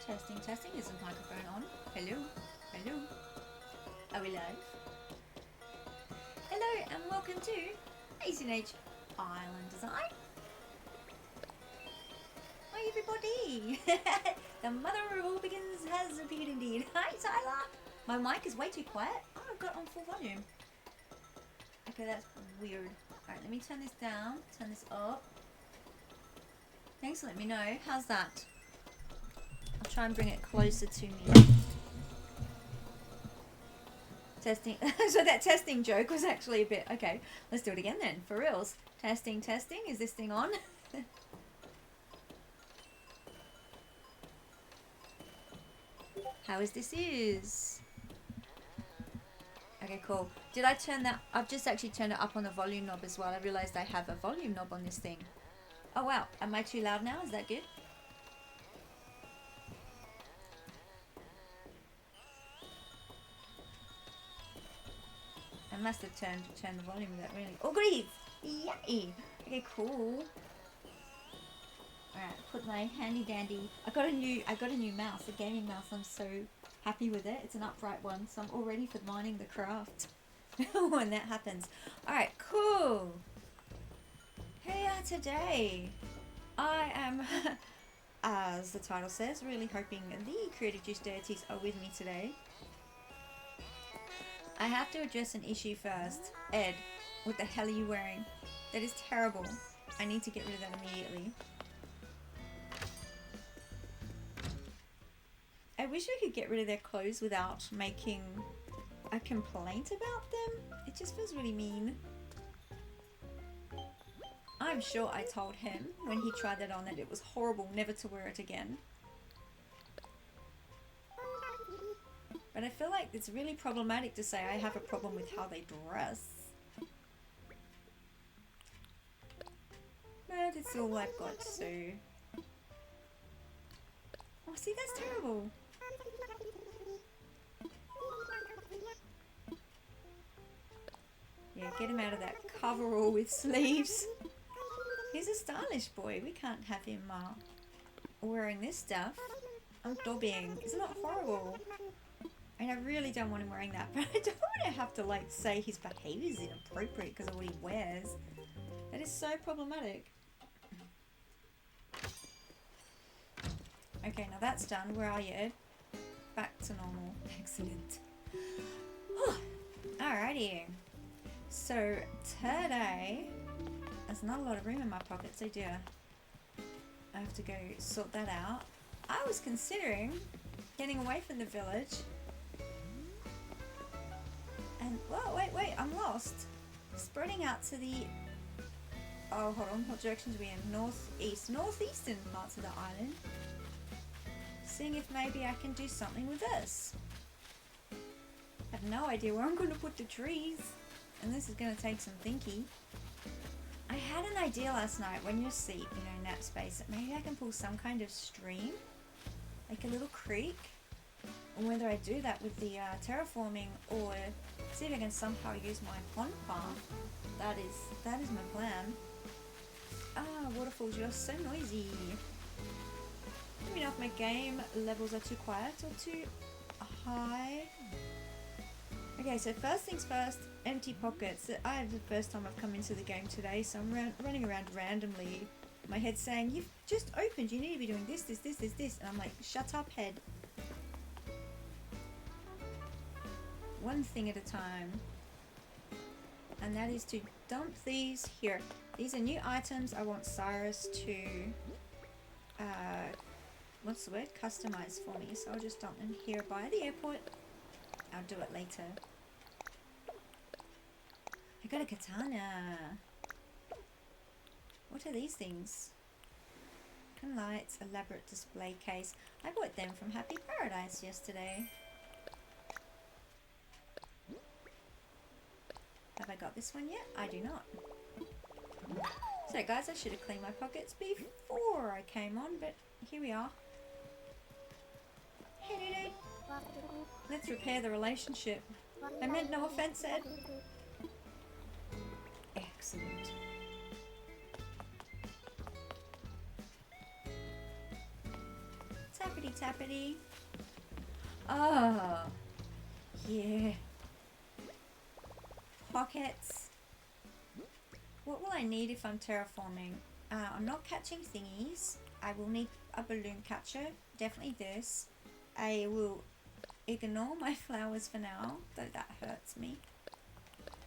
Testing, testing. Is the microphone on? Hello? Hello? Are we live? Hello and welcome to ACNH Island Design. Hi everybody! The mother of all begins has appeared indeed. Hi Tyler! My mic is way too quiet. Oh, I've got it on full volume. Okay, that's weird. Alright, let me turn this down, turn this up. Thanks for letting me know. How's that? I'll try and bring it closer to me. Testing. So that testing joke was actually a bit... Okay, let's do it again then. For reals. Testing, testing. Is this thing on? How is this is? Okay, cool. Did I turn that... I've just actually turned it up on the volume knob as well. I realised I have a volume knob on this thing. Oh wow. Am I too loud now? Is that good? I must have turned the volume of that really. Oh goodies! Yay! Okay, cool. Alright, put my handy dandy. I got a new mouse, a gaming mouse. I'm so happy with it. It's an upright one, so I'm all ready for mining the craft when that happens. Alright, cool. Hey, today I am, as the title says, really hoping the Creative Juice deities are with me today. I have to address an issue first. Ed, what the hell are you wearing? That is terrible. I need to get rid of that immediately. I wish I could get rid of their clothes without making a complaint about them. It just feels really mean. I'm sure I told him when he tried that on that it was horrible, never to wear it again. But I feel like it's really problematic to say I have a problem with how they dress. But it's all I've got, so... Oh, see, that's terrible. Yeah, get him out of that coverall with sleeves. He's a stylish boy. We can't have him wearing this stuff. I'm dobbing. Isn't that horrible? And I really don't want him wearing that, but I don't want to have to like say his behaviour is inappropriate because of what he wears. That is so problematic. Okay, now that's done. Where are you, Ed? Back to normal. Excellent. Alrighty. So today, there's not a lot of room in my pockets, oh dear. I have to go sort that out. I was considering getting away from the village. And, whoa, wait, I'm lost. Spreading out to the... Oh, hold on, what directions are we in? Northeastern parts of the island. Seeing if maybe I can do something with this. I have no idea where I'm going to put the trees. And this is going to take some thinking. I had an idea last night when you're asleep, nap space, that maybe I can pull some kind of stream. Like a little creek. And whether I do that with the terraforming or see if I can somehow use my pond farm. That is my plan. Ah, waterfalls, you're so noisy. Let me know if my game levels are too quiet or too high. Okay, so first things first, empty pockets. I have the first time I've come into the game today, so I'm running around randomly. My head's saying, you've just opened, you need to be doing this. And I'm like, shut up, head. One thing at a time. And that is to dump these here. These are new items I want Cyrus to, what's the word? Customize for me. So I'll just dump them here by the airport. I'll do it later. I got a katana. What are these things? Beacon lights, elaborate display case. I bought them from Happy Paradise yesterday. Have I got this one yet? I do not. So guys, I should have cleaned my pockets before I came on, but here we are. Hey dude. Let's repair the relationship. I meant no offense, Ed. Excellent. Tappity tappity. Oh, yeah. Pockets. What will I need if I'm terraforming? I'm not catching thingies. I will need a balloon catcher. Definitely this. I will ignore my flowers for now, though that hurts me.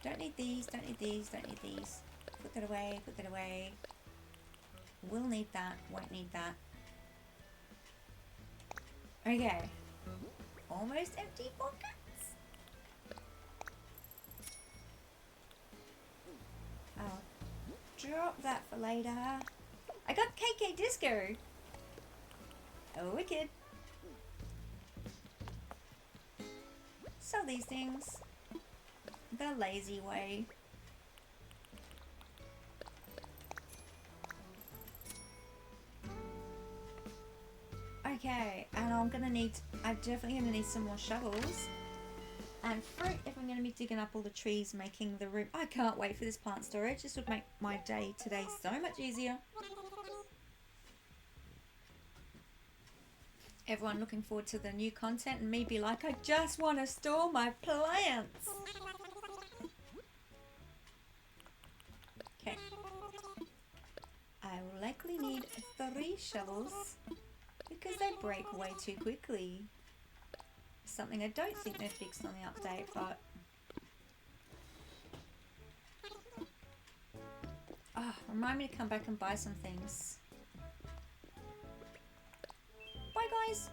Don't need these, don't need these, don't need these. Put that away, put that away. Will need that, won't need that. Okay. Almost empty pockets. I'll drop that for later. I got KK Disco. Oh, wicked. Sell these things the lazy way. Okay, and I'm definitely gonna need some more shovels and fruit if I'm gonna be digging up all the trees, making the room. I can't wait for this plant storage. This would make my day today so much easier. Everyone looking forward to the new content and me be like, I just want to store my plants. Okay. I will likely need 3 shovels because they break way too quickly. Something I don't think they fixed on the update, but... remind me to come back and buy some things. Bye, guys.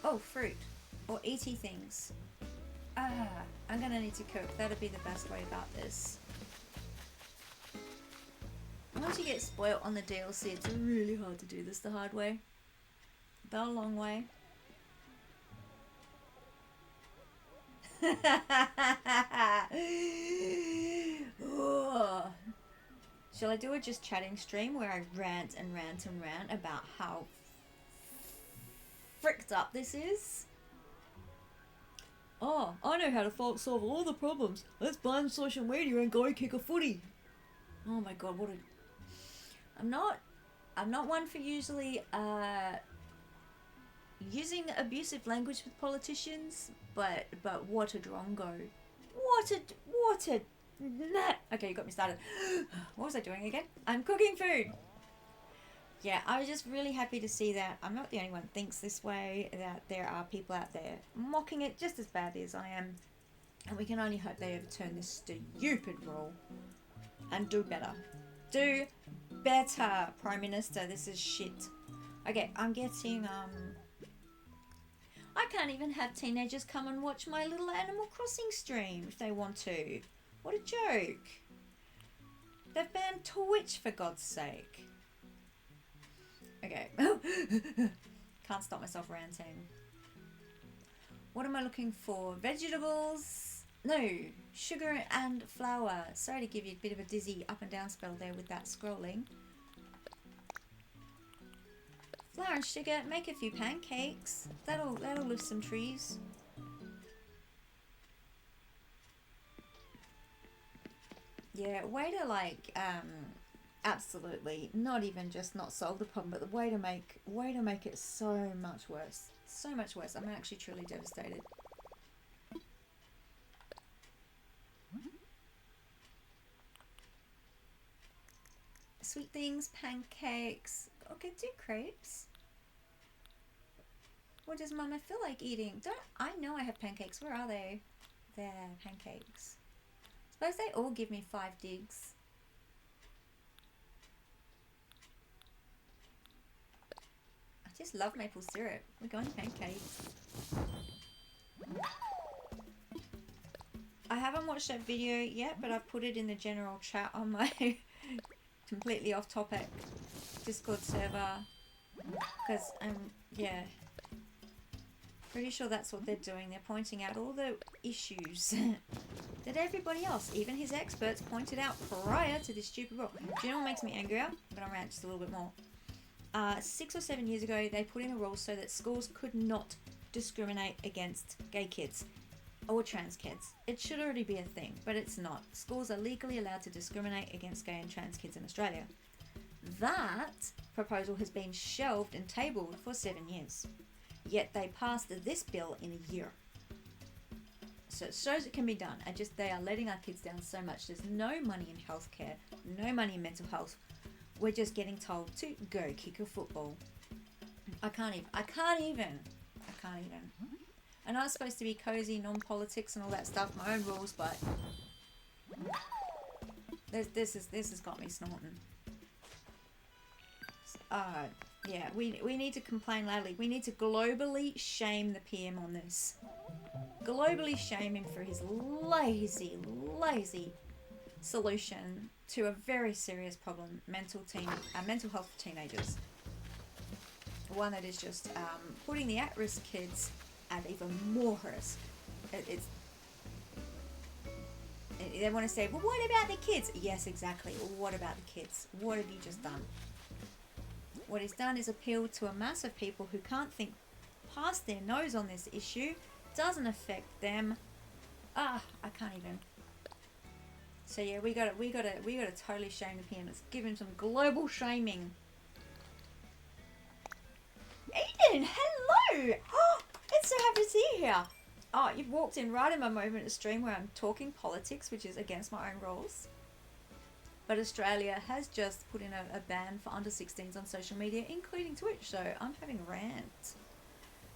Oh, fruit. Or eaty things. I'm gonna need to cook. That'll be the best way about this. Once you get spoilt on the DLC, it's really hard to do this the hard way. The long way. Shall I do a just chatting stream where I rant and rant and rant about how fricked up this is? Oh, I know how to solve all the problems. Let's ban social media and go kick a footy. Oh my god, what a... I'm not one for usually using abusive language with politicians, but what a drongo. What a okay, you got me started. What was I doing again? I'm cooking food. Yeah, I was just really happy to see that I'm not the only one that thinks this way, that there are people out there mocking it just as badly as I am. And we can only hope they overturn this stupid rule and do better. Do better, Prime Minister. This is shit. Okay, I'm getting, I can't even have teenagers come and watch my little Animal Crossing stream if they want to. What a joke. They've banned Twitch, for God's sake. Okay. Can't stop myself ranting. What am I looking for? Vegetables? No. Sugar and flour. Sorry to give you a bit of a dizzy up and down spell there with that scrolling. Flour and sugar. Make a few pancakes. That'll lift some trees. Yeah, way to like absolutely not even just not solve the problem, but the way to make it so much worse. So much worse. I'm actually truly devastated. Sweet things, pancakes. Okay, do crepes. What does Mama feel like eating? I know I have pancakes. Where are they? There, pancakes. Suppose they all give me 5 digs. I just love maple syrup. We're going pancakes. I haven't watched that video yet, but I've put it in the general chat on my completely off topic Discord server. Because yeah. Pretty sure that's what they're doing. They're pointing out all the issues that everybody else, even his experts, pointed out prior to this stupid rule. Do you know what makes me angrier? I'm going to rant just a little bit more. 6 or 7 years ago, they put in a rule so that schools could not discriminate against gay kids or trans kids. It should already be a thing, but it's not. Schools are legally allowed to discriminate against gay and trans kids in Australia. That proposal has been shelved and tabled for 7 years. Yet they passed this bill in a year. So it shows it can be done. They are letting our kids down so much. There's no money in healthcare, no money in mental health. We're just getting told to go kick a football. I can't even. And I was supposed to be cozy, non-politics and all that stuff, my own rules, but this has got me snorting. Yeah, we need to complain loudly. We need to globally shame the PM on this. Globally shame him for his lazy solution to a very serious problem, mental health for teenagers. One that is just putting the at-risk kids at even more risk. They want to say, well, what about the kids? Yes, exactly. What about the kids? What have you just done? What he's done is appeal to a mass of people who can't think past their nose on this issue. Doesn't affect them. I can't even. So yeah, we gotta totally shame the PM. Let's give him some global shaming. Aiden, hello! Oh, it's so happy to see you here. Oh, you've walked in right in my moment of stream where I'm talking politics, which is against my own rules. But Australia has just put in a ban for under 16s on social media, including Twitch. So I'm having a rant.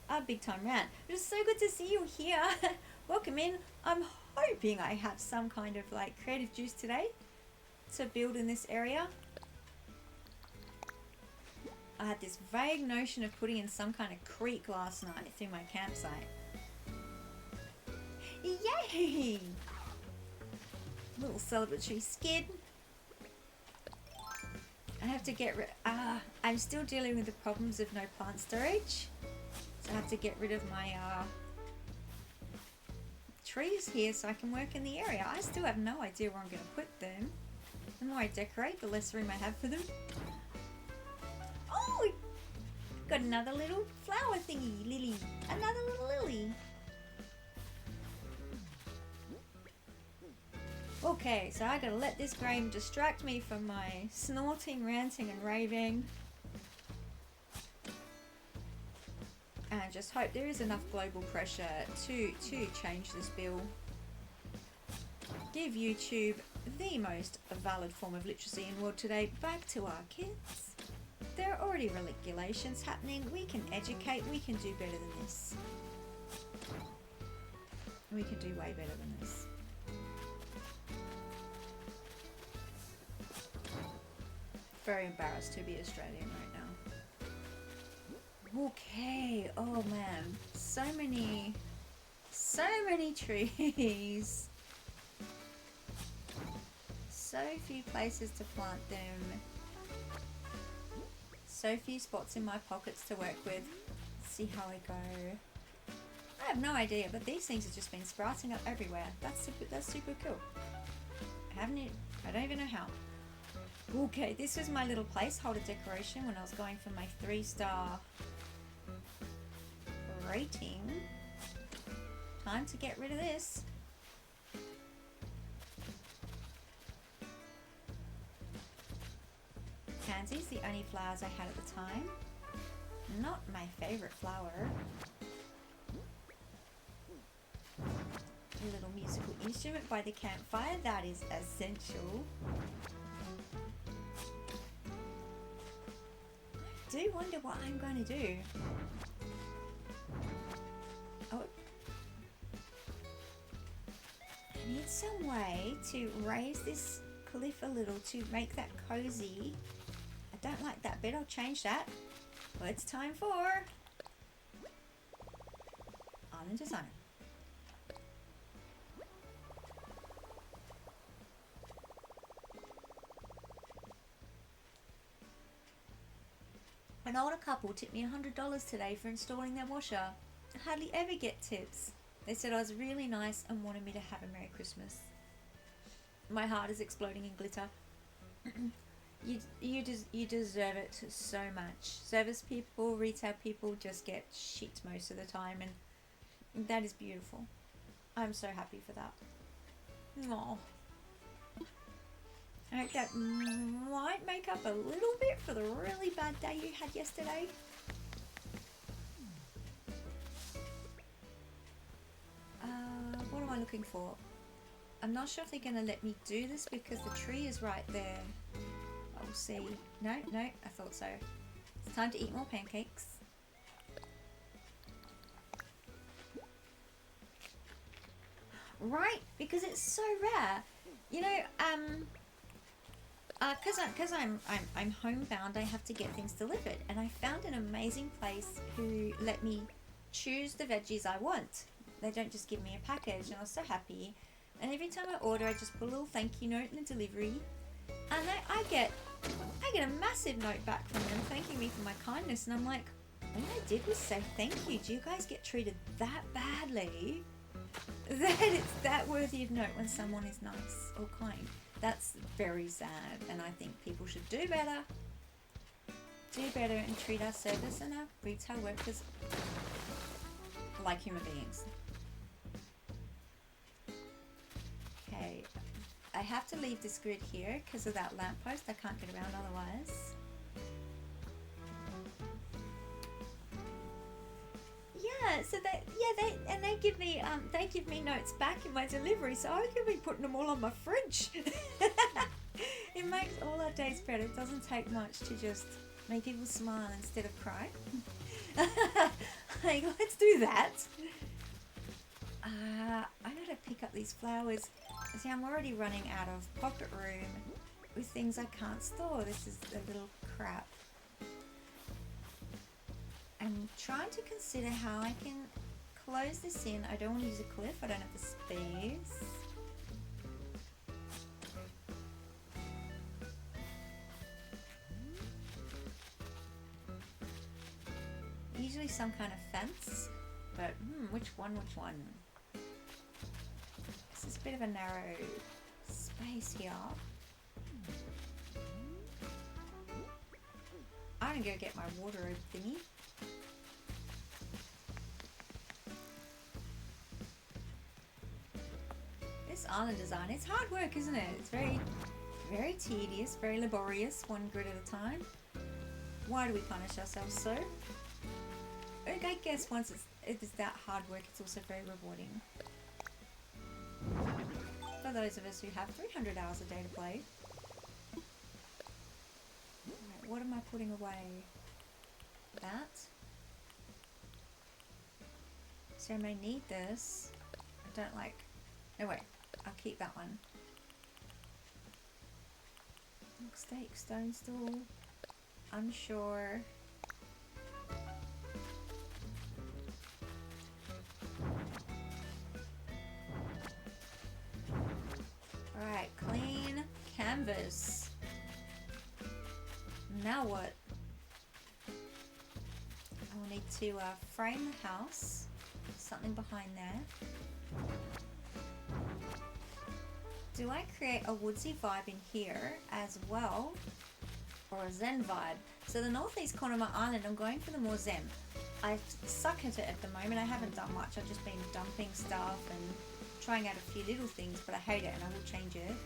A big time rant. It is so good to see you here. Welcome in. I'm hoping I have some kind of creative juice today to build in this area. I had this vague notion of putting in some kind of creek last night through my campsite. Yay! Little celebratory skid. I have to get rid... I'm still dealing with the problems of no plant storage. So I have to get rid of my trees here so I can work in the area. I still have no idea where I'm going to put them. The more I decorate, the less room I have for them. Oh! Got another little flower thingy, lily. Another little lily. Okay, so I gotta let this game distract me from my snorting, ranting and raving. And I just hope there is enough global pressure to change this bill. Give YouTube the most valid form of literacy in the world today back to our kids. There are already regulations happening. We can educate. We can do better than this. We can do way better than this. Very embarrassed to be Australian right now. Okay, oh man, so many trees. So few places to plant them. So few spots in my pockets to work with. Let's see how I go. I have no idea, but these things have just been sprouting up everywhere. That's super cool. I don't even know how. Okay, this was my little placeholder decoration when I was going for my 3-star rating. Time to get rid of this. Pansy's the only flowers I had at the time. Not my favourite flower. A little musical instrument by the campfire, that is essential. I do wonder what I'm going to do. Oh, I need some way to raise this cliff a little to make that cozy. I don't like that bit, I'll change that. But it's time for Island Design. An older couple tipped me $100 today for installing their washer. I hardly ever get tips. They said I was really nice and wanted me to have a Merry Christmas. My heart is exploding in glitter. You deserve it so much. Service people, retail people just get shit most of the time, and that is beautiful. I'm so happy for that. Aww. I hope that might make up a little bit for the really bad day you had yesterday. What am I looking for? I'm not sure if they're going to let me do this because the tree is right there. I'll see. No, I thought so. It's time to eat more pancakes. Right, because it's so rare. You know, because I'm homebound, I have to get things delivered, and I found an amazing place who let me choose the veggies I want. They don't just give me a package, and I was so happy. And every time I order, I just put a little thank you note in the delivery, and I get a massive note back from them thanking me for my kindness, and I'm like, all I did was say thank you. Do you guys get treated that badly that it's that worthy of note when someone is nice or kind? That's very sad, and I think people should do better. Do better and treat our service and our retail workers like human beings. Okay, I have to leave this grid here because of that lamppost. I can't get around otherwise. Yeah, so they give me notes back in my delivery, so I could be putting them all on my fridge. It makes all our days better. It doesn't take much to just make people smile instead of cry. Like, let's do that. I gotta pick up these flowers. See, I'm already running out of pocket room with things I can't store. This is a little crap. I'm trying to consider how I can close this in. I don't want to use a cliff. I don't have the space. Usually some kind of fence, but which one? This is a bit of a narrow space here. I'm gonna go get my water thingy. This island design, it's hard work, isn't it? It's very, very tedious, very laborious, one grid at a time. Why do we punish ourselves so? I guess once it's that hard work, it's also very rewarding. For those of us who have 300 hours a day to play. Right, what am I putting away? That. So I may need this. I don't like... Oh wait, I'll keep that one. Steak, stone stool. Unsure. Alright, clean canvas. Now what? I will need to frame the house. Something behind there. Do I create a woodsy vibe in here as well? Or a zen vibe? So the northeast corner of my island, I'm going for the more zen. I suck at it at the moment. I haven't done much. I've just been dumping stuff and trying out a few little things, but I hate it and I will change it.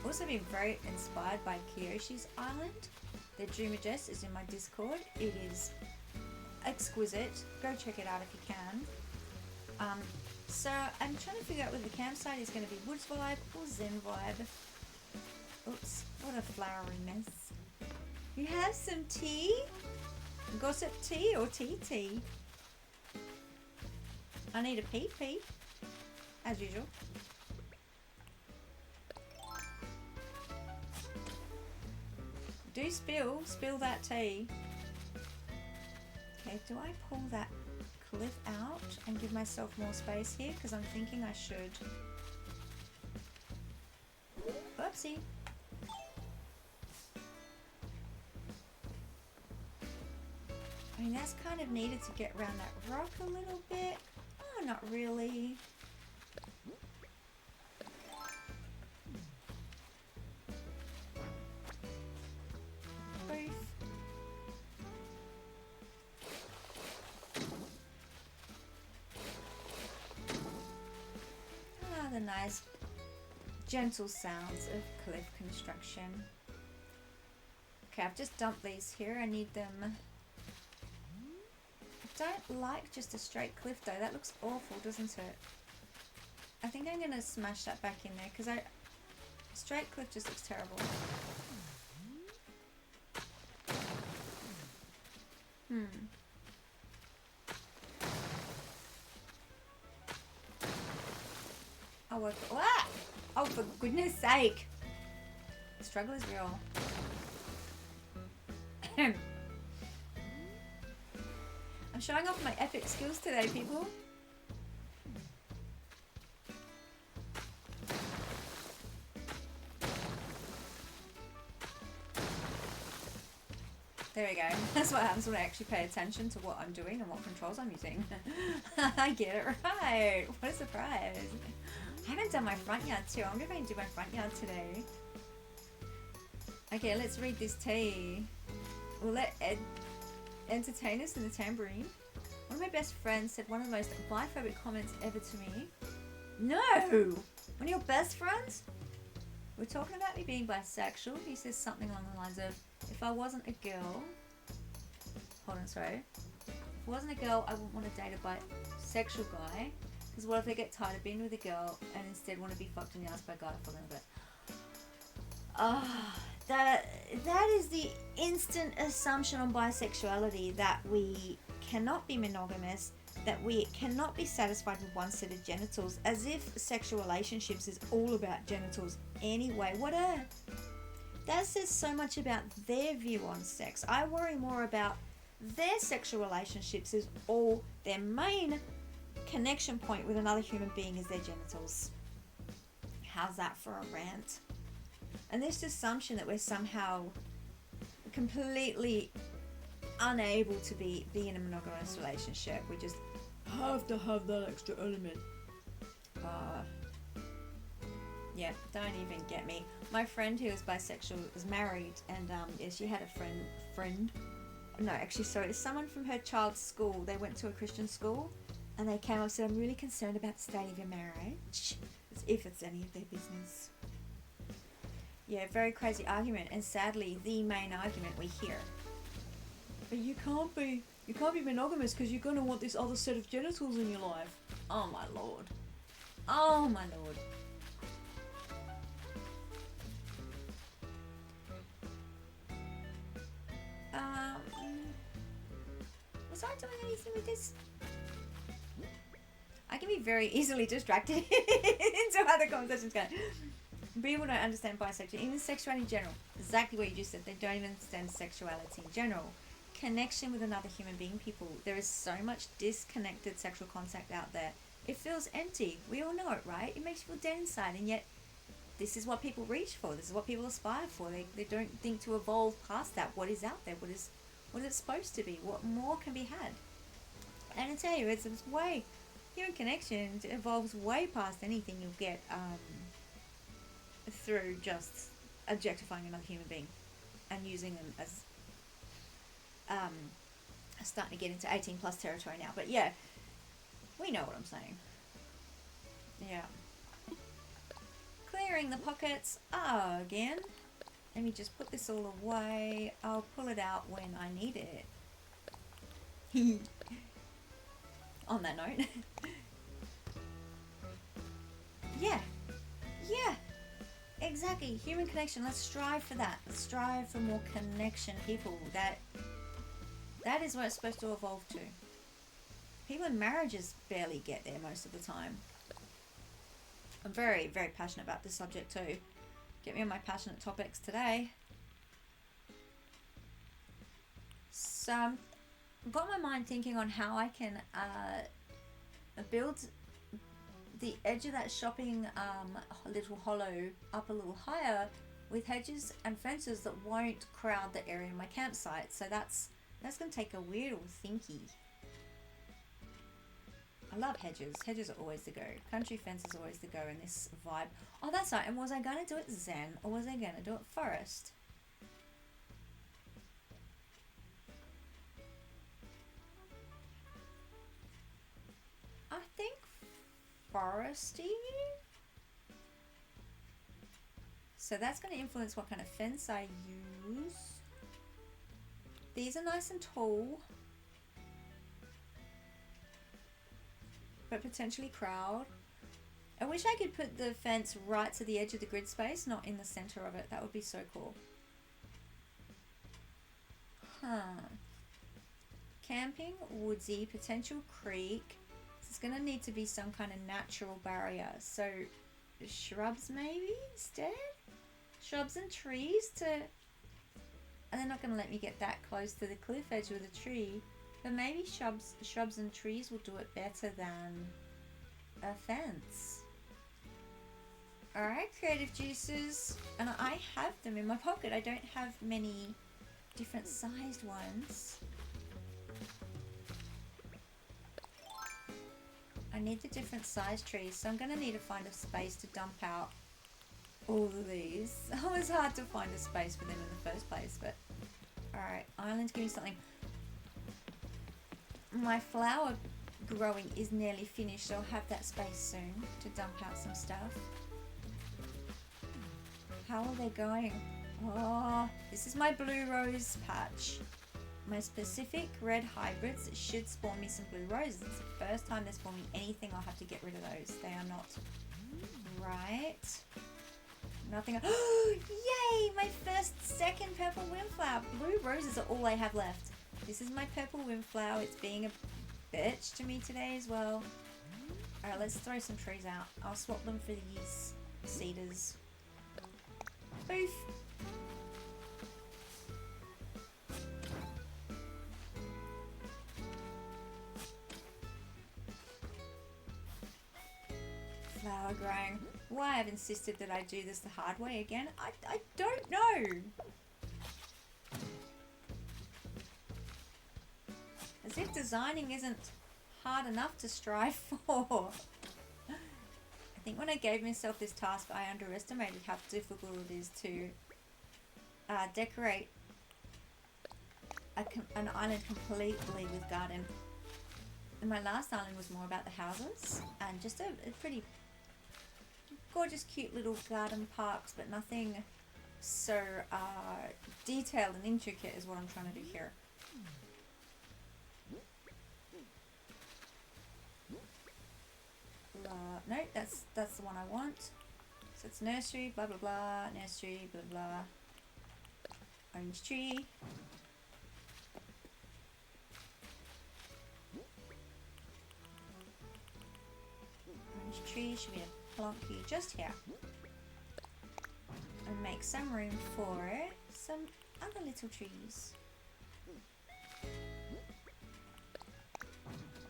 Also been very inspired by Kiyoshi's island. Their Dreamagess is in my Discord. It is exquisite. Go check it out if you can. So I'm trying to figure out whether the campsite is going to be woods vibe or zen vibe. Oops, what a flowery mess. You have some tea? Gossip tea or tea? I need a pee, as usual. Do spill that tea. Okay, do I pull that cliff out and give myself more space here? Because I'm thinking I should. Whoopsie. I mean, that's kind of needed to get around that rock a little bit. Oh, not really. nice gentle sounds of cliff construction. Okay, I've just dumped these here. I need them. I don't like just a straight cliff though. That looks awful, doesn't it? I think I'm going to smash that back in there because straight cliff just looks terrible. Oh, for goodness sake. The struggle is real. I'm showing off my epic skills today, people. There we go. That's what happens when I actually pay attention to what I'm doing and what controls I'm using. I get it right. What a surprise. I haven't done my front yard too. I wonder if I can do my front yard today. Okay, let's read this tea. Will it entertain us in the tambourine? One of my best friends said one of the most biphobic comments ever to me. No! One of your best friends? We're talking about me being bisexual. He says something along the lines of, if I wasn't a girl... Hold on, sorry. If I wasn't a girl, I wouldn't want to date a bisexual guy. Because what if they get tired of being with a girl and instead want to be fucked in the ass by a guy for them a bit? That is the instant assumption on bisexuality, that we cannot be monogamous, that we cannot be satisfied with one set of genitals, as if sexual relationships is all about genitals anyway. That says so much about their view on sex. I worry more about their sexual relationships is all their main connection point with another human being is their genitals. How's that for a rant? And this assumption that we're somehow completely unable to be in a monogamous relationship. We just have to have that extra element. Yeah, don't even get me. My friend who is bisexual is married, and yeah, she had a friend. No, actually, sorry, it's someone from her child's school. They went to a Christian school, and they came up and said, I'm really concerned about the state of your marriage, as if it's any of their business. Yeah, very crazy argument, and sadly, the main argument we hear. But you can't be monogamous because you're gonna want this other set of genitals in your life. Oh my lord. Oh my lord. Was I doing anything with this? I can be very easily distracted into other conversations going. People don't understand bisexuality, even sexuality in general. Exactly what you just said. They don't even understand sexuality in general. Connection with another human being, people. There is so much disconnected sexual contact out there. It feels empty. We all know it, right? It makes you feel dead inside, and yet this is what people reach for. This is what people aspire for. They don't think to evolve past that. What is out there? What is it supposed to be? What more can be had? And I tell you, it's way... Human connection evolves way past anything you'll get through just objectifying another human being and using them as starting to get into 18 plus territory now. But yeah, we know what I'm saying. Yeah. Clearing the pockets again. Let me just put this all away. I'll pull it out when I need it. On that note. Yeah. Exactly. Human connection. Let's strive for that. Let's strive for more connection, people. That is what it's supposed to evolve to. People in marriages barely get there most of the time. I'm very, very passionate about this subject too. Get me on my passionate topics today. So I've got my mind thinking on how I can build the edge of that shopping little hollow up a little higher with hedges and fences that won't crowd the area in my campsite. So that's going to take a weird or thinky. I love hedges. Hedges are always the go. Country fences are always the go in this vibe. Oh, that's right. And was I going to do it zen or was I going to do it forest? I think foresty. So that's going to influence what kind of fence I use. These are nice and tall, but potentially crowd. I wish I could put the fence right to the edge of the grid space, not in the center of it. That would be so cool. Camping, woodsy, potential creek. It's going to need to be some kind of natural barrier. So shrubs maybe instead? Shrubs and trees to... And they're not going to let me get that close to the cliff edge with a tree. But maybe shrubs and trees will do it better than a fence. Alright, creative juices. And I have them in my pocket. I don't have many different sized ones. I need the different size trees, so I'm going to need to find a space to dump out all of these. It was hard to find a space for them in the first place, but... Alright, islands, give me something. My flower growing is nearly finished, so I'll have that space soon to dump out some stuff. How are they going? Oh, this is my blue rose patch. My specific red hybrids should spawn me some blue roses. It's the first time they're spawning anything, I'll have to get rid of those. They are not right. Nothing. Oh, yay! My second purple windflower. Blue roses are all I have left. This is my purple windflower. It's being a bitch to me today as well. Alright, let's throw some trees out. I'll swap them for these cedars. Boof! Flower growing. Why I've insisted that I do this the hard way again, I don't know. As if designing isn't hard enough to strive for. I think when I gave myself this task, I underestimated how difficult it is to decorate an island completely with garden. And my last island was more about the houses and just a pretty gorgeous, cute little garden parks, but nothing so detailed and intricate is what I'm trying to do here. No, that's the one I want. So it's nursery, blah blah blah, nursery, blah blah. Orange tree. Orange tree should be a plonky just here. And make some room for some other little trees.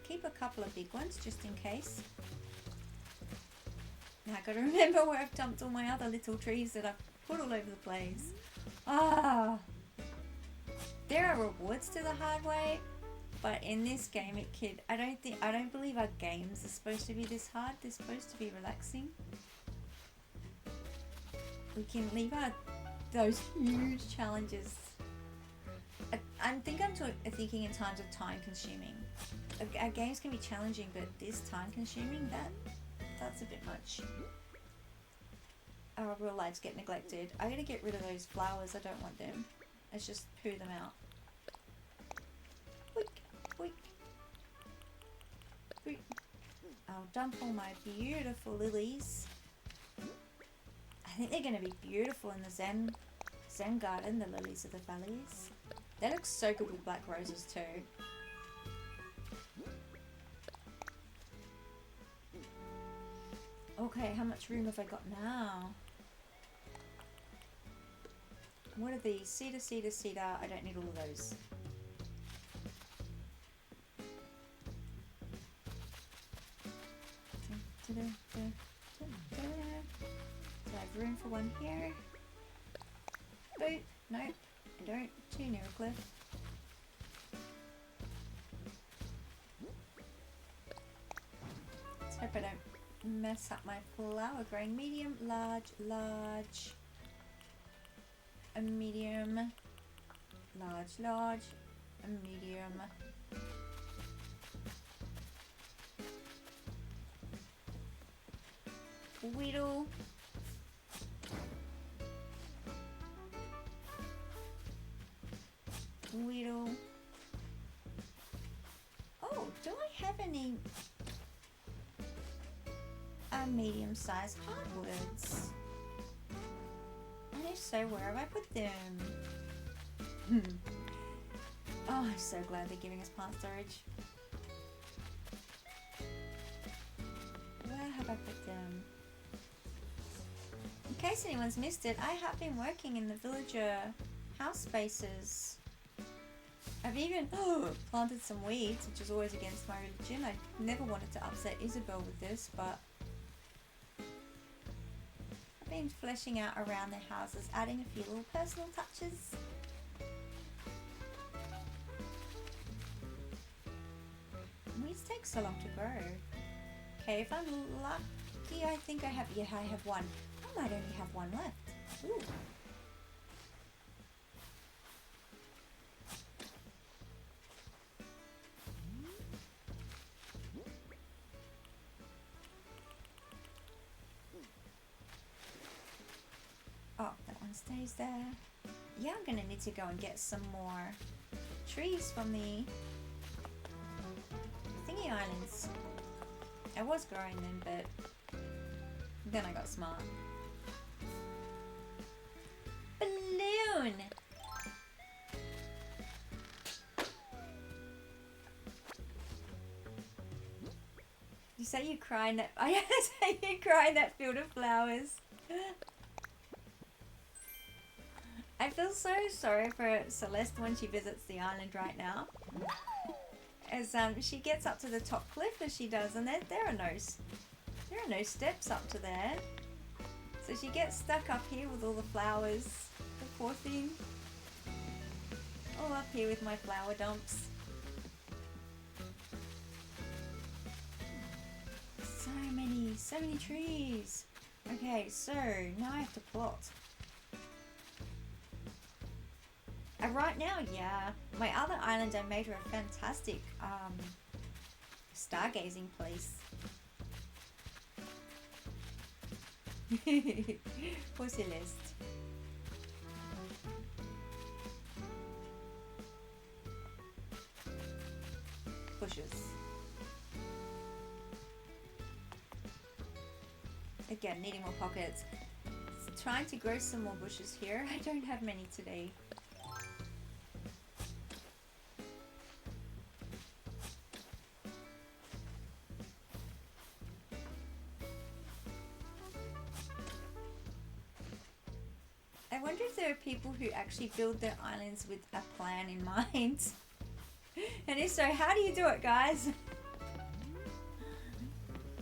Keep a couple of big ones just in case. Now I gotta remember where I've dumped all my other little trees that I've put all over the place. Ah, there are rewards to the hard way, but in this game I don't believe our games are supposed to be this hard. They're supposed to be relaxing. We can leave out those huge challenges. I think I'm thinking in terms of time consuming. Our games can be challenging, but this time consuming, that's a bit much. Our real lives get neglected. I gotta get rid of those flowers. I don't want them. Let's just poo them out. Boink, boink, boink. I'll dump all my beautiful lilies. I think they're gonna be beautiful in the Zen garden, the lilies of the valleys. They look so good with black roses too. Okay, how much room have I got now? What are these? Cedar, cedar, cedar. I don't need all of those. Do I have room for one here? Boop. Nope, I don't. Too near a cliff. Let's hope I don't mess up my flower growing. Medium, large, large, a medium, large, large, a medium. Whittle. Weedle. Oh, do I have any medium-sized hardwoods? And if so, where have I put them? Oh, I'm so glad they're giving us plant storage. Where have I put them? In case anyone's missed it, I have been working in the villager house spaces. I've even planted some weeds, which is always against my religion. I never wanted to upset Isabel with this, but I've been fleshing out around their houses, adding a few little personal touches. Weeds take so long to grow. Okay, if I'm lucky, I think I have, yeah, I have one. I might only have one left. Ooh. Oh, that one stays there. Yeah, I'm gonna need to go and get some more trees from the thingy islands. I was growing them, but then I got smart. Balloon! You say you cry in that... I say you cry in that field of flowers. I feel so sorry for Celeste when she visits the island right now. As she gets up to the top cliff as she does, and there are no steps up to there. So she gets stuck up here with all the flowers. The poor thing. All up here with my flower dumps. So many trees. Okay, so now I have to plot. Right now, yeah, my other island I made her a fantastic stargazing place. Poor Celeste. Bushes. Again, needing more pockets. Trying to grow some more bushes here. I don't have many today. I wonder if there are people who actually build their islands with a plan in mind. And if so, how do you do it, guys?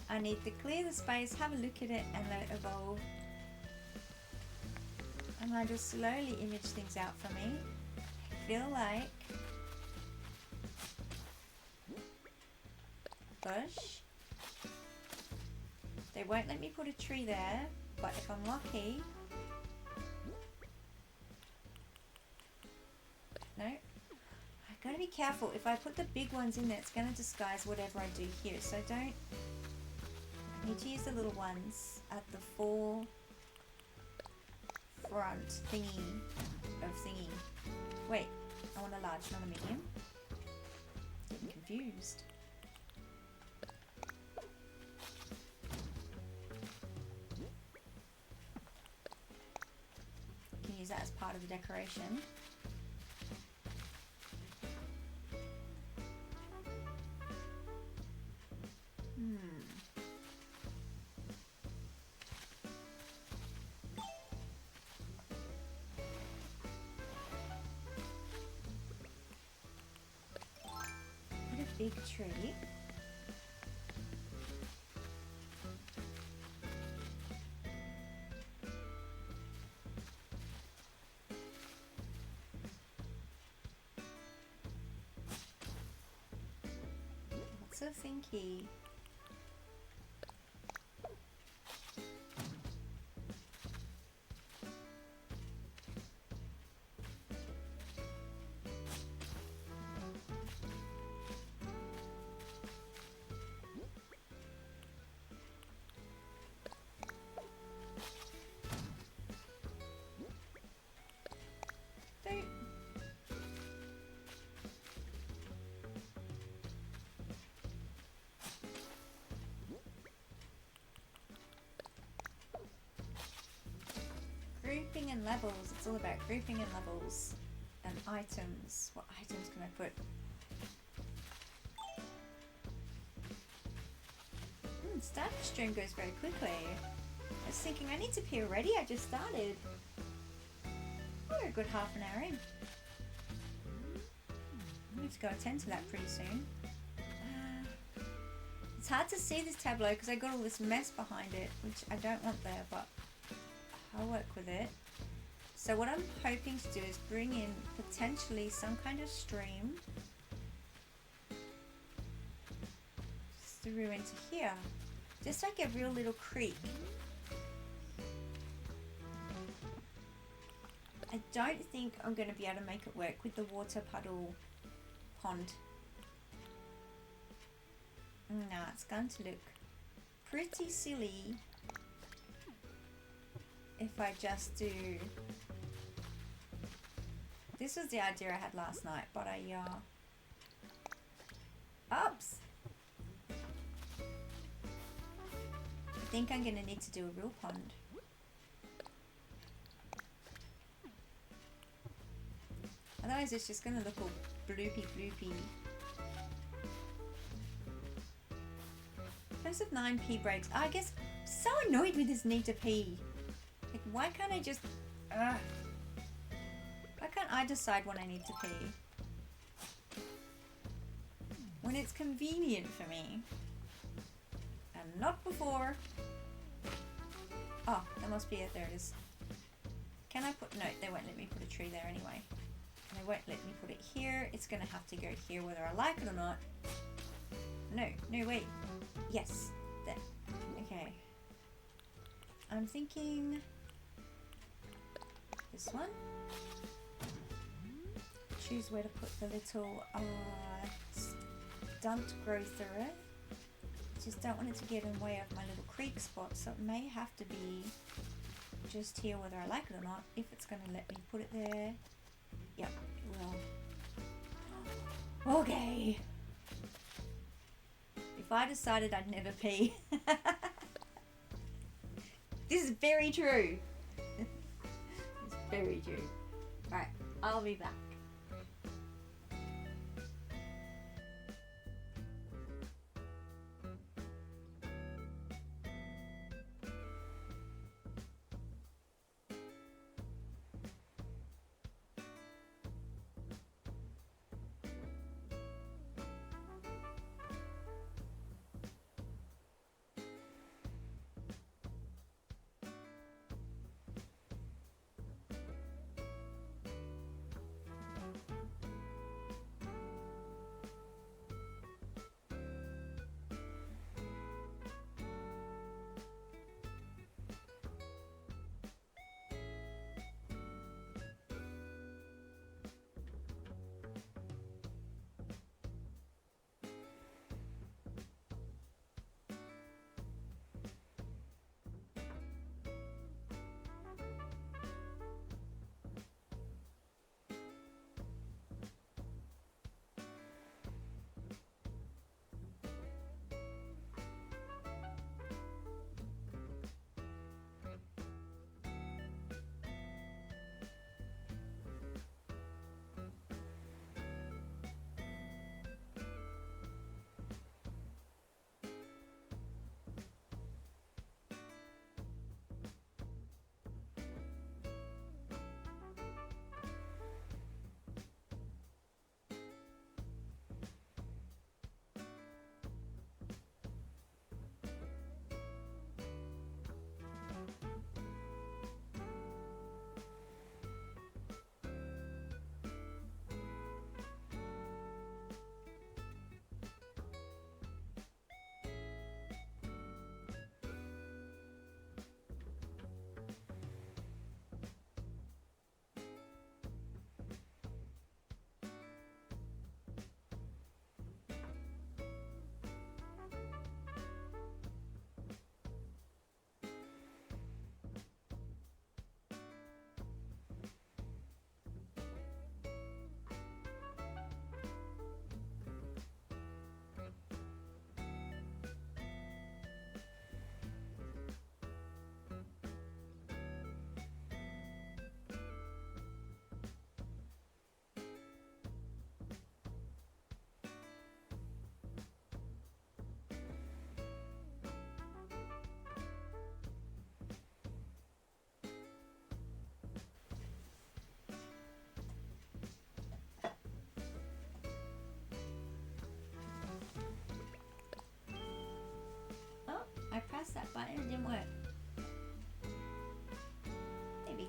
I need to clear the space, have a look at it, and let it evolve. And I just slowly image things out for me. I feel like bush. They won't let me put a tree there, but if I'm lucky. No. I've got to be careful. If I put the big ones in there, it's going to disguise whatever I do here. So I need to use the little ones at the full front thingy of thingy. Wait, I want a large, not a medium. Getting confused. Can use that as part of the decoration. Big tree. Lots of thinky. and levels. It's all about grouping and levels and items. What items can I put? Start the stream goes very quickly. I was thinking I need to be ready. I just started. We're a good half an hour in. I need to go attend to that pretty soon. It's hard to see this tableau because I got all this mess behind it, which I don't want there, but I'll work with it. So what I'm hoping to do is bring in potentially some kind of stream through into here. Just like a real little creek. I don't think I'm going to be able to make it work with the water puddle pond. Nah, it's going to look pretty silly if I just do... This was the idea I had last night, but I, Oops! I think I'm going to need to do a real pond. Otherwise it's just going to look all bloopy bloopy. In terms of 9 pee breaks, I guess I'm so annoyed with this need to pee. Like, why can't I just... Why can't I decide when I need to pee? When it's convenient for me. And not before. Oh, that must be it. There it is. Can I put... No, they won't let me put a tree there anyway. They won't let me put it here. It's going to have to go here whether I like it or not. No, wait. Yes, there. Okay. I'm thinking this one. Choose where to put the little stunt growth through it. Just don't want it to get in the way of my little creek spot, so it may have to be just here whether I like it or not. If it's going to let me put it there. Yep, it will. Okay. If I decided I'd never pee. This is very true. It's very true. Alright, I'll be back.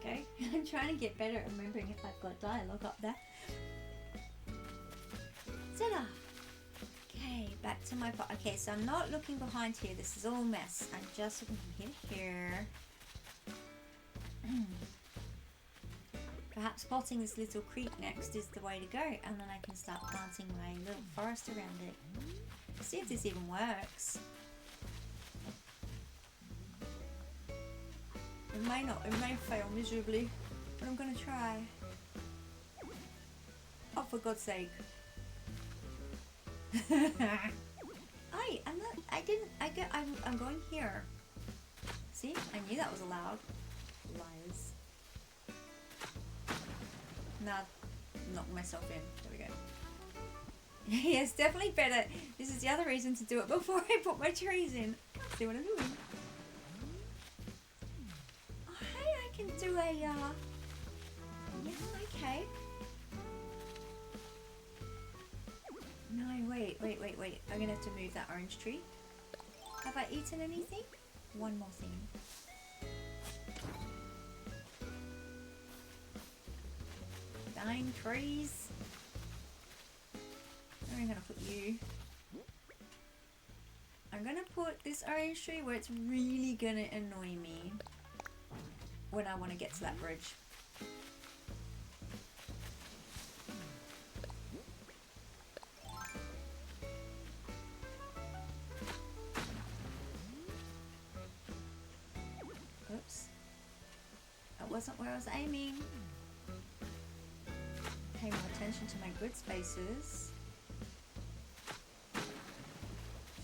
okay? I'm trying to get better at remembering if I've got dialogue up there. Ta-da! Okay, back to my pot. Okay, so I'm not looking behind here. This is all a mess. I'm just looking from here to here. Perhaps potting this little creek next is the way to go, and then I can start planting my little forest around it. See if this even works. It may not, it may fail miserably, but I'm gonna try. Oh, for God's sake. I'm going here. See, I knew that was allowed. Liars. Nah, knock myself in. There we go. Yes, definitely better. This is the other reason to do it before I put my trees in. See what I'm doing? Oh, hey, I can do a, yeah, okay. No, wait. I'm gonna have to move that orange tree. Have I eaten anything? One more thing. Dying trees. Where am I gonna put you? I'm gonna put this orange tree where it's really gonna annoy me when I want to get to that bridge. Oops. That wasn't where I was aiming. Pay more attention to my grid spaces.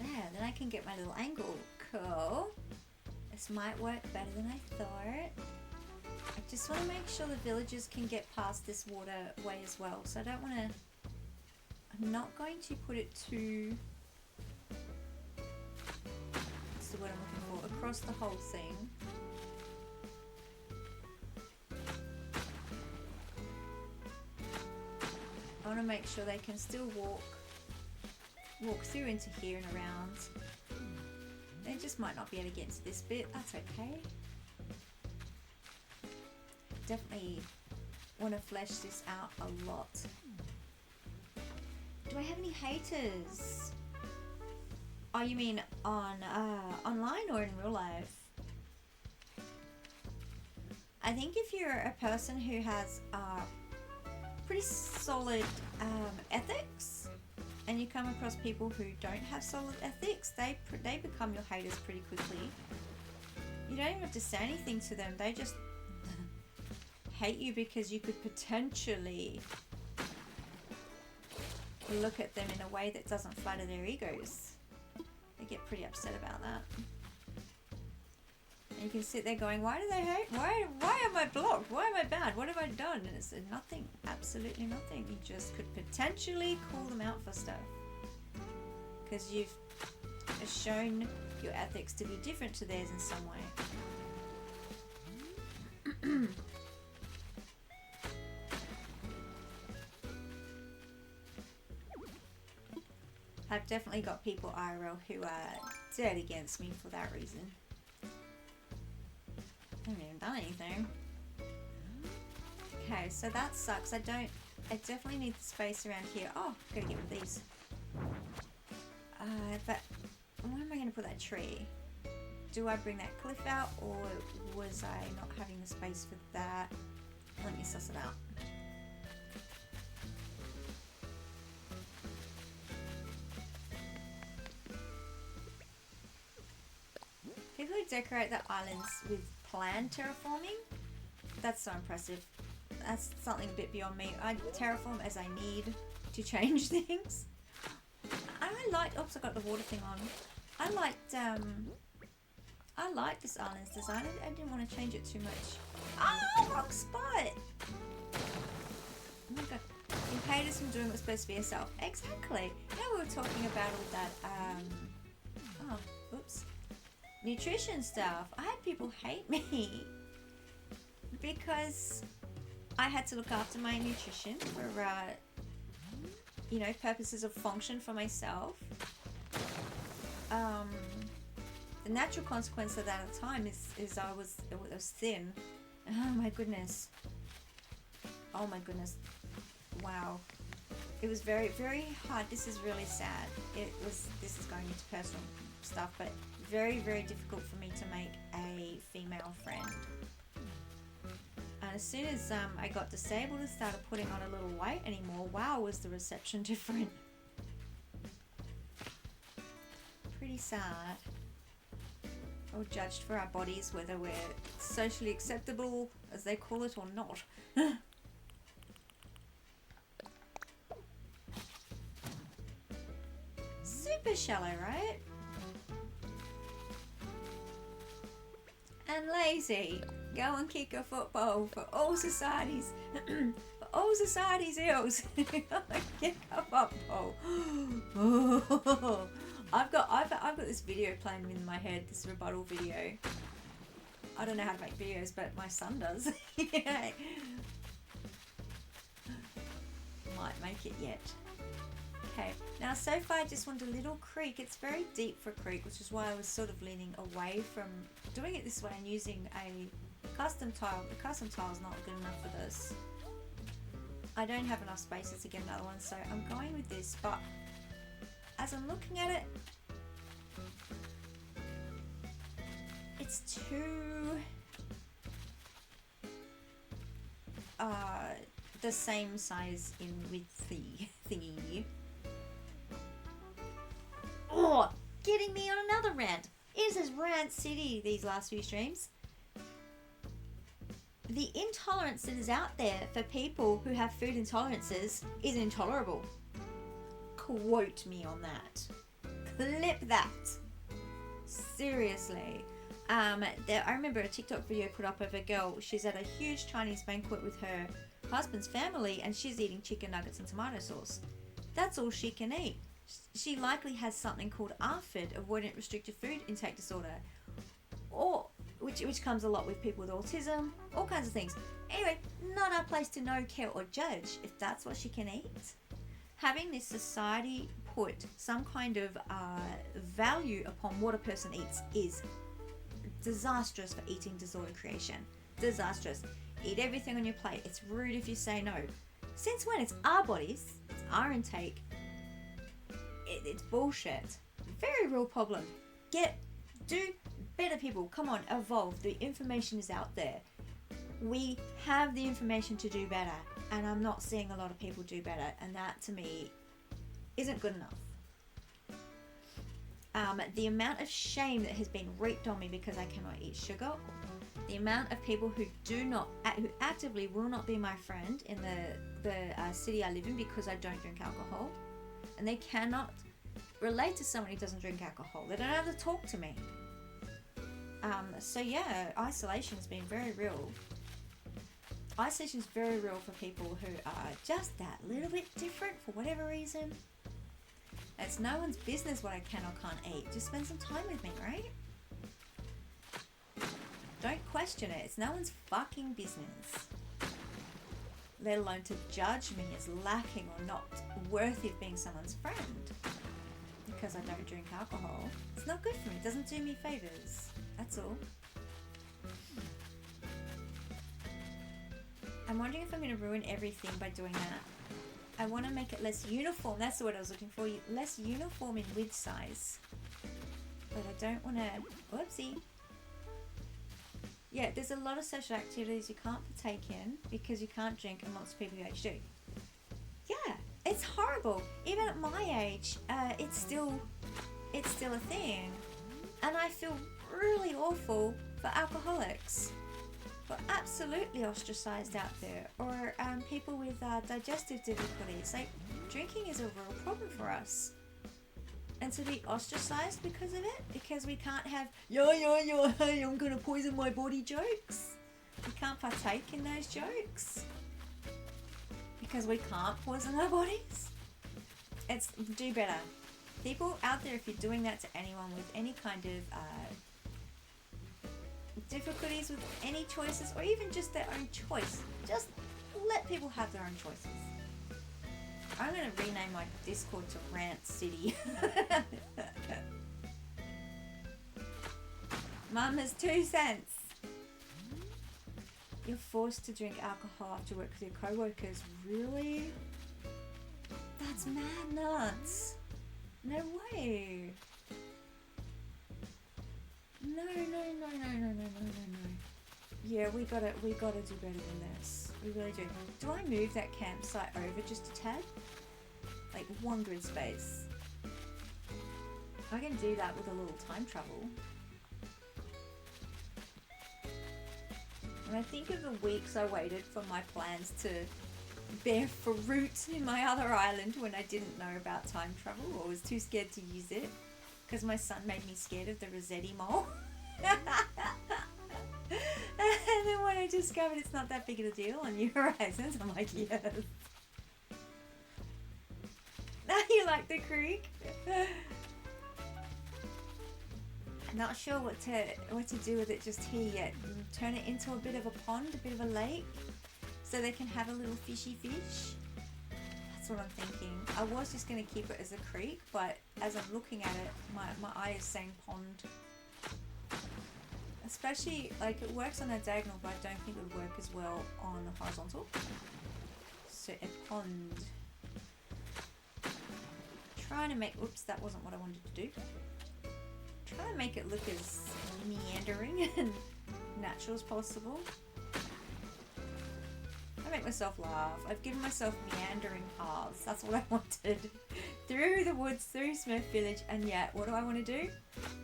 There, then I can get my little angle. Cool. This might work better than I thought. I just want to make sure the villagers can get past this waterway as well. So I don't want to... I'm not going to put it too... What's the word I'm looking for? Across the whole thing. I want to make sure they can still walk through into here and around. They just might not be able to get into this bit. That's okay. Definitely want to flesh this out a lot. Do I have any haters? Oh, you mean on online or in real life? I think if you're a person who has pretty solid ethics, and you come across people who don't have solid ethics, they become your haters pretty quickly. You don't even have to say anything to them. They just hate you because you could potentially look at them in a way that doesn't flatter their egos. They get pretty upset about that. And you can sit there going, why do they hate? Why am I blocked? Why am I bad? What have I done? And it's nothing. Absolutely nothing. You just could potentially call them out for stuff. Because you've shown your ethics to be different to theirs in some way. I've definitely got people IRL who are dead against me for that reason. I haven't even done anything. Okay, so that sucks. I definitely need the space around here. Oh, gotta get rid of these. But where am I going to put that tree? Do I bring that cliff out, or was I not having the space for that? Let me suss it out. People who decorate their islands with planned terraforming, that's so impressive. That's something a bit beyond me. I terraform as I need to change things. I liked, oops, I got the water thing on. I liked this island's design. I didn't want to change it too much. Oh, wrong spot! Oh my god. You paid us from doing what's supposed to be yourself. Exactly. Now we were talking about all that, oops. Nutrition stuff. I had people hate me because I had to look after my nutrition for, purposes of function for myself. The natural consequence of that at the time is I was thin, Oh my goodness. Oh my goodness. Wow. It was very, very hard. This is really sad. This is going into personal stuff, but very, very difficult for me to make a female friend. And as soon as I got disabled and started putting on a little weight anymore, wow, was the reception different. Pretty sad. Or judged for our bodies, whether we're socially acceptable, as they call it, or not. Super shallow, right? And lazy. Go and kick a football for all societies. For all societies' ills. Kick a football. Oh. I've got this video playing in my head, this rebuttal video. I don't know how to make videos, but my son does. Yeah. Might make it yet. Okay, now so far I just want a little creek. It's very deep for a creek, which is why I was sort of leaning away from doing it this way and using a custom tile. The custom tile is not good enough for this. I don't have enough spaces to get another one, so I'm going with this, but as I'm looking at it, it's too the same size in width thingy. Oh, getting me on another rant. It is rant city these last few streams. The intolerance that is out there for people who have food intolerances is intolerable. Quote me on that. Clip that. Seriously. I remember a TikTok video put up of a girl. She's at a huge Chinese banquet with her husband's family and she's eating chicken nuggets and tomato sauce. That's all she can eat. She likely has something called ARFID, Avoidant Restricted Food Intake Disorder, or which comes a lot with people with autism, all kinds of things. Anyway, not our place to know, care, or judge if that's what she can eat. Having this society put some kind of value upon what a person eats is disastrous for eating disorder creation. Disastrous. Eat everything on your plate. It's rude if you say no. Since when? It's our bodies, it's our intake. It's bullshit. Very real problem. Do better, people. Come on, evolve. The information is out there. We have the information to do better, and I'm not seeing a lot of people do better, and that to me isn't good enough. The amount of shame that has been reaped on me because I cannot eat sugar, the amount of people who who actively will not be my friend in the city I live in because I don't drink alcohol, and they cannot relate to someone who doesn't drink alcohol. They don't have to talk to me. So yeah, isolation has been very real. Isolation is very real for people who are just that little bit different for whatever reason. It's no one's business what I can or can't eat. Just spend some time with me, right? Don't question it. It's no one's fucking business. Let alone to judge me as lacking or not worthy of being someone's friend. Because I don't drink alcohol. It's not good for me. It doesn't do me favors. That's all. I'm wondering if I'm going to ruin everything by doing that. I want to make it less uniform. That's the word I was looking for. Less uniform in width size. But I don't want to... Whoopsie. Yeah, there's a lot of social activities you can't partake in because you can't drink amongst people your age do. Yeah, it's horrible. Even at my age, it's still a thing. And I feel really awful for alcoholics. But absolutely ostracized out there, or people with digestive difficulties. Like, drinking is a real problem for us, and to be ostracized because of it, because we can't have hey, I'm gonna poison my body jokes. We can't partake in those jokes because we can't poison our bodies. It's do better, people out there. If you're doing that to anyone with any kind of difficulties with any choices, or even just their own choice, just let people have their own choices. I'm going to rename my Discord to Rant City. Mama's 2 cents. You're forced to drink alcohol after work with your co-workers. Really? That's mad nuts. No way. No. Yeah, we gotta do better than this. We really do. Do I move that campsite over just a tad? Like one grid space. I can do that with a little time travel. And I think of the weeks I waited for my plans to bear fruit in my other island when I didn't know about time travel or was too scared to use it because my son made me scared of the Rossetti mole. And then when I discovered it's not that big of a deal on New Horizons, I'm like, yes. Now you like the creek? Not sure what to do with it just here yet. Turn it into a bit of a pond, a bit of a lake, so they can have a little fishy fish. That's what I'm thinking. I was just going to keep it as a creek, but as I'm looking at it, my eye is saying pond. Especially, like, it works on a diagonal, but I don't think it would work as well on the horizontal. So a pond. Trying to make, oops, that wasn't what I wanted to do. Trying to make it look as meandering and natural as possible. I make myself laugh. I've given myself meandering paths. That's what I wanted. Through the woods, through Smith Village, and yet, what do I want to do?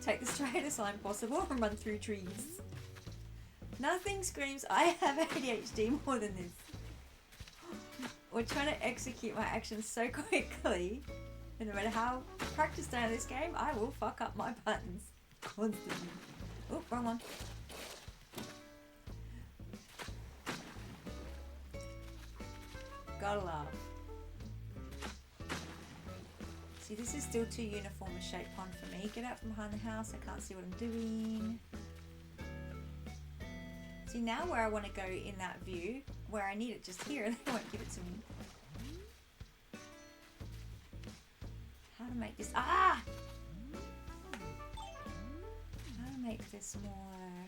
Take the straightest line possible and run through trees. Nothing screams, I have ADHD more than this. We're trying to execute my actions so quickly. And no matter how practiced I am in this game, I will fuck up my buttons constantly. Oh, wrong one. Gotta laugh. See, this is still too uniform a shaped pond for me. Get out from behind the house. I can't see what I'm doing. See, now where I want to go in that view, where I need it just here, they won't give it to me. How to make this... Ah! How to make this more...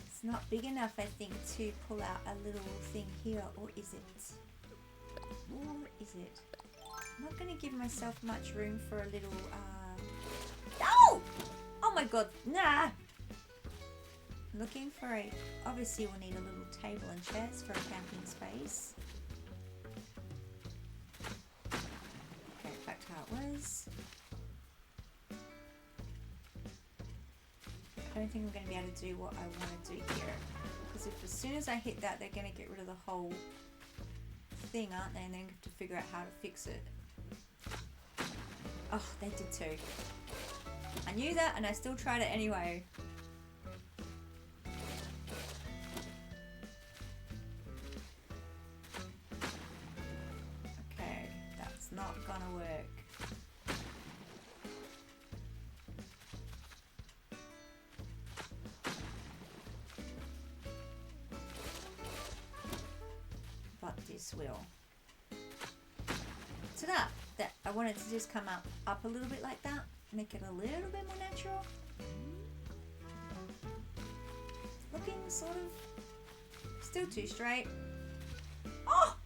It's not big enough, I think, to pull out a little thing here, or is it? Or is it? I'm not going to give myself much room for a little, No! Oh my god, nah! I'm looking for a... Obviously we'll need a little table and chairs for a camping space. Okay, back to how it was. I don't think I'm going to be able to do what I want to do here. Because if as soon as I hit that, they're going to get rid of the whole thing, aren't they? And then have to figure out how to fix it. Oh, they did too. I knew that and I still tried it anyway. Okay, that's not gonna work. But this will. So that I want it to just come up a little bit like that. Make it a little bit more natural. Looking sort of still too straight. Oh!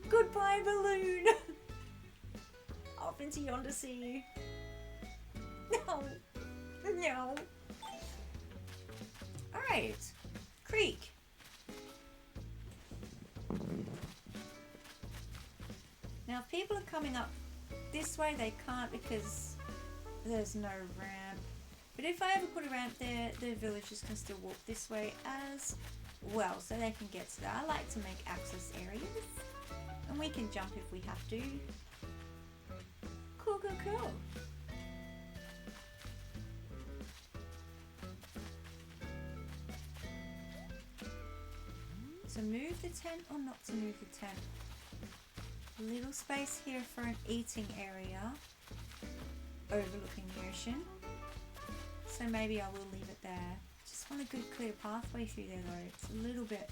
Goodbye balloon! Off into yonder sea. No. No. Alright. Creek. Now if people are coming up this way, they can't because there's no ramp. But if I ever put a ramp there, the villagers can still walk this way as well, so they can get to that. I like to make access areas, and we can jump if we have to. Cool, cool, cool. So move the tent or not to move the tent? Little space here for an eating area overlooking the ocean. So maybe I will leave it there. Just want a good clear pathway through there though. It's a little bit...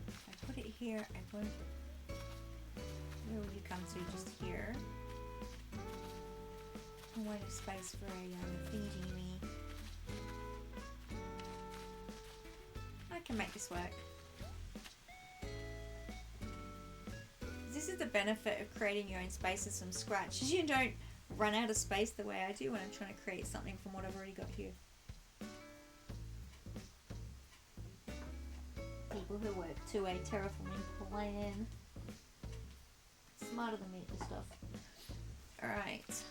If I put it here, I won't... Where will you come to? Just here. A way of space for a thingy me. can make this work. This is the benefit of creating your own spaces from scratch. You don't run out of space the way I do when I'm trying to create something from what I've already got here. People who work to a terraforming plan. Smarter than me at this stuff. Alright.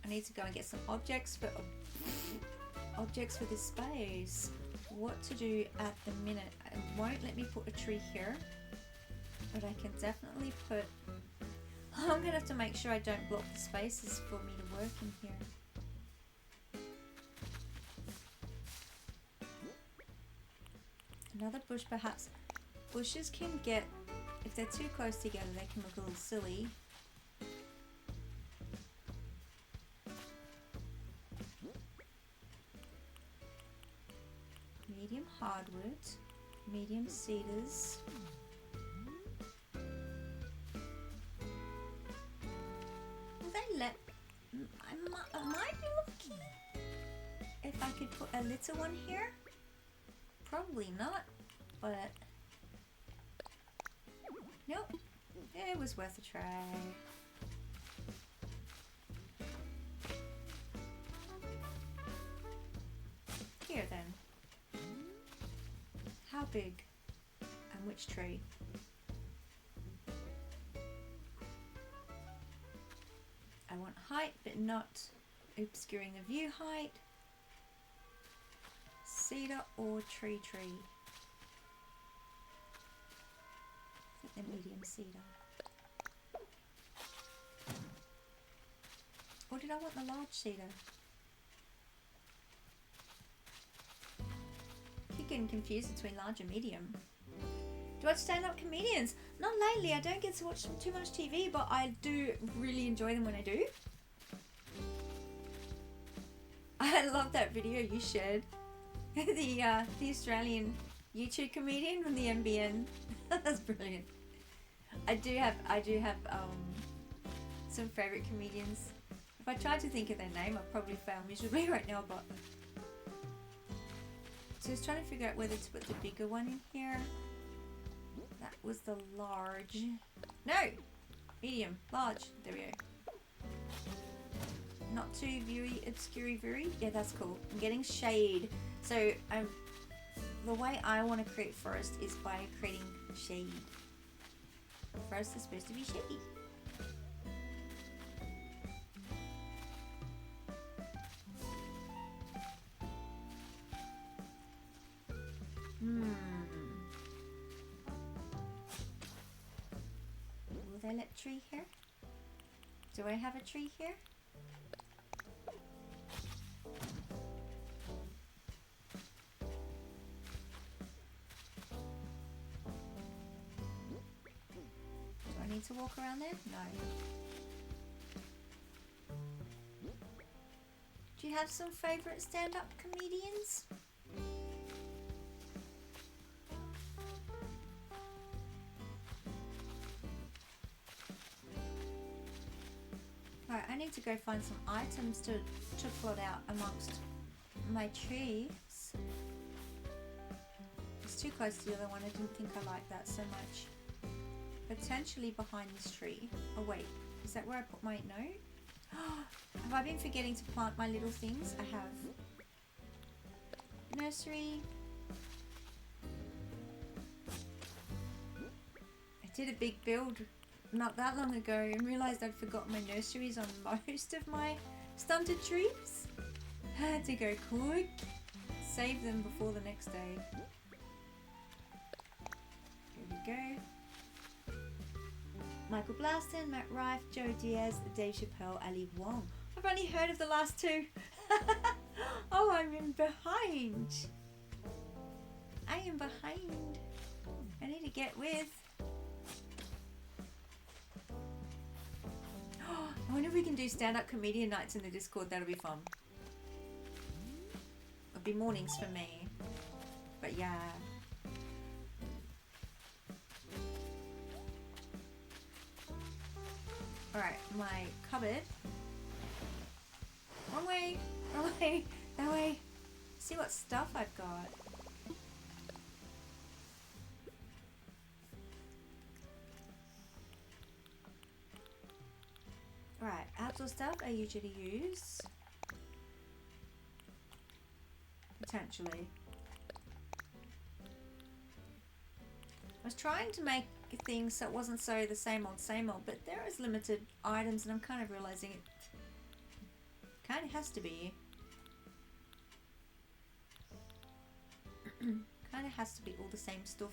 I need to go and get some objects for this space. What to do at the minute. It won't let me put a tree here. But I can definitely put... I'm going to have to make sure I don't block the spaces for me to work in here. Another bush perhaps. Bushes can get... If they're too close together, they can look a little silly. Medium hardwood. Medium cedars. I might be lucky if I could put a little one here. Probably not, but nope, it was worth a try. Here then, how big and which tree? I want height, but not obscuring the view height. Cedar or tree? I think the medium cedar. Or did I want the large cedar? Keep getting confused between large and medium. Do I stand-up comedians? Not lately. I don't get to watch too much TV, but I do really enjoy them when I do. I love that video you shared. The Australian YouTube comedian from the NBN. That's brilliant. I do have some favourite comedians. If I tried to think of their name, I'd probably fail miserably right now, but so I was trying to figure out whether to put the bigger one in here. That was the large. No! Medium. Large. There we go. Not too viewy, obscurey, very. Yeah, that's cool. I'm getting shade. So the way I want to create forest is by creating shade. Forest is supposed to be shady. Will they let tree here? Do I have a tree here? Do I need to walk around there? No. Do you have some favourite stand-up comedians? Right, I need to go find some items to plot out amongst my trees. It's too close to the other one. I didn't think I liked that so much. Potentially behind this tree. Oh wait, is that where I put my note? Have I been forgetting to plant my little things? I have. Nursery. I did a big build not that long ago and realised I'd forgotten my nurseries on most of my stunted trees. I had to go quick, save them before the next day. Here we go. Michael Blaston, Matt Rife, Joe Diaz, Dave Chappelle, Ali Wong. I've only heard of the last two. Oh, I'm in behind. I am behind. I need to get with. I wonder if we can do stand-up comedian nights in the Discord. That'll be fun. It'll be mornings for me. But yeah. Alright, my cupboard. Wrong way! Wrong way! That way! See what stuff I've got. scraps or stuff I usually use. Potentially. I was trying to make things so it wasn't so the same old, but there is limited items and I'm kind of realizing it kind of has to be. Kind of has to be all the same stuff.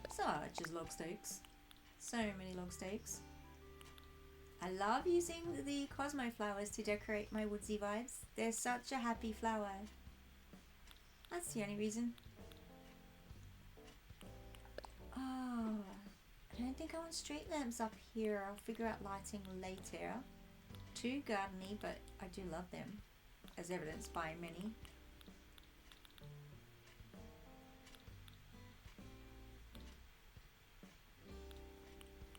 Such as log stakes. So many log stakes. I love using the Cosmo flowers to decorate my Woodsy vibes. They're such a happy flower. That's the only reason. Oh, I don't think I want street lamps up here. I'll figure out lighting later. Too gardeny, but I do love them, as evidenced by many.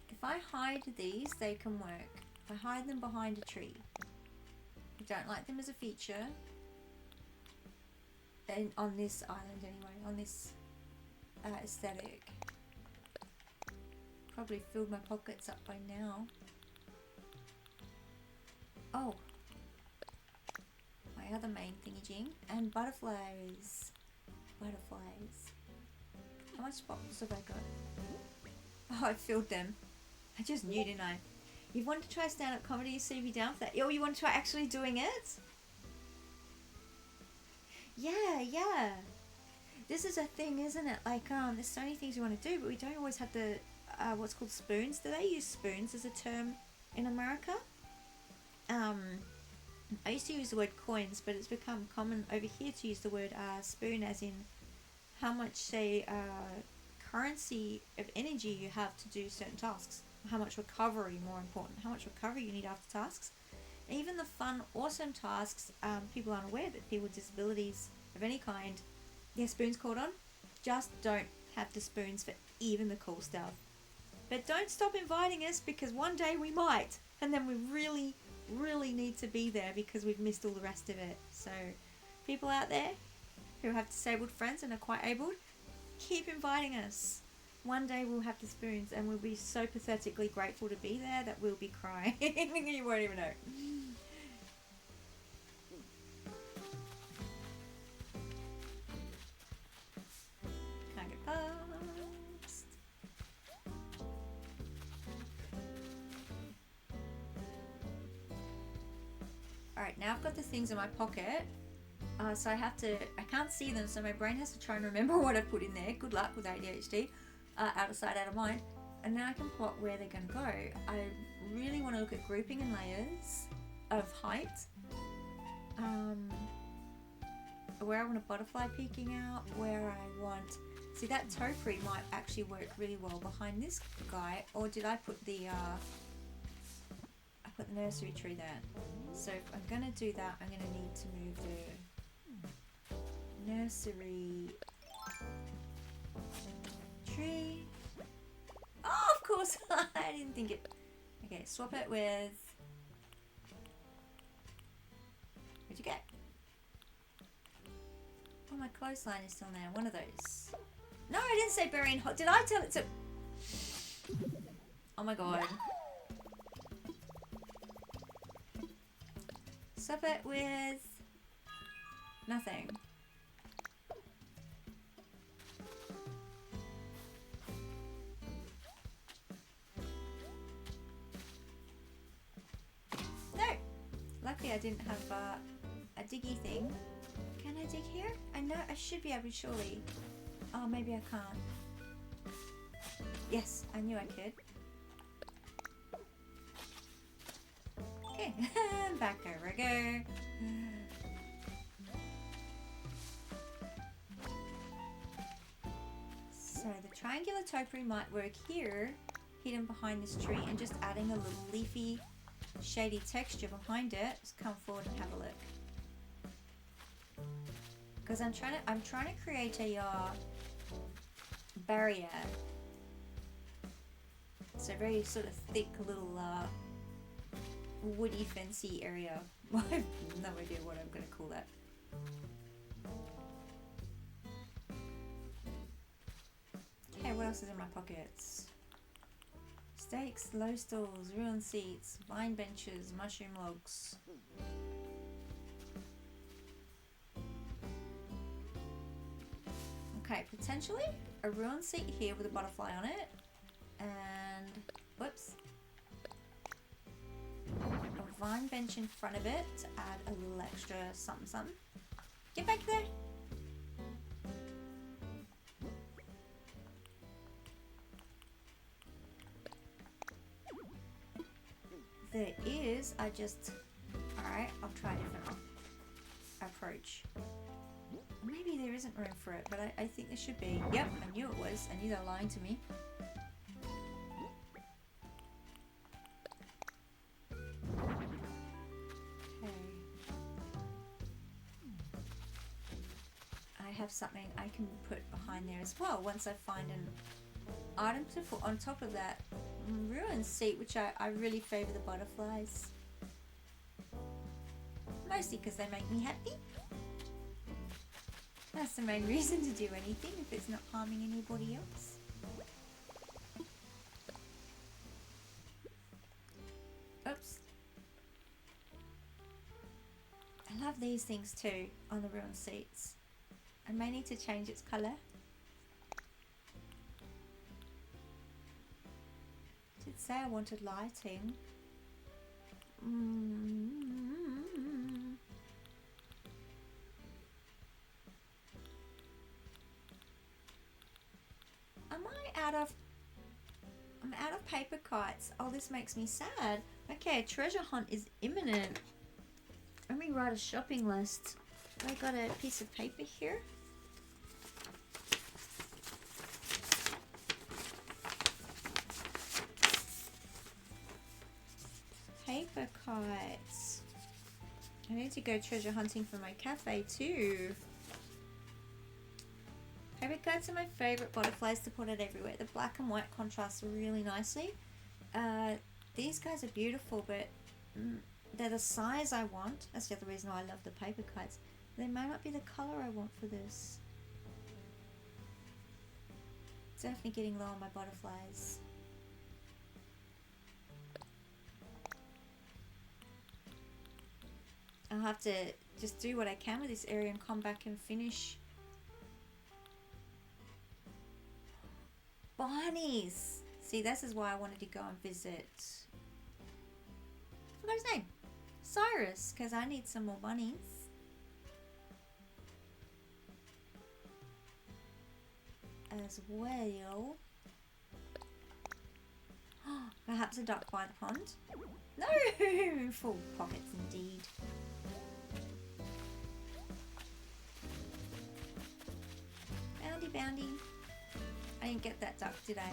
If I hide these, they can work. If I hide them behind a tree. I don't like them as a feature. And on this island anyway, on this aesthetic. Probably filled my pockets up by now. Oh. My other main thingy-jing. And butterflies. Butterflies. How much bottles have I got? Oh, I filled them. I just knew, didn't I? You've wanted to try stand-up comedy, so you'd be down for that. Oh, you want to try actually doing it? Yeah. This is a thing, isn't it? Like, there's so many things you want to do, but we don't always have the, what's called spoons. Do they use spoons as a term in America? I used to use the word coins, but it's become common over here to use the word spoon as in how much, say, currency of energy you have to do certain tasks. How much recovery, more important, how much recovery you need after tasks. And even the fun, awesome tasks, people aren't aware that people with disabilities of any kind, their spoons called on, just don't have the spoons for even the cool stuff. But don't stop inviting us, because one day we might, and then we really, really need to be there because we've missed all the rest of it. So people out there who have disabled friends and are quite able, keep inviting us. One day we'll have the spoons and we'll be so pathetically grateful to be there that we'll be crying. You won't even know. Can't get past. Alright, now I've got the things in my pocket. So I can't see them, so my brain has to try and remember what I put in there. Good luck with ADHD. Out of sight, out of mind. And now I can plot where they're going to go. I really want to look at grouping and layers of height. Where I want a butterfly peeking out, where I want... See, that topiary might actually work really well behind this guy. Or did I put the... I put the nursery tree there. So if I'm going to do that, I'm going to need to move the nursery tree. Oh, of course. I didn't think it. Okay, swap it with... What'd you get? Oh, my clothesline is still there. One of those. No, I didn't say berry and hot. Did I tell it to... Oh my god. Swap it with... nothing. No! Luckily I didn't have a diggy thing. Can I dig here? I know I should be able to, surely. Oh, maybe I can't. Yes, I knew I could. Okay, back over I go. So the triangular topiary might work here, hidden behind this tree, and just adding a little leafy, shady texture behind it. Just come forward and have a look. Because I'm trying to create a barrier. It's a very sort of thick little woody fancy area. I have no idea what I'm going to call that. Okay, what else is in my pockets? Stakes, low stalls, ruined seats, vine benches, mushroom logs. Okay, potentially a ruined seat here with a butterfly on it. And, whoops. A vine bench in front of it to add a little extra something something. Get back there! There is, alright, I'll try a different approach. Maybe there isn't room for it, but I think there should be. Yep, I knew it was. I knew they were lying to me. Okay. I have something I can put behind there as well once I find an item to put on top of that ruined seat, which I really favour the butterflies. Mostly because they make me happy. That's the main reason to do anything, if it's not harming anybody else. Oops. I love these things too, on the ruined seats. I may need to change its colour. Did say I wanted lighting. I'm out of paper kites. Oh, this makes me sad. Okay, a treasure hunt is imminent. Let me write a shopping list. I got a piece of paper here. Paper kites. I need to go treasure hunting for my cafe too. Paper kites are my favourite butterflies to put it everywhere. The black and white contrast really nicely. These guys are beautiful, but they're the size I want. That's the other reason why I love the paper kites. They may not be the colour I want for this. Definitely getting low on my butterflies. I'll have to just do what I can with this area and come back and finish. Bunnies! See, this is why I wanted to go and visit. I forgot his name. Cyrus, because I need some more bunnies. As well. Perhaps a duck by the pond. No! Full pockets indeed. Boundy, boundy. I didn't get that duck, did I?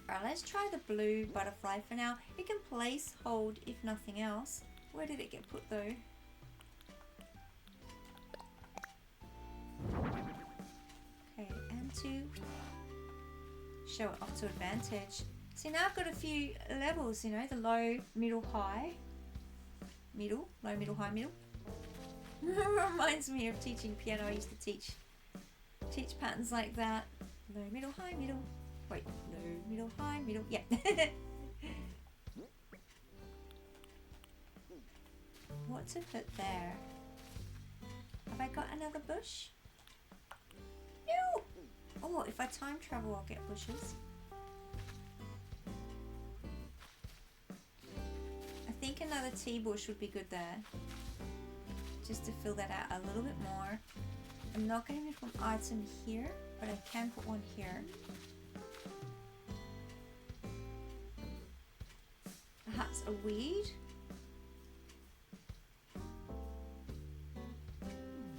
Alright, let's try the blue butterfly for now. It can place, hold, if nothing else. Where did it get put though? Okay, and to show it off to advantage. See, now I've got a few levels, you know, the low, middle, high. Middle, low, middle, high, middle. Reminds me of teaching piano. I used to teach patterns like that. Low, middle, high, middle. Wait, low, middle, high, middle. Yeah. What to put there? Have I got another bush? No! Oh, if I time travel, I'll get bushes. I think another tea bush would be good there. Just to fill that out a little bit more. I'm not going to put an item here, but I can put one here. Perhaps a weed.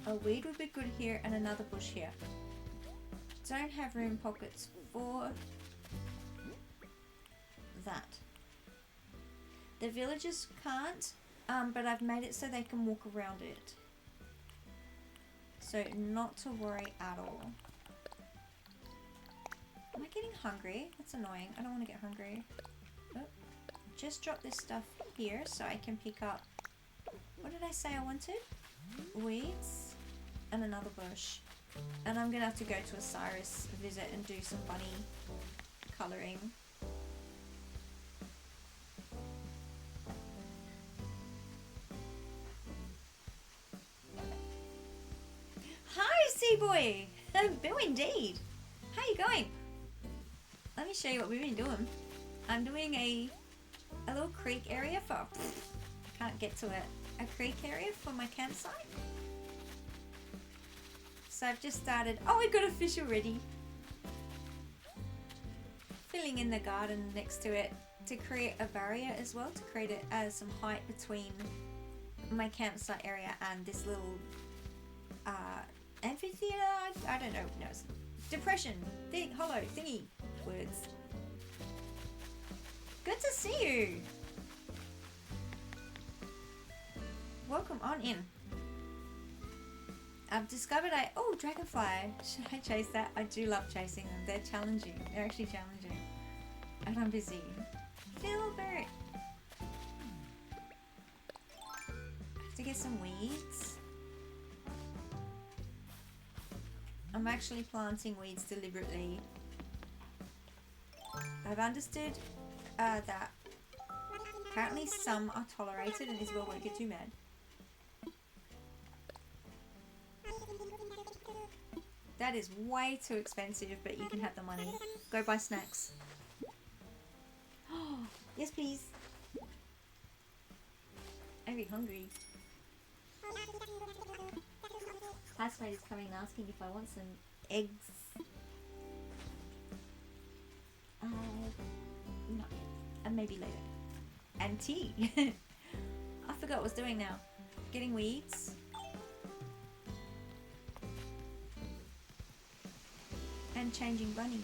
A weed would be good here and another bush here. Don't have room pockets for that. The villagers can't, but I've made it so they can walk around it. So not to worry at all. Am I getting hungry? That's annoying. I don't want to get hungry. Oh, just drop this stuff here so I can pick up. What did I say I wanted? Weeds and another bush. And I'm going to have to go to Osiris visit and do some bunny colouring. Woodsy boy! Bill indeed! How you going? Let me show you what we've been doing. I'm doing a little creek area for... Can't get to it. A creek area for my campsite. So I've just started... Oh, we've got a fish already. Filling in the garden next to it to create a barrier as well. To create some height between my campsite area and this little amphitheater. I don't know. No, depression. Hollow thingy words. Good to see you. Welcome on in. I've discovered oh, dragonfly. Should I chase that? I do love chasing them. They're challenging. They're actually challenging. And I'm busy. Filbert. I have to get some weeds. I'm actually planting weeds deliberately. I've understood that apparently some are tolerated and Isabel won't get too mad. That is way too expensive, but you can have the money. Go buy snacks. Oh, yes please. I'm very hungry. Classmate is coming and asking if I want some eggs. No. And maybe later. And tea. I forgot what I was doing now. Getting weeds. And changing bunnies.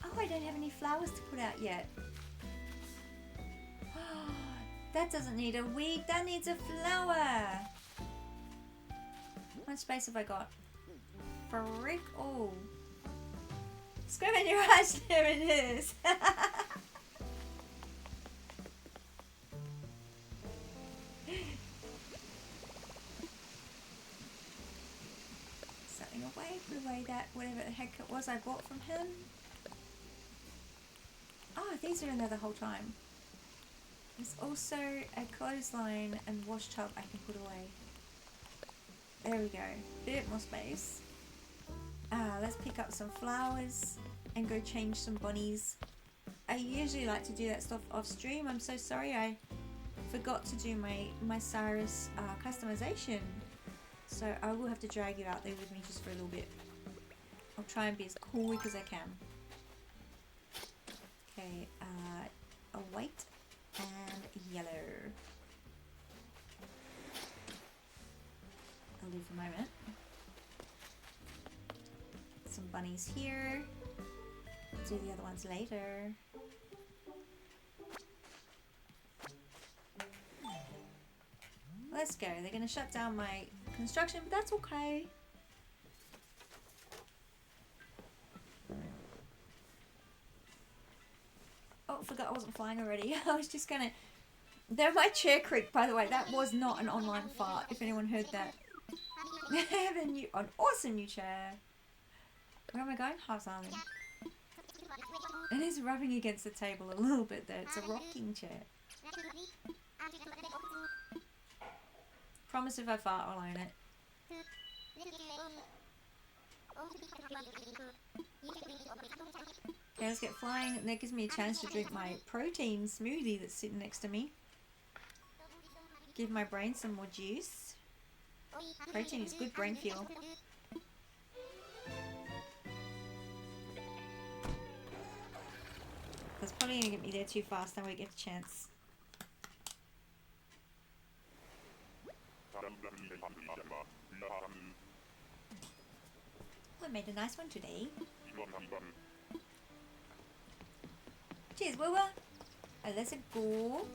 Oh, I don't have any flowers to put out yet. That doesn't need a weed, that needs a flower. How much space have I got? Frick all. Scream in your eyes, there it is. Something away, put away that whatever the heck it was I bought from him. Oh, these are in there the whole time. There's also a clothesline and wash tub I can put away. There we go. Bit more space. Let's pick up some flowers and go change some bunnies. I usually like to do that stuff off stream. I'm so sorry I forgot to do my Cyrus customization. So I will have to drag you out there with me just for a little bit. I'll try and be as cool as I can. Okay, a white and yellow. I'll leave for a moment. Some bunnies here. Do the other ones later. Let's go. They're going to shut down my construction, but that's okay. Oh, forgot I wasn't flying already. I was just going to... They're my chair creak, by the way. That was not an online fart, if anyone heard that. I have an awesome new chair. Where am I going? Half Island. It is rubbing against the table a little bit there. It's a rocking chair. Promise if I fart, I'll own it. Okay, let's get flying. And that gives me a chance to drink my protein smoothie that's sitting next to me. Give my brain some more juice. Protein is good brain fuel. That's probably going to get me there too fast, then we get a chance. I made a nice one today. Cheers, Wilbur. Let's go.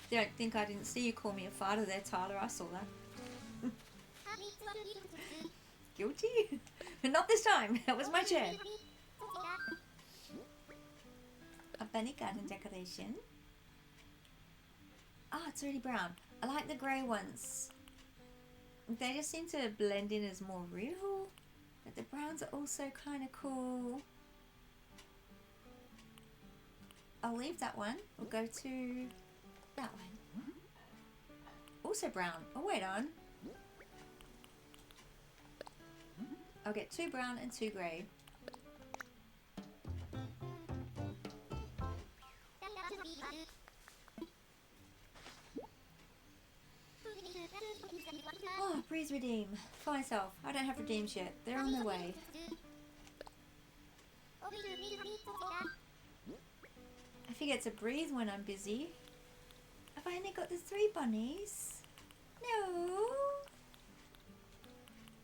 Don't think I didn't see you call me a farter there, Tyler. I saw that. Guilty? But not this time. That was my chair. A bunny garden decoration. Ah, that's already brown. I like the grey ones. They just seem to blend in as more real. But the browns are also kind of cool. I'll leave that one. We'll go to that one. Also brown. Oh, wait on. I'll get 2 brown and 2 grey. Oh, breeze redeem. For myself. I don't have redeems yet. They're on their way. I forget to breathe when I'm busy. Have I only got the 3 bunnies? No.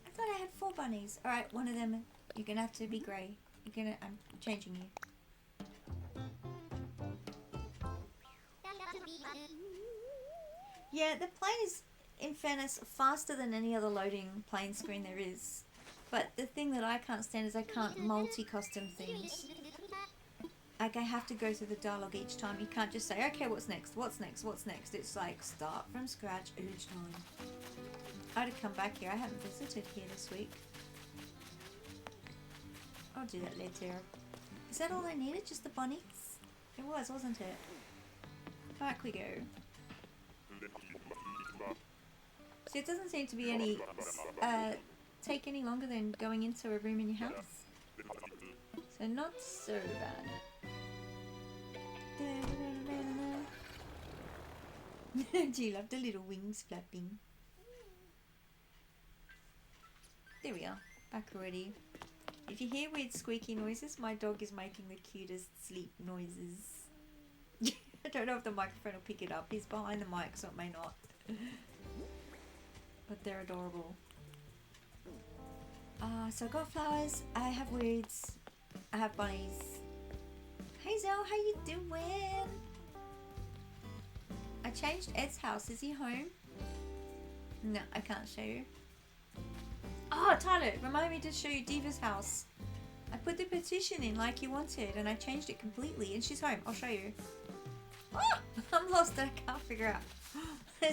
I thought I had 4 bunnies. Alright, one of them, you're gonna have to be grey. I'm changing you. Yeah, the plane is, in fairness, faster than any other loading plane screen there is. But the thing that I can't stand is I can't multi-custom things. Like, I have to go through the dialogue each time. You can't just say, okay, what's next? What's next? What's next? It's like, start from scratch each time. I had to come back here. I haven't visited here this week. I'll do that later. Is that all I needed? Just the bunnies? It was, wasn't it? Back we go. So it doesn't seem to be any, take any longer than going into a room in your house. So not so bad. Do you love the little wings flapping? There we are, back already. If you hear weird squeaky noises, my dog is making the cutest sleep noises. I don't know if the microphone will pick it up. He's behind the mic, so it may not. But they're adorable. So I got flowers, I have weeds, I have bunnies. Hey Zell, how you doing? I changed Ed's house. Is he home? No, I can't show you. Oh, Tyler, remind me to show you Diva's house. I put the petition in like you wanted and I changed it completely and she's home. I'll show you. Oh, I'm lost and I can't figure out.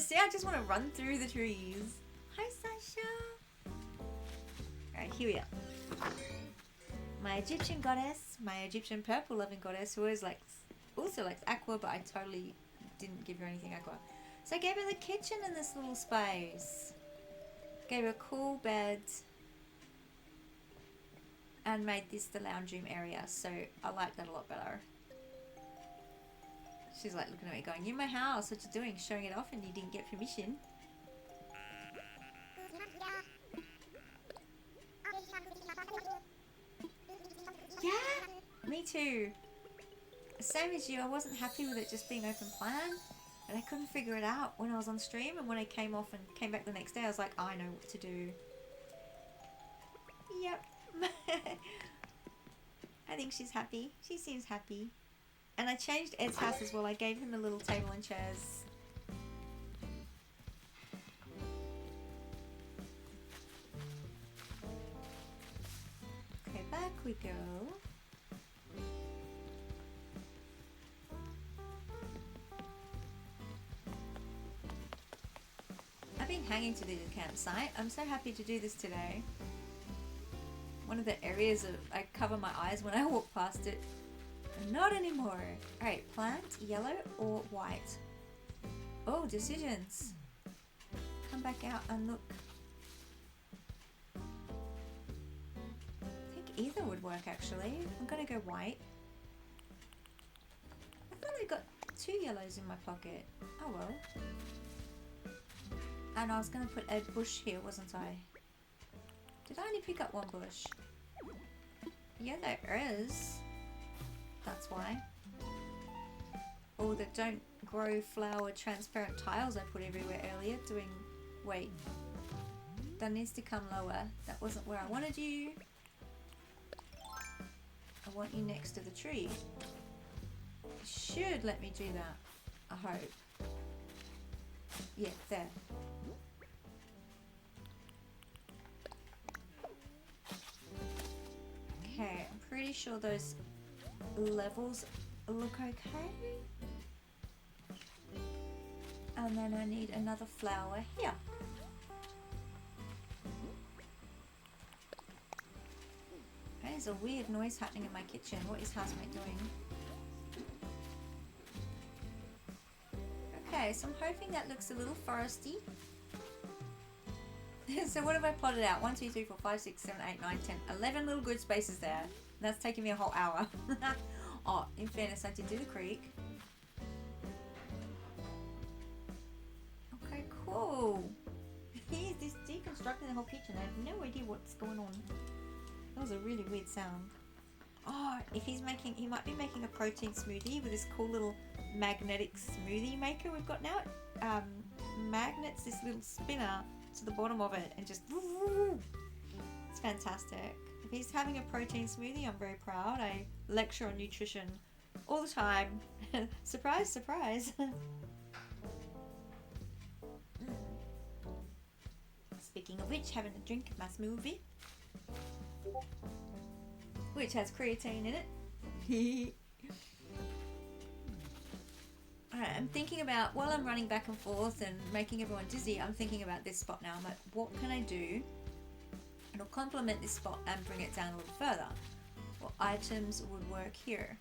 See, I just want to run through the trees. Hi, Sasha. Alright, here we are. My Egyptian goddess, my Egyptian purple loving goddess who always also likes aqua, but I totally didn't give her anything aqua. So I gave her the kitchen in this little space. Gave her a cool bed. And made this the lounge room area. So I like that a lot better. She's like looking at me going, you're in my house, what you doing? Showing it off and you didn't get permission. Yeah, me too. Same as you, I wasn't happy with it just being open plan. And I couldn't figure it out when I was on stream. And when I came off and came back the next day, I was like, I know what to do. Yep. I think she's happy. She seems happy. And I changed Ed's house as well. I gave him a little table and chairs. Okay, back we go. I've been hanging to do the campsite. I'm so happy to do this today. One of the areas I cover my eyes when I walk past it. Not anymore. Alright, plant, yellow or white? Oh, decisions. Come back out and look. I think either would work actually. I'm gonna go white. I thought I got 2 yellows in my pocket. Oh well. And I was gonna put a bush here, wasn't I? Did I only pick up 1 bush? Yeah, there is. That's why. Or the don't grow flower transparent tiles I put everywhere earlier doing... Wait. That needs to come lower. That wasn't where I wanted you. I want you next to the tree. It should let me do that. I hope. Yeah, there. Okay, I'm pretty sure those levels look okay. And then I need another flower here. There's a weird noise happening in my kitchen. What is housemate doing? Okay, so I'm hoping that looks a little foresty. So what have I plotted out? 1, 2, 3, 4, 5, 6, 7, 8, 9, 10, 11 little good spaces there. That's taking me a whole hour. Oh, in fairness, I did do the creek. Okay, cool. He's just deconstructing the whole kitchen. I have no idea what's going on. That was a really weird sound. Oh, if he might be making a protein smoothie with this cool little magnetic smoothie maker we've got now. Magnets this little spinner to the bottom of it and just... It's fantastic. If he's having a protein smoothie, I'm very proud. I lecture on nutrition all the time. Surprise, surprise. Speaking of which, having a drink of my smoothie, which has creatine in it. Alright, I'm thinking about, while I'm running back and forth and making everyone dizzy, I'm thinking about this spot now. I'm like, what can I do? It'll complement this spot and bring it down a little further. What items would work here?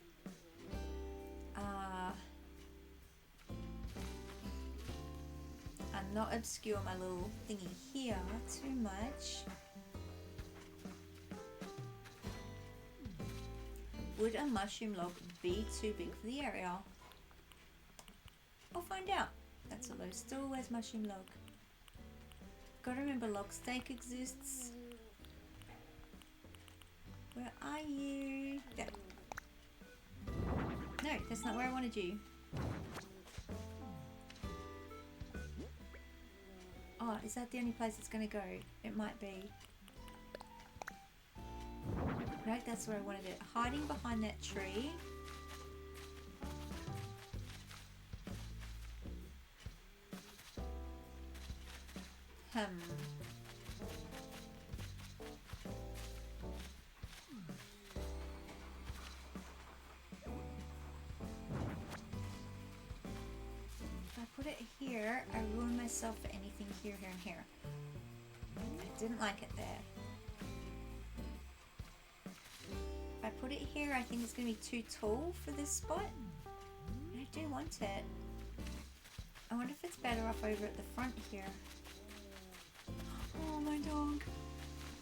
And not obscure my little thingy here too much. Would a mushroom log be too big for the area? I'll find out. That's a low stool. Where's mushroom log? Gotta remember log steak exists. Where are you? There. No, that's not where I wanted you. Oh, is that the only place it's gonna go? It might be. No, that's where I wanted it. Hiding behind that tree. If I put it here, I ruin myself for anything here, here, and here. I didn't like it there. If I put it here, I think it's going to be too tall for this spot. And I do want it. I wonder if it's better off over at the front here. Oh, my dog.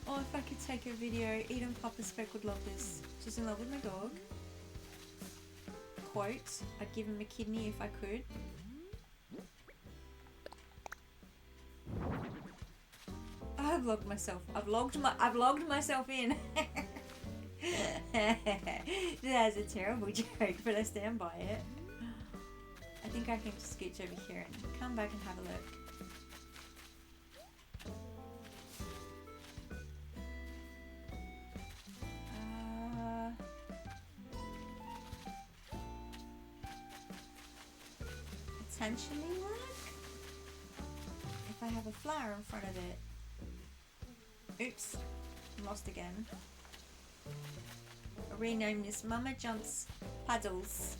Oh, if I could take a video, Eden Papa Speck would love this. She's in love with my dog. Quote, I'd give him a kidney if I could. I've logged myself. I've logged myself in. That's a terrible joke, but I stand by it. I think I can just scooch over here and come back and have a look. Potentially work if I have a flower in front of it. Oops, I'm lost again. I'll rename this Mama Jumps Puddles.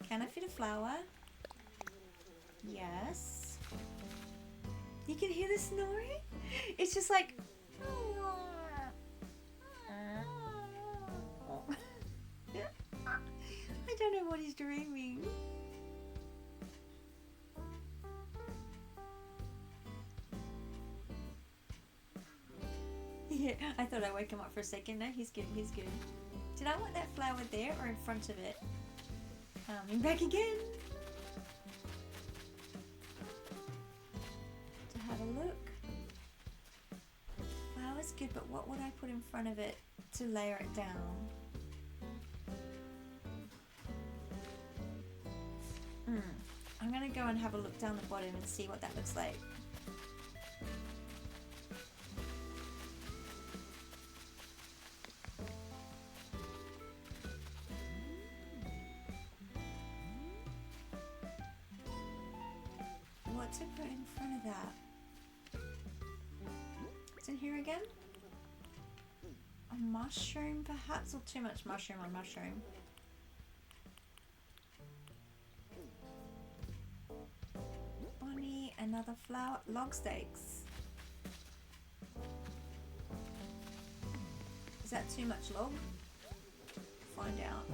Can I fit a flower? Yes. You can hear the snoring? It's just like... I don't know what he's dreaming. Yeah, I thought I woke him up for a second. No, he's good, he's good. Did I want that flower there or in front of it? Coming back again. To have a look. Flower's good, but what would I put in front of it to layer it down? I'm gonna go and have a look down the bottom and see what that looks like. What to put in front of that? It's in here again? A mushroom perhaps, or too much mushroom on mushroom? Another flower, log stakes. Is that too much log? Find out.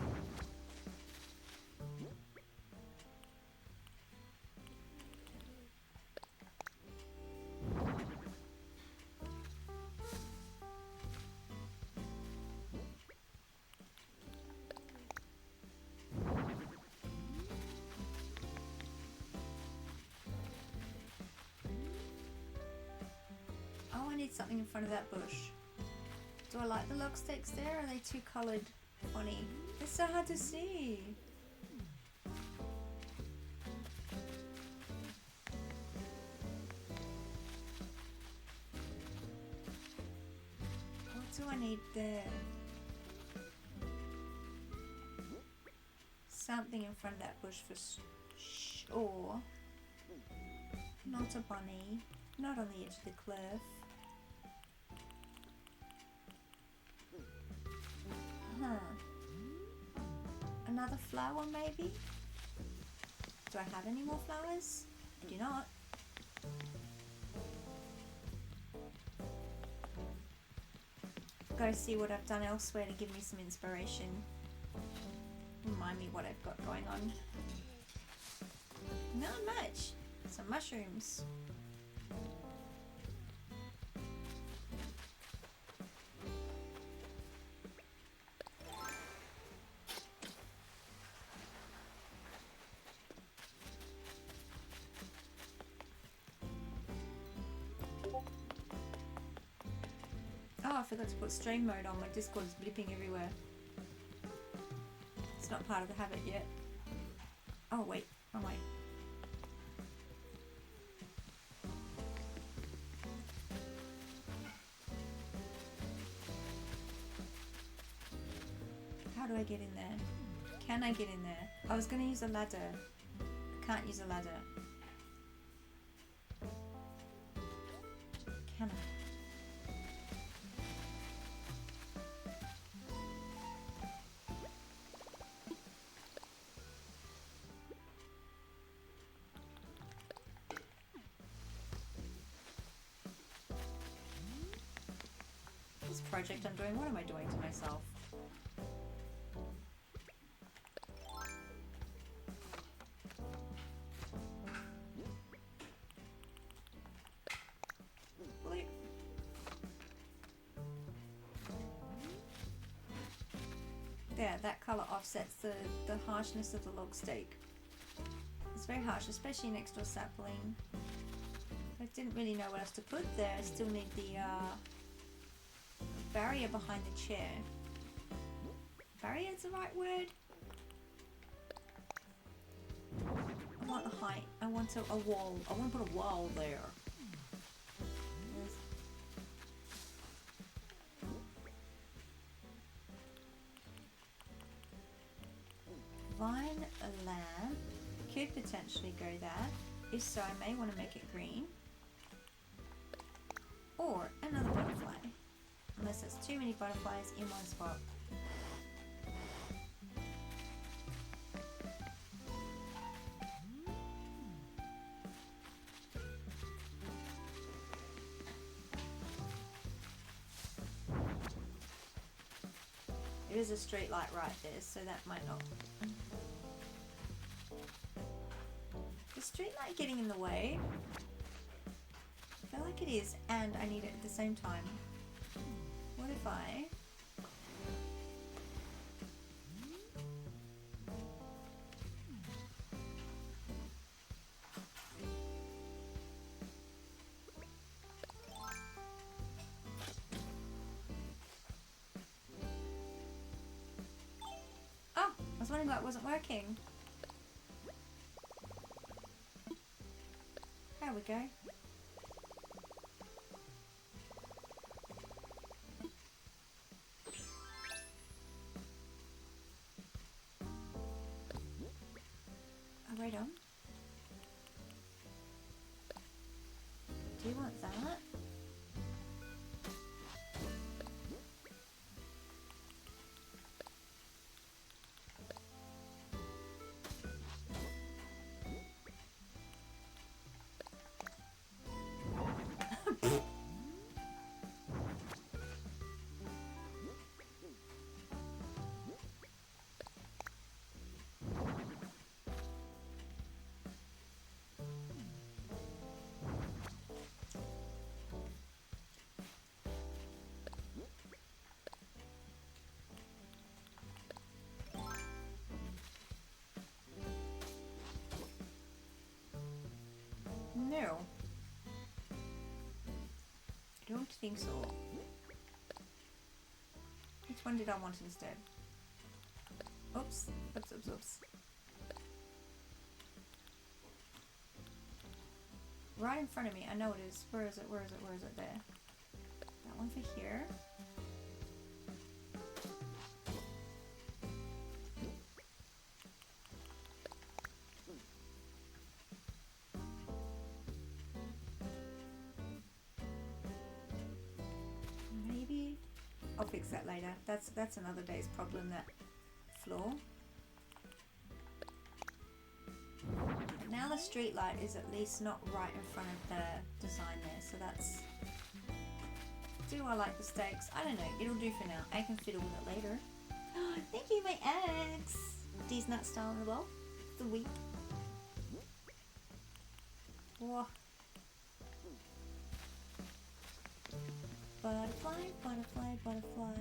Oh, I need something in front of that bush. Do I like the log stakes there, or are they too coloured? Funny. It's so hard to see. What do I need there? Something in front of that bush for sure. Not a bunny. Not on the edge of the cliff. Huh. Another flower maybe? Do I have any more flowers? I do not. Go see what I've done elsewhere to give me some inspiration. Remind me what I've got going on. Not much. Some mushrooms. Oh, I forgot to put stream mode on. My Discord is blipping everywhere. It's not part of the habit yet. Oh wait, wrong way. How do I get in there? Can I get in there? I was going to use a ladder. I can't use a ladder. Can I? This project I'm doing, what am I doing to myself? There, that colour offsets the harshness of the log stake. It's very harsh, especially next to a sapling. I didn't really know what else to put there. I still need the barrier behind the chair. Barrier is the right word? I want a height. I want a wall. I want to put a wall there. Vine lamp could potentially go there. If so, I may want to make it green. Or another butterfly. Unless there's too many butterflies in one spot. There is a street light right there, so that might not... Is street light getting in the way? I feel like it is, and I need it at the same time. What if I... Oh, I was wondering why it wasn't working. There we go. Oh, wait on. Do you want that? I don't think so. Which one did I want instead? Oops. Oops, oops, oops. Right in front of me. I know it is. Where is it? Where is it? Where is it? There. That one for here. Maybe I'll fix that later. That's another day's problem, that floor. But now the street light is at least not right in front of the design there, so that's... Do I like the stakes? I don't know. It'll do for now. I can fiddle with it later. Thank you, my eggs! These nuts style as well. The week. Whoa. Butterfly, butterfly, butterfly.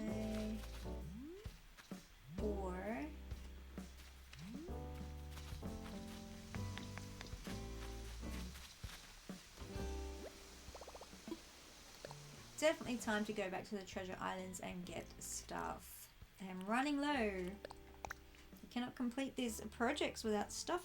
Or... Definitely time to go back to the treasure islands and get stuff. I'm running low. You cannot complete these projects without stuff.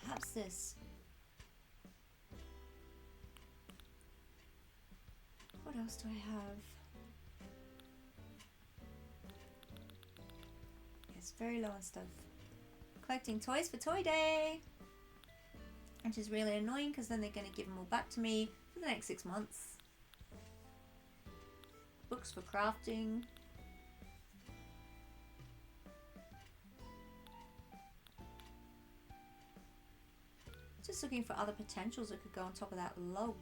Perhaps this. What else do I have? It's very low on stuff. Collecting toys for Toy Day! Which is really annoying because then they're going to give them all back to me for the next 6 months. Books for crafting. Just looking for other potentials that could go on top of that log.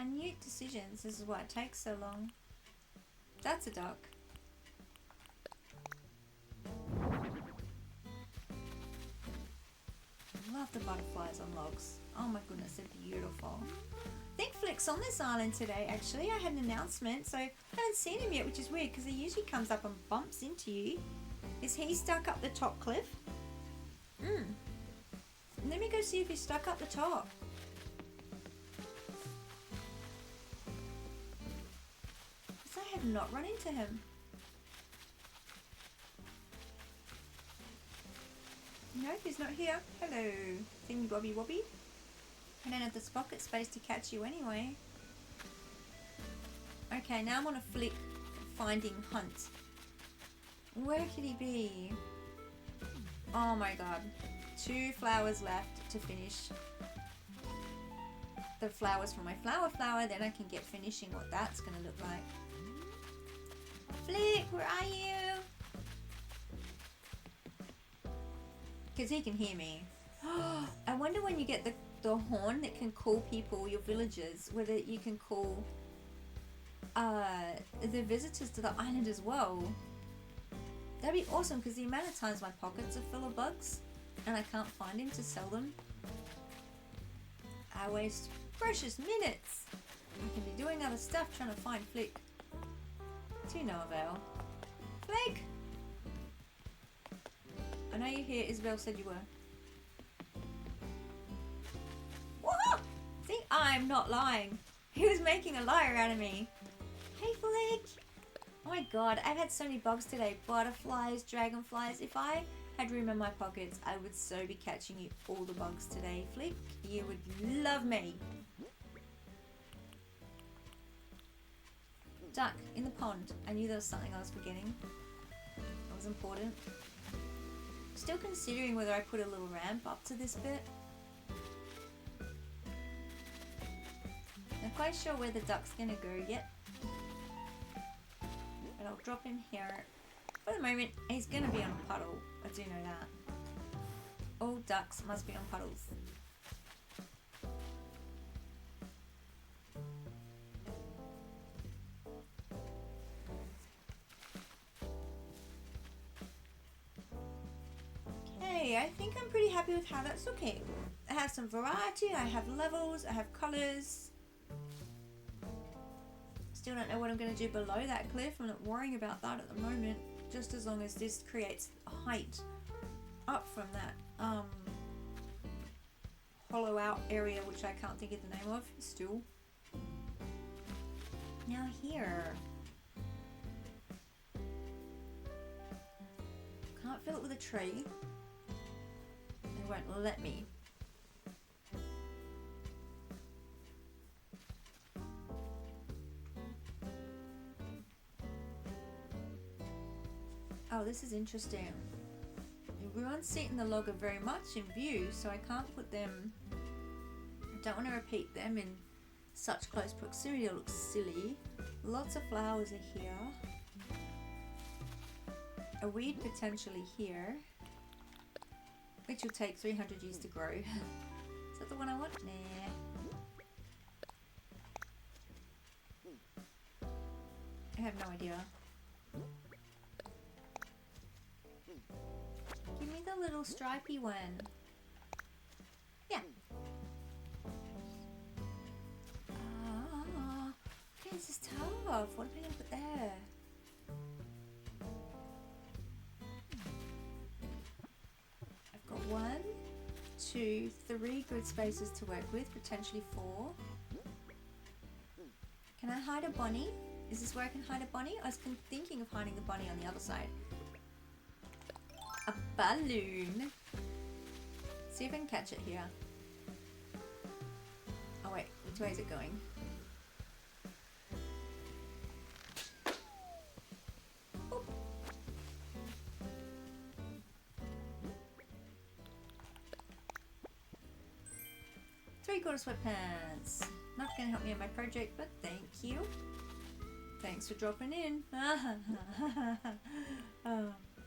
Minute decisions. This is why it takes so long. That's a duck. I love the butterflies on logs. Oh my goodness, they're beautiful. I think Flick's on this island today, actually. I had an announcement, so I haven't seen him yet, which is weird because he usually comes up and bumps into you. Is he stuck up the top cliff? Let me go see if he's stuck up the top. I have not run into him. No, he's not here. Hello, thingy bobby wobby. I don't have the pocket space to catch you anyway. Okay, now I'm on a Flick finding hunt. Where could he be? Oh my god. 2 flowers left to finish the flowers from my flower, then I can get finishing what that's going to look like. Flick, where are you? Because he can hear me. I wonder when you get the horn that can call people, your villagers, whether you can call the visitors to the island as well. That'd be awesome because the amount of times my pockets are full of bugs and I can't find him to sell them. I waste precious minutes. I can be doing other stuff trying to find Flick. To no avail. Flick! I know you're here. Isabel said you were. Whoa! See, I'm not lying. He was making a liar out of me. Hey, Flick! Oh my god, I've had so many bugs today. Butterflies, dragonflies. If I had room in my pockets, I would so be catching you all the bugs today. Flick, you would love me. Duck in the pond. I knew there was something I was forgetting. That was important. Still considering whether I put a little ramp up to this bit. Not quite sure where the duck's gonna go yet. But I'll drop him here. For the moment, he's gonna be on a puddle. I do know that. All ducks must be on puddles. I think I'm pretty happy with how that's looking. I have some variety, I have levels, I have colours. Still don't know what I'm going to do below that cliff. I'm not worrying about that at the moment. Just as long as this creates height up from that hollow out area, which I can't think of the name of still. Now here. Can't fill it with a tree. They won't let me. Oh, this is interesting. Everyone's seat and the log are very much in view, so I can't put them... I don't want to repeat them in such close proximity. It looks silly. Lots of flowers are here. A weed potentially here, which will take 300 years to grow. Is that the one I want? Nah. I have no idea. Give me the little stripy one. Yeah. Ah, okay, this is tough. What am I going to put there? I've got 1, 2, 3 good spaces to work with, potentially 4. Can I hide a bunny? Is this where I can hide a bunny? I was thinking of hiding the bunny on the other side. A balloon. See if I can catch it here. Oh wait, which way is it going? Oop. 3/4 sweatpants. Not gonna help me in my project, but thank you. Thanks for dropping in. I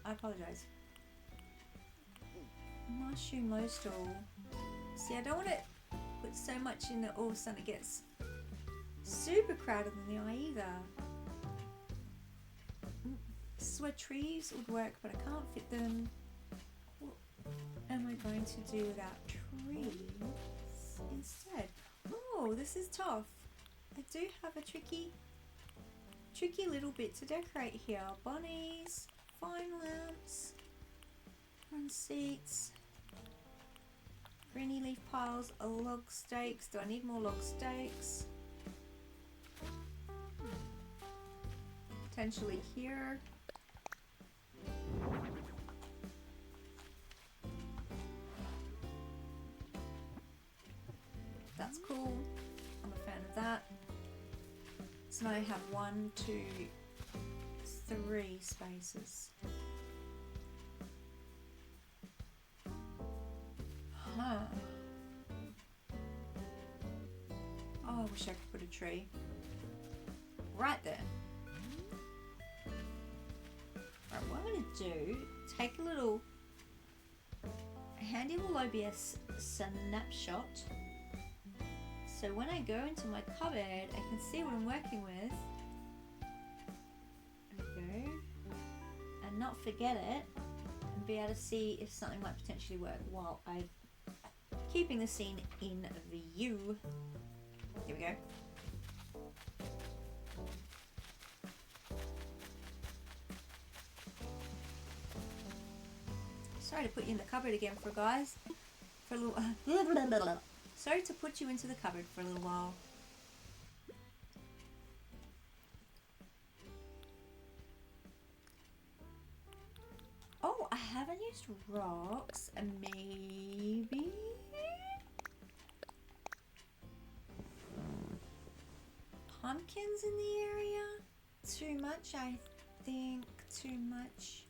apologize. Mushroom low stool. See, I don't want to put so much in that all of a sudden it gets super crowded in the eye either. This is where trees would work, but I can't fit them. What am I going to do without trees instead? Oh, this is tough. I do have a tricky little bit to decorate here. Bunnies, fine lamps, front seats, greeny leaf piles, log stakes. Do I need more log stakes? Potentially here. That's cool. I'm a fan of that. So now I have 1, 2, 3 spaces. Huh. Oh, I wish I could put a tree right there. Right, what I'm going to do, take a little handy little OBS snapshot. So when I go into my cupboard, I can see what I'm working with. There we go. And not forget it. And be able to see if something might potentially work while I'm keeping the scene in view. Here we go. Sorry to put you in the cupboard again for guys. For a little... Sorry to put you into the cupboard for a little while. Oh, I haven't used rocks. And maybe... pumpkins in the area? Too much, I think. Too much.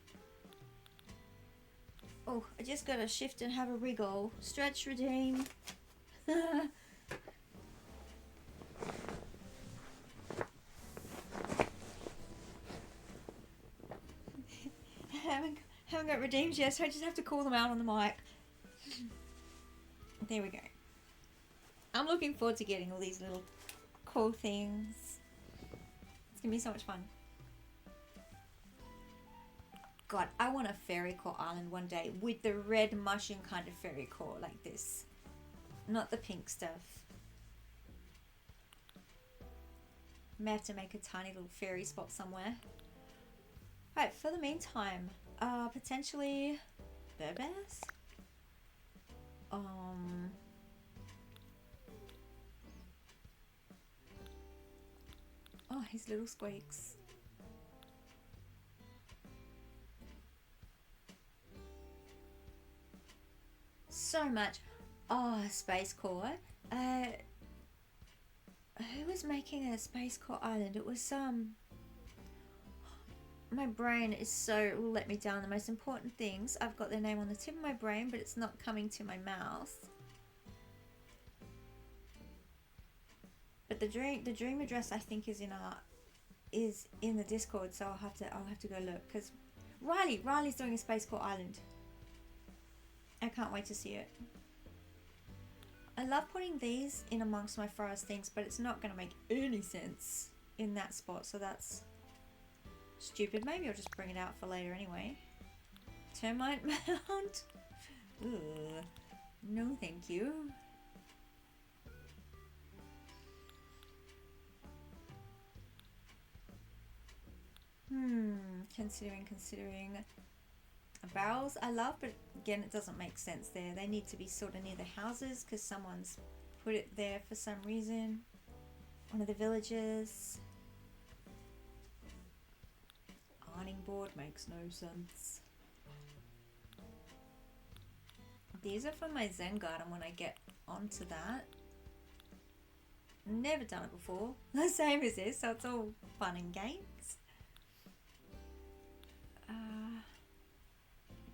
Oh, I just gotta shift and have a wriggle. Stretch, redeem. haven't got redeems yet, so I just have to call them out on the mic. There we go. I'm looking forward to getting all these little cool things. It's gonna be so much fun. God, I want a fairy core island one day with the red mushroom kind of fairy core like this. Not the pink stuff. May have to make a tiny little fairy spot somewhere. Right, for the meantime, potentially bears? Oh, his little squeaks. So much. Oh, Space Core. Who was making a Space Core island? It was my brain is so let me down. The most important things, I've got their name on the tip of my brain, but it's not coming to my mouth. But the dream address I think is in the Discord, so I'll have to go look, because Riley's doing a Space Core island. I can't wait to see it. I love putting these in amongst my forest things, but it's not going to make any sense in that spot, so that's stupid. Maybe I'll just bring it out for later anyway. Termite mound? Ugh. No thank you. Considering barrels I love, but again it doesn't make sense there. They need to be sort of near the houses because someone's put it there for some reason. One of the villages. Ironing board makes no sense. These are for my Zen garden when I get onto that. Never done it before. The same as this, so it's all fun and games.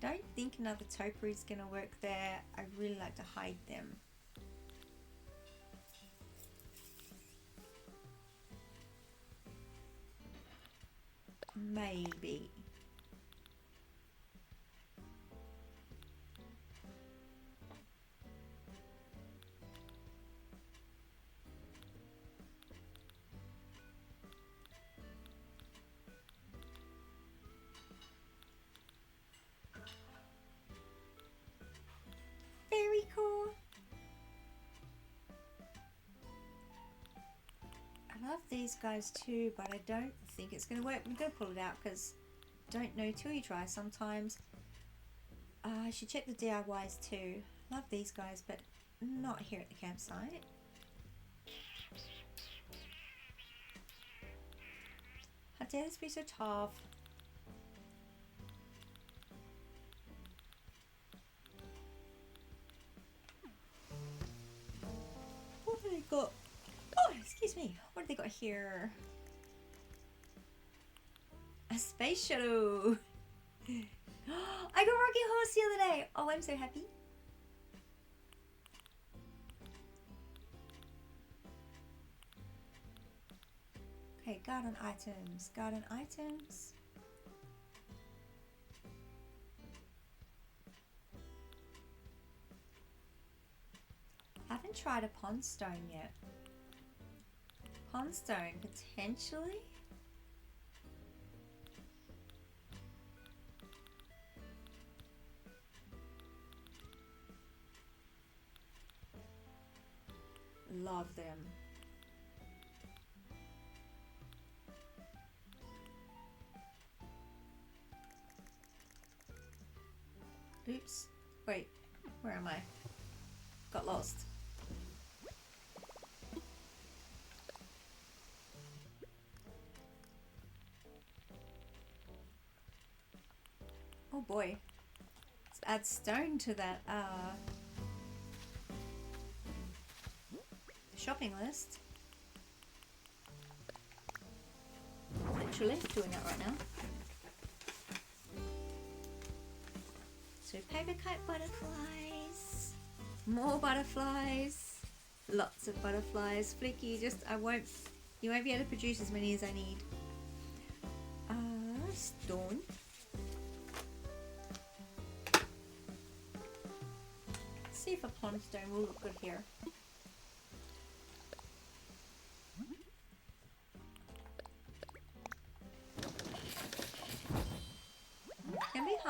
I don't think another topiary is going to work there. I really like to hide them. Maybe. Very cool. I love these guys too, but I don't think it's going to work. I'm going to pull it out because don't know till you try sometimes. I should check the DIYs too. Love these guys, but not here at the campsite. How dare this be so tough? What have they got? Oh, excuse me. What have they got here? A space shuttle. I got Rocky Horse the other day. Oh, I'm so happy. Okay, garden items. Garden items. Haven't tried a pond stone yet. Pond stone, potentially? Love them. Oops. Wait, where am I? Got lost. Oh boy. Let's add stone to that shopping list. Literally doing that right now. So paper kite butterflies, more butterflies, lots of butterflies. Flicky, you won't be able to produce as many as I need. Stone. Let's see if a pond stone will look good here.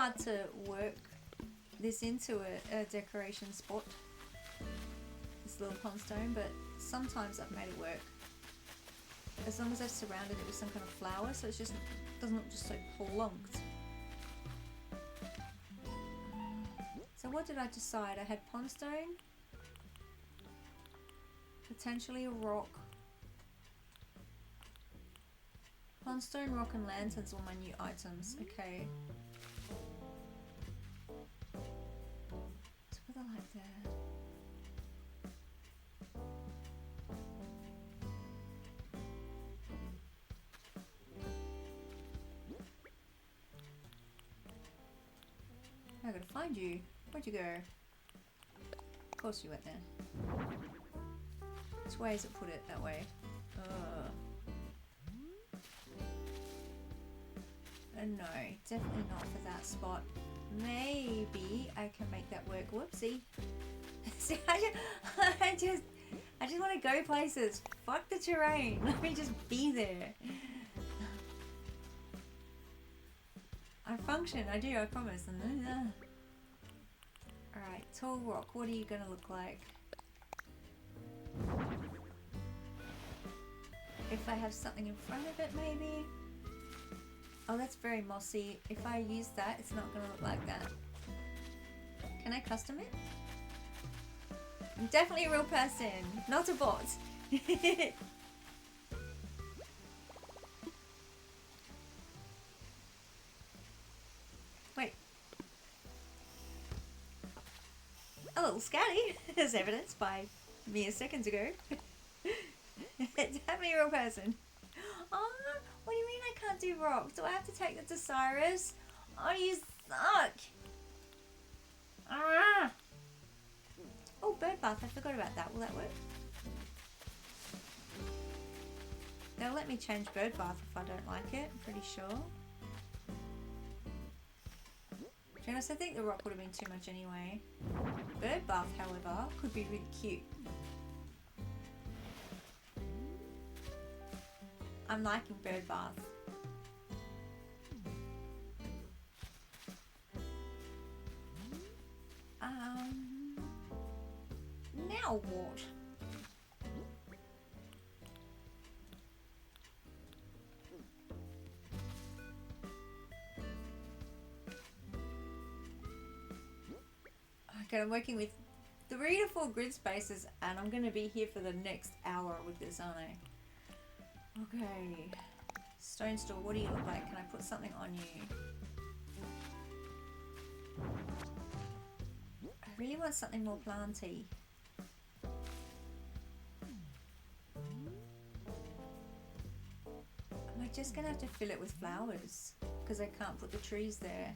hard to work this into a decoration spot. This little pond stone, but sometimes I've made it work. As long as I've surrounded it with some kind of flower, so it just doesn't look just so plonked. So what did I decide? I had pond stone, potentially a rock. Pond stone, rock and lanterns are my new items. Okay. Let's put the light there. I gotta find you. Where'd you go? Of course you went there. Which way is it put it? That way. No, definitely not for that spot. Maybe I can make that work. Whoopsie. See, I just want to go places. Fuck the terrain. Let me just be there. I function. I do. I promise. Alright, tall rock. What are you gonna look like? If I have something in front of it, maybe? Oh, that's very mossy. If I use that, it's not gonna look like that. Can I custom it? I'm definitely a real person, not a bot. Wait. A little scatty, as evidenced by mere seconds ago. Definitely a real person. Oh, what do you mean I can't do rock? Do I have to take that to Cyrus? Oh, you suck! Ah! Oh, bird bath. I forgot about that. Will that work? They'll let me change bird bath if I don't like it. I'm pretty sure. To be honest, I think the rock would have been too much anyway. Bird bath, however, could be really cute. I'm liking bird bath. Now what? Okay, I'm working with 3 to 4 grid spaces and I'm going to be here for the next hour with this, aren't I? Okay. Stone store, what do you look like? Can I put something on you? I really want something more planty. Am I just going to have to fill it with flowers? Because I can't put the trees there.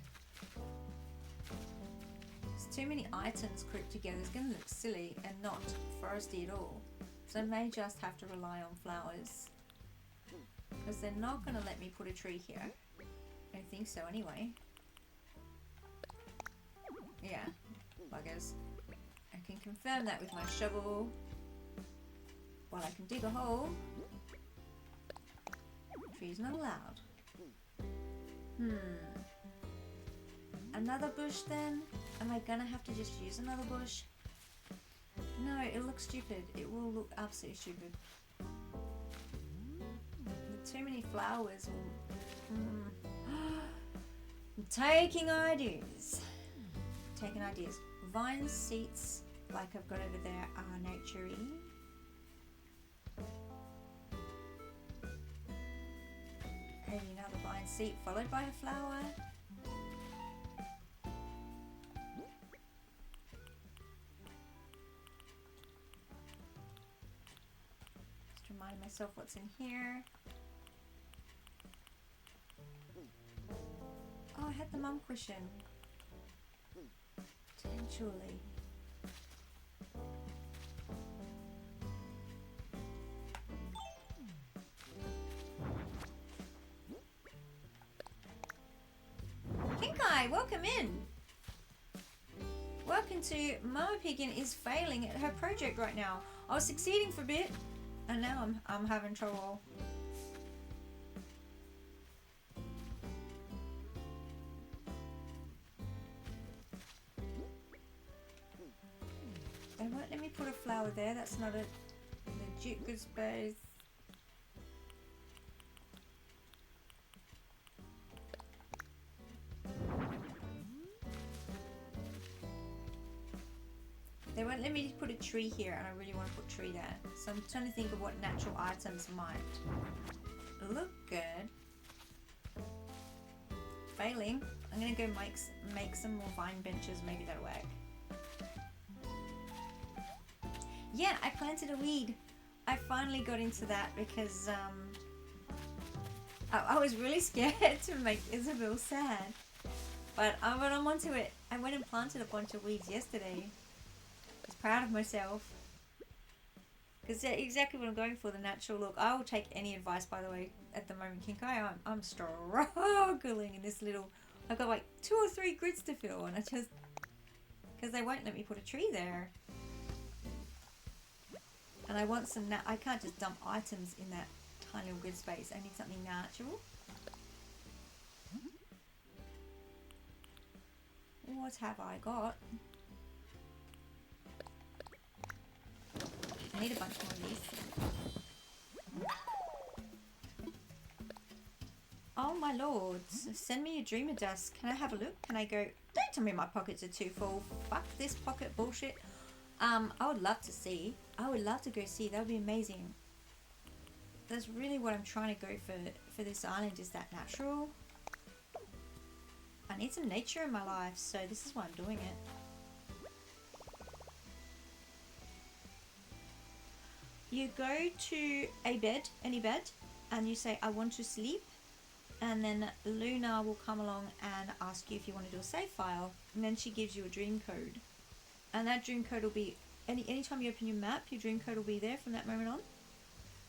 There's too many items grouped together. It's going to look silly and not foresty at all. So I may just have to rely on flowers. Because they're not going to let me put a tree here. I don't think so anyway. Yeah, buggers. I can confirm that with my shovel. While I can dig a hole. Tree's not allowed. Another bush then? Am I going to have to just use another bush? No, it looks stupid. It will look absolutely stupid. Too many flowers. I'm taking ideas. Vine seats, like I've got over there, are naturey. Maybe another vine seat followed by a flower. Just reminding myself what's in here. Oh, I had the mum cushion. Potentially. Kinkai, welcome in. Welcome to Mama Piggin is failing at her project right now. I was succeeding for a bit, and now I'm having trouble. flower there. That's not a legit good space. They won't let me put a tree here, and I really want to put a tree there. So I'm trying to think of what natural items might look good. Failing. I'm gonna go make some more vine benches. Maybe that'll work. Yeah, I planted a weed. I finally got into that because I was really scared to make Isabel sad. But I'm onto it. I went and planted a bunch of weeds yesterday. I was proud of myself. Because that's exactly what I'm going for, the natural look. I will take any advice, by the way, at the moment, Kinkai. I'm struggling in this little... I've got like 2 or 3 grids to fill, and I just... Because they won't let me put a tree there. And I want some... I can't just dump items in that tiny little grid space. I need something natural. What have I got? I need a bunch more of these. Oh my lords, send me a dreamer dust. Can I have a look? Can I go? Don't tell me my pockets are too full. Fuck this pocket bullshit. I would love to see. I would love to go see. That would be amazing. That's really what I'm trying to go for this island, is that natural. I need some nature in my life, so this is why I'm doing it. You go to a bed, any bed, and you say, I want to sleep. And then Luna will come along and ask you if you want to do a save file. And then she gives you a dream code. And that dream code will be, anytime you open your map, your dream code will be there from that moment on.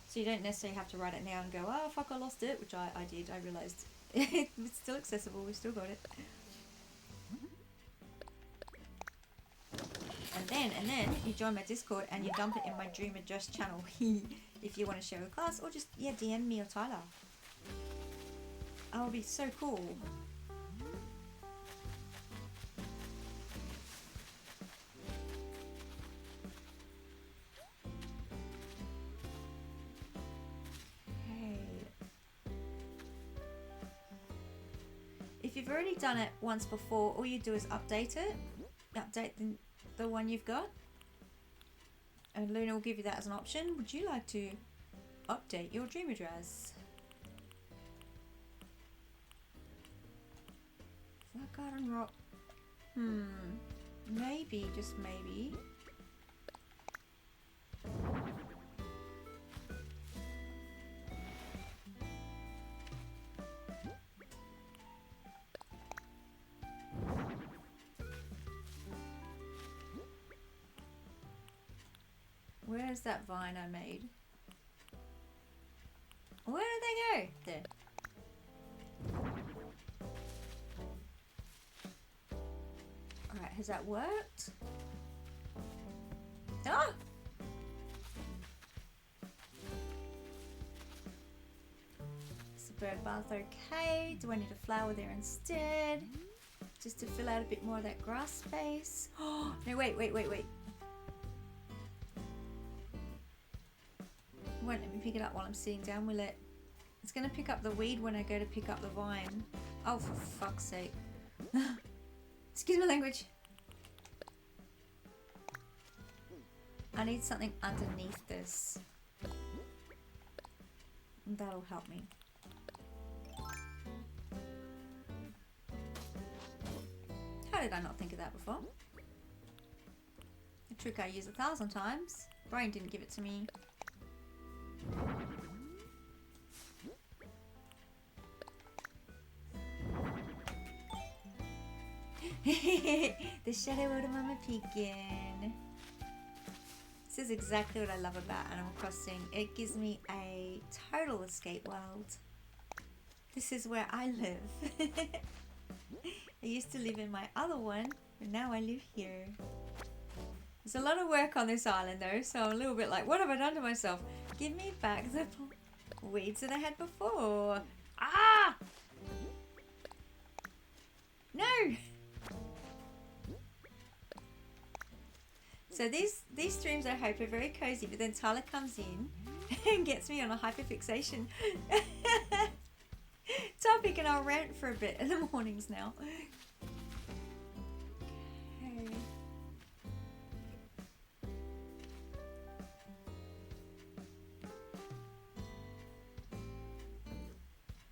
So you don't necessarily have to write it now and go, oh fuck, I lost it, which I did. I realised it's still accessible, we still got it. And then you join my Discord and you dump it in my Dreamer Just channel if you want to share with class, or just DM me or Tyler. That would be so cool. Okay. If you've already done it once before, all you do is update it. Update the one you've got, and Luna will give you that as an option. Would you like to update your dream address? Flat Garden Rock. Maybe, just maybe. Where's that vine I made? Where did they go? There. Alright, has that worked? Ah! Is the bird bath okay? Do I need a flower there instead? Just to fill out a bit more of that grass space. Oh, no, wait. Won't let me pick it up while I'm sitting down, will it? It's going to pick up the weed when I go to pick up the vine. Oh, for fuck's sake. Excuse my language. I need something underneath this. That'll help me. How did I not think of that before? A trick I use 1,000 times. Brain didn't give it to me. The shadow of the mama peeking. This is exactly what I love about Animal Crossing. It gives me a total escape world. This is where I live. I used to live in my other one, but now I live here. There's a lot of work on this island though, so I'm a little bit like, what have I done to myself? Give me back the weeds that I had before. Ah! No! So these streams I hope are very cozy, but then Tyler comes in and gets me on a hyperfixation topic, and I'll rant for a bit in the mornings now. Okay.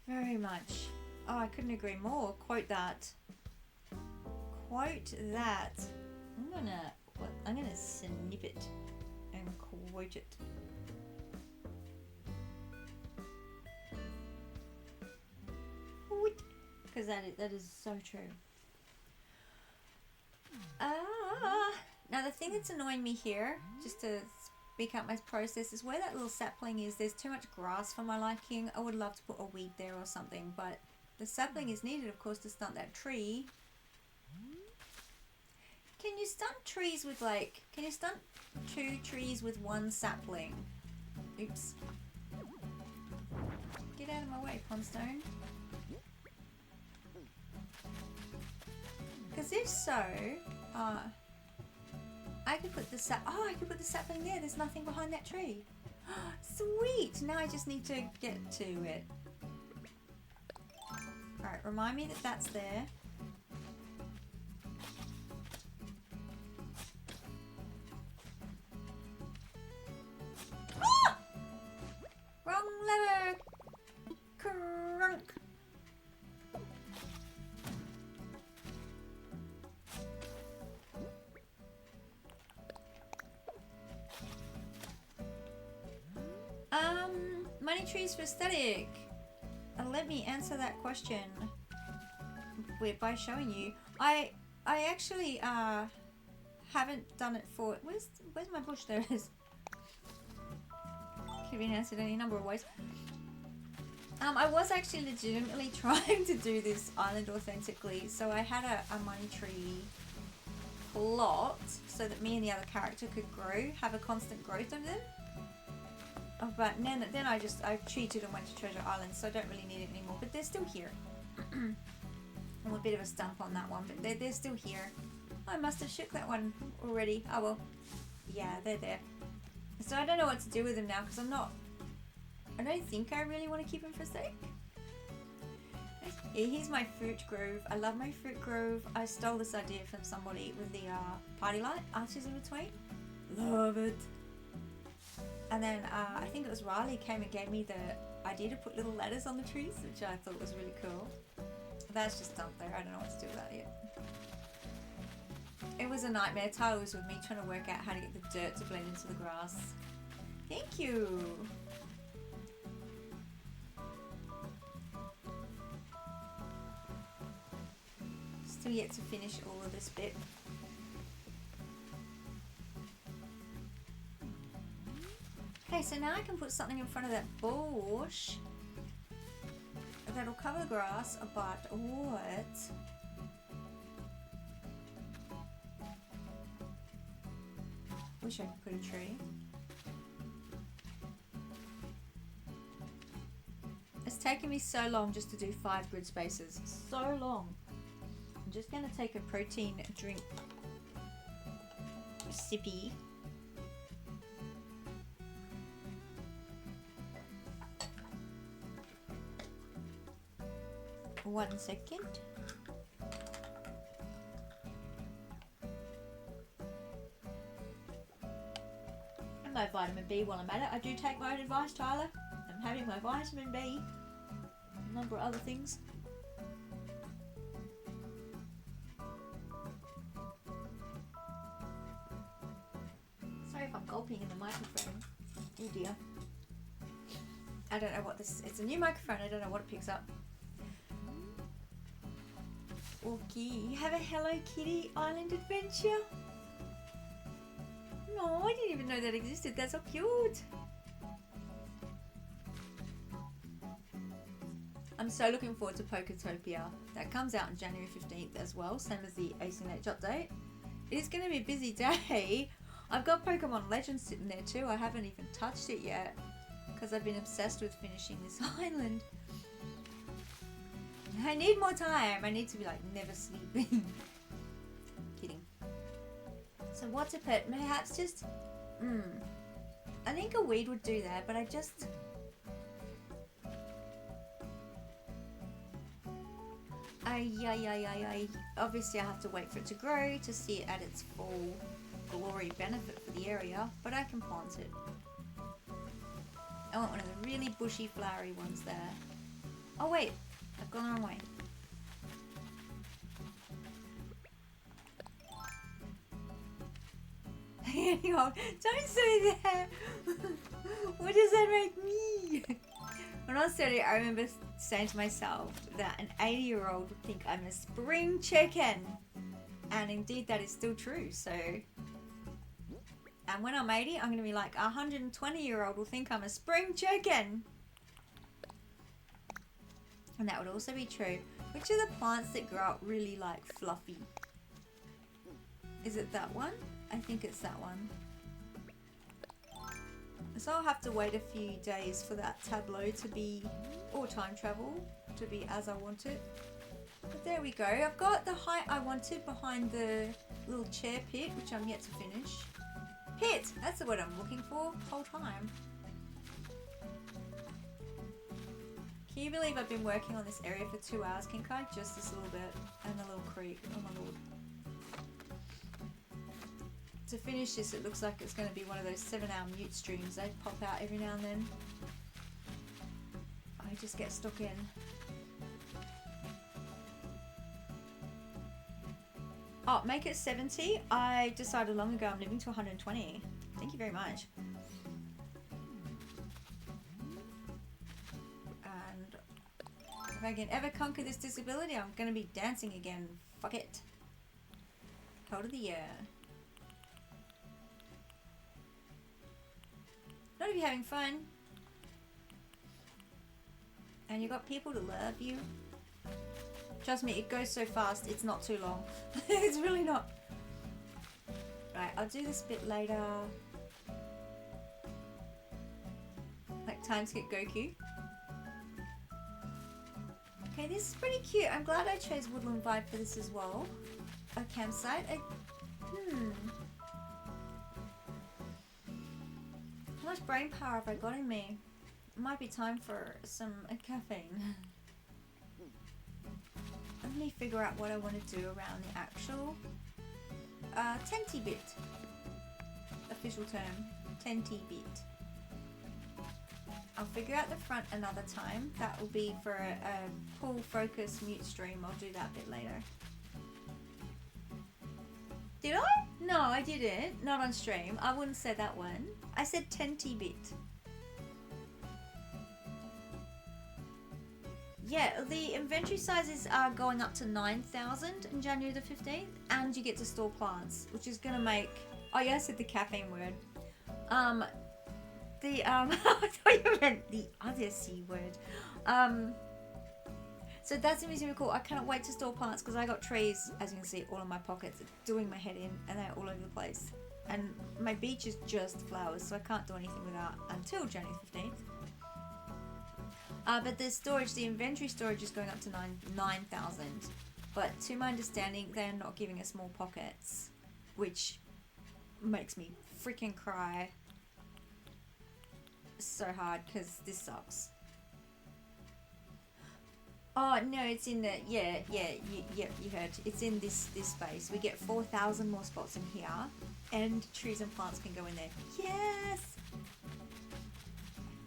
Very much. Oh, I couldn't agree more. Quote that. Quote that. I'm gonna snip it and quote it. Because that is so true. Now the thing that's annoying me here, just to speak out my process, is where that little sapling is. There's too much grass for my liking. I would love to put a weed there or something, but the sapling is needed, of course, to stunt that tree. Can you stunt trees with can you stunt 2 trees with 1 sapling? Oops. Get out of my way, Pondstone. Because if so, I could put the sapling there. There's nothing behind that tree. Sweet! Now I just need to get to it. Alright, remind me that that's there. Ah! Wrong lever! Crunk! Money trees for aesthetic. Let me answer that question by showing you. I actually haven't done it for. Where's my bush? There it is. Could have been answered any number of ways. I was actually legitimately trying to do this island authentically, so I had a money tree plot so that me and the other character could have a constant growth of them. But then I cheated and went to Treasure Island, so I don't really need it anymore. But they're still here. I'm a bit of a stump on that one, but they're still here. I must have shook that one already. Oh well. Yeah, they're there. So I don't know what to do with them now, because I don't think I really want to keep them for aesthetic. Yeah, here's my fruit grove. I love my fruit grove. I stole this idea from somebody with the party light arches in between. Love it. And then I think it was Riley came and gave me the idea to put little ladders on the trees, which I thought was really cool. That's just dumped there. I don't know what to do with that yet. It was a nightmare. Tyler was with me trying to work out how to get the dirt to blend into the grass. Thank you. Still yet to finish all of this bit. Okay, so now I can put something in front of that bush that'll cover the grass, but what? Wish I could put a tree. It's taken me so long just to do 5 grid spaces. So long. I'm just going to take a protein drink sippy. One second. And my vitamin B while I'm at it. I do take my own advice, Tyler. I'm having my vitamin B. A number of other things. Sorry if I'm gulping in the microphone. Oh dear. I don't know what this. It's a new microphone. I don't know what it picks up. Okay, have a Hello Kitty Island adventure. No, I didn't even know that existed. That's so cute. I'm so looking forward to Poketopia. That comes out on January 15th as well, same as the ACNH update. It is going to be a busy day. I've got Pokemon Legends sitting there too. I haven't even touched it yet because I've been obsessed with finishing this island. I need more time. I need to be like never sleeping. Kidding. So So what's a pet? Perhaps just... I think a weed would do that, but I just... Obviously I have to wait for it to grow to see it at its full glory benefit for the area, but I can plant it. I want one of the really bushy flowery ones there. Oh wait, I've gone the wrong way. Don't say that! What does that make me? When I was 30, I remember saying to myself that an 80-year-old would think I'm a spring chicken. And indeed that is still true, so... And when I'm 80, I'm going to be like, a 120-year-old will think I'm a spring chicken. And that would also be true. Which are the plants that grow up really, like, fluffy? Is it that one? I think it's that one. So I'll have to wait a few days for that tableau to be, or time travel, to be as I want it. But there we go. I've got the height I wanted behind the little chair pit, which I'm yet to finish. Pit! That's the word I'm looking for the whole time. Can you believe I've been working on this area for 2 hours, Kinkai? Just this little bit. And the little creek. Oh my lord. To finish this, it looks like it's going to be one of those 7-hour mute streams. They pop out every now and then. I just get stuck in. Oh, make it 70. I decided long ago I'm living to 120. Thank you very much. And if I can ever conquer this disability, I'm going to be dancing again. Fuck it. Cold of the year. Not if you're having fun. And you got people to love you. Trust me, it goes so fast, it's not too long. It's really not. Right, I'll do this bit later. Like time skip Goku. Okay, this is pretty cute. I'm glad I chose Woodland Vibe for this as well. A campsite. How much brain power have I got in me? It might be time for some caffeine. Let me figure out what I want to do around the actual tenty bit. Official term, tenty bit. I'll figure out the front another time. That will be for a full focus mute stream. I'll do that bit later. Did I? No, I didn't. Not on stream. I wouldn't say that one. I said tenty bit. Yeah, the inventory sizes are going up to 9,000 in January the 15th, and you get to store plants, which is gonna make... Oh yeah, I said the caffeine word. I thought you meant the other C word. So that's gonna be super cool. I cannot wait to store plants because I got trees, as you can see, all in my pockets, doing my head in, and they're all over the place. And my beach is just flowers, so I can't do anything with that until January 15th. But the storage, the inventory storage is going up to 9,000. But to my understanding, they're not giving us more pockets, which makes me freaking cry so hard because this sucks. Oh no, it's in the you heard. It's in this space. We get 4,000 more spots in here, and trees and plants can go in there. Yes.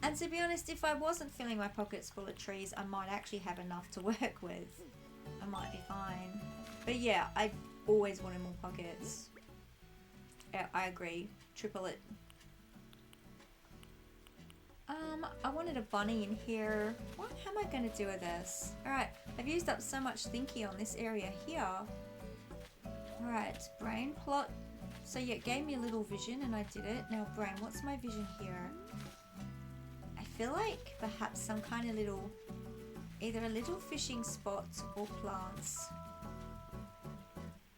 And to be honest, if I wasn't filling my pockets full of trees, I might actually have enough to work with. I might be fine. But yeah, I always wanted more pockets. Yeah, I agree. Triple it. I wanted a bunny in here. What? How am I going to do with this? Alright, I've used up so much thinky on this area here. Alright, brain plot. So yeah, it gave me a little vision and I did it. Now brain, what's my vision here? I feel like perhaps some kind of little, either a little fishing spot or plants.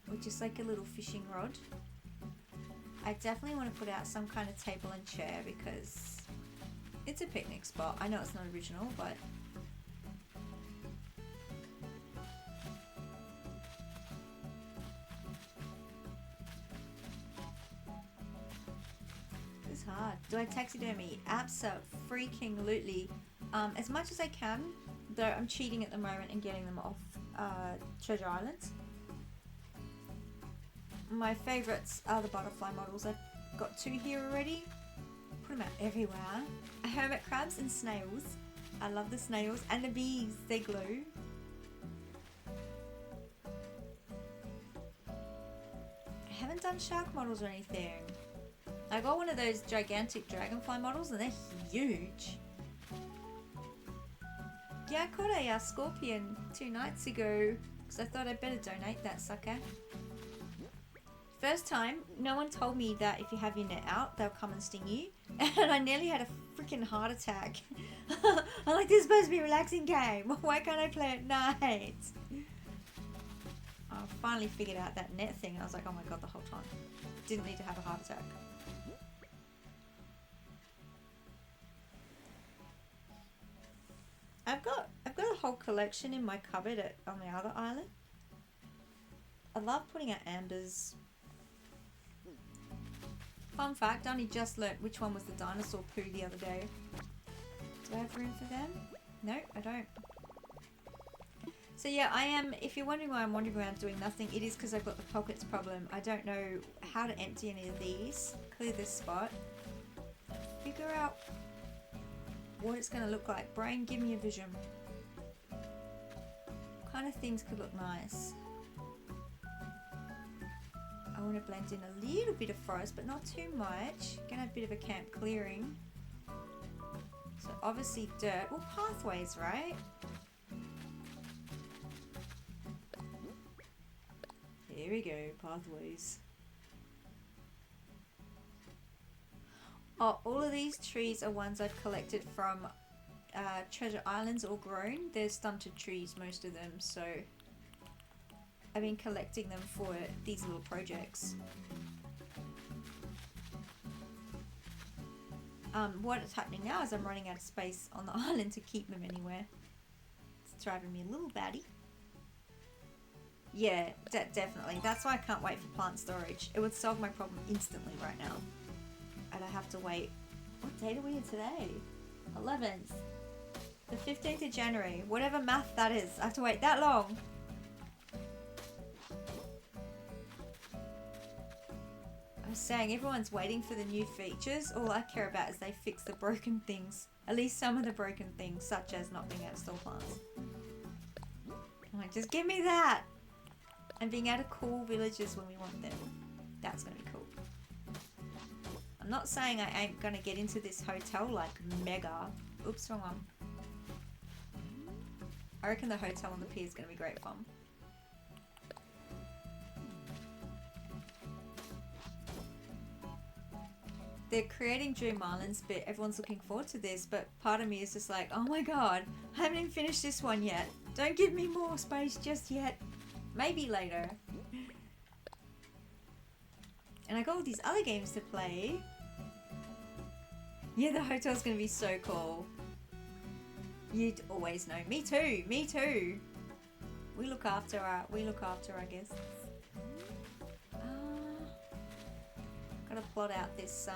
Or just like a little fishing rod. I definitely want to put out some kind of table and chair because it's a picnic spot. I know it's not original, but Do I taxidermy? Abso-freaking-lutely. As much as I can, though I'm cheating at the moment and getting them off Treasure Island. My favourites are the butterfly models. I've got 2 here already. Put them out everywhere. Hermit crabs and snails. I love the snails. And the bees, they glow. I haven't done shark models or anything. I got one of those gigantic dragonfly models and they're huge. Yeah, I caught a scorpion 2 nights ago because I thought I'd better donate that sucker. First time, no one told me that if you have your net out, they'll come and sting you. And I nearly had a freaking heart attack. I'm like, this is supposed to be a relaxing game. Why can't I play at night? I finally figured out that net thing. I was like, oh my god, the whole time. Didn't need to have a heart attack. I've got a whole collection in my cupboard on the other island. I love putting out ambers. Fun fact, I only just learnt which one was the dinosaur poo the other day. Do I have room for them? No, I don't. So yeah, I am, if you're wondering why I'm wandering around doing nothing, it is because I've got the pockets problem. I don't know how to empty any of these. Clear this spot. Figure out what it's going to look like. Brain, give me a vision. What kind of things could look nice? I want to blend in a little bit of forest, but not too much. Gonna have a bit of a camp clearing. So obviously dirt. Well, pathways, right? Here we go, pathways. Oh, all of these trees are ones I've collected from Treasure Islands all grown. They're stunted trees, most of them, so I've been collecting them for these little projects. What's happening now is I'm running out of space on the island to keep them anywhere. It's driving me a little batty. Yeah, definitely. That's why I can't wait for plant storage. It would solve my problem instantly right now. And I have to wait. What date are we in today? 11th. The 15th of January. Whatever math that is. I have to wait that long. I was saying, everyone's waiting for the new features. All I care about is they fix the broken things. At least some of the broken things, such as not being able to store plants. I'm like, just give me that! And being able to call villages when we want them. That's going to be cool. I'm not saying I ain't going to get into this hotel like mega. Oops, wrong one. I reckon the hotel on the pier is going to be great fun. They're creating Dream Islands, but everyone's looking forward to this, but part of me is just like, oh my god, I haven't even finished this one yet. Don't give me more space just yet. Maybe later. And I got all these other games to play. Yeah, the hotel's gonna be so cool. You'd always know. Me too, me too. We look after our guests. Gotta plot out this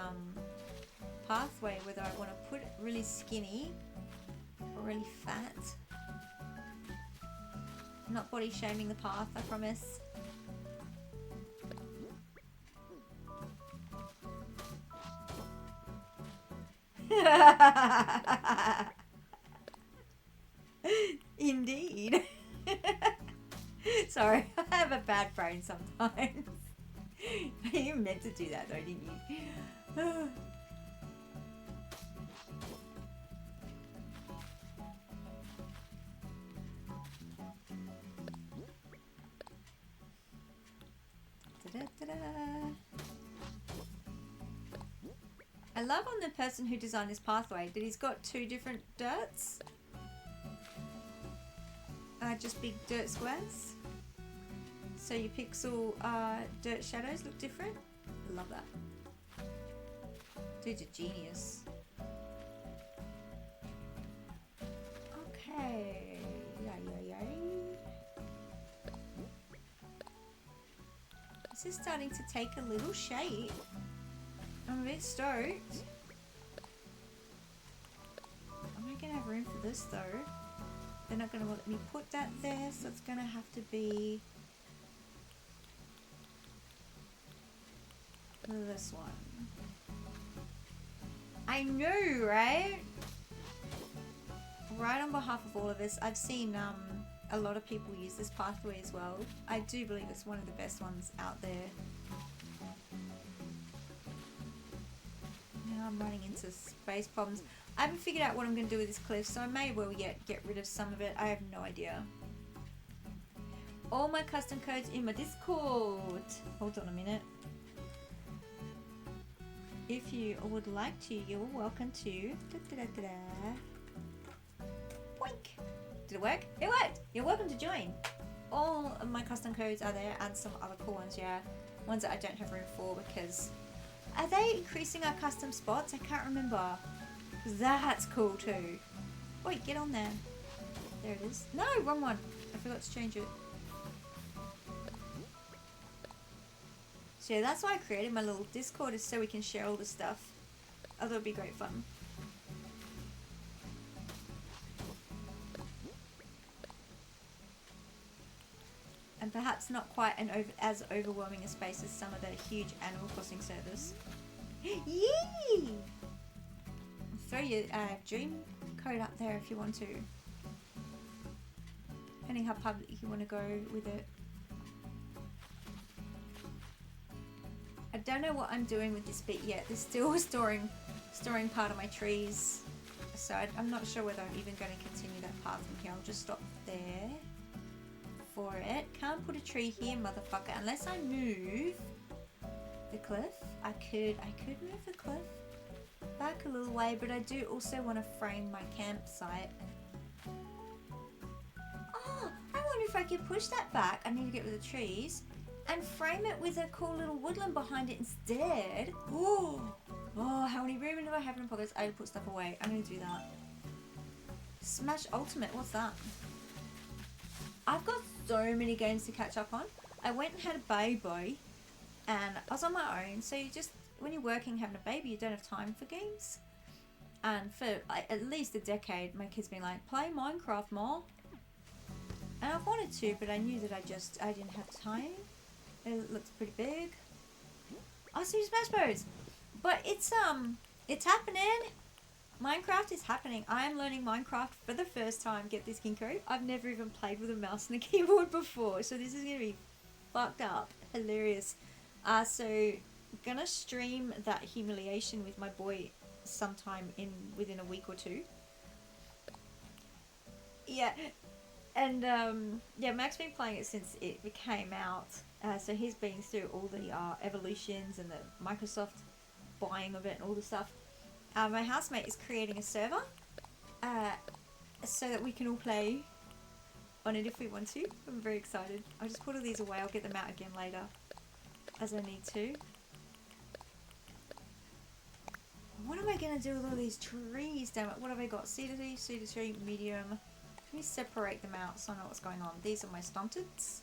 pathway, whether I want to put it really skinny or really fat. I'm not body shaming the path, I promise. Indeed. Sorry, I have a bad brain sometimes. You meant to do that though, didn't you? I love on the person who designed this pathway that he's got 2 different dirts. Just big dirt squares. So your pixel dirt shadows look different. I love that. Dude's a genius. Okay. Yay. This is starting to take a little shape. I'm a bit stoked. this though. They're not going to let me put that there, so it's going to have to be this one. I know, right? Right on behalf of all of us, I've seen a lot of people use this pathway as well. I do believe it's one of the best ones out there. Now I'm running into space problems. I haven't figured out what I'm going to do with this cliff, so I may well get rid of some of it. I have no idea. All my custom codes in my Discord. Hold on a minute. If you would like to, you're welcome to. Boink. Did it work? It worked! You're welcome to join. All of my custom codes are there and some other cool ones, yeah. Ones that I don't have room for because... Are they increasing our custom spots? I can't remember. That's cool too. Wait, get on there. There it is. No, wrong one. I forgot to change it. So yeah, that's why I created my little Discord, is so we can share all this stuff. I thought it'd be great fun. And perhaps not quite as overwhelming a space as some of the huge Animal Crossing servers. Yee! Throw your dream code up there if you want to. Depending how public you want to go with it. I don't know what I'm doing with this bit yet. There's still storing part of my trees. So I'm not sure whether I'm even going to continue that path from here. I'll just stop there for it. Can't put a tree here, motherfucker, unless I move the cliff. I could move the cliff back a little way, but I do also want to frame my campsite. Oh, I wonder if I could push that back. I need to get rid of the trees and frame it with a cool little woodland behind it instead. Oh, how many room do I have in pockets? I put stuff away. I'm going to do that. Smash Ultimate, what's that? I've got so many games to catch up on. I went and had a baby and I was on my own, so you just, when you're working having a baby, you don't have time for games. And for at least a decade, my kids been like, play Minecraft more. And I've wanted to, but I knew that I didn't have time. It looks pretty big. I see Smash Bros. But it's happening. Minecraft is happening. I am learning Minecraft for the first time. Get this, Kinko. I've never even played with a mouse and a keyboard before, so this is gonna be fucked up, hilarious. So gonna stream that humiliation with my boy sometime within a week or two. Yeah, and yeah, Mac's been playing it since it came out. So he's been through all the evolutions and the Microsoft buying of it and all the stuff. My housemate is creating a server so that we can all play on it if we want to. I'm very excited. I'll just put all these away. I'll get them out again later as I need to. What am I going to do with all these trees? Damn it. What have I got? Cedar tree, medium. Let me separate them out so I know what's going on. These are my stunteds.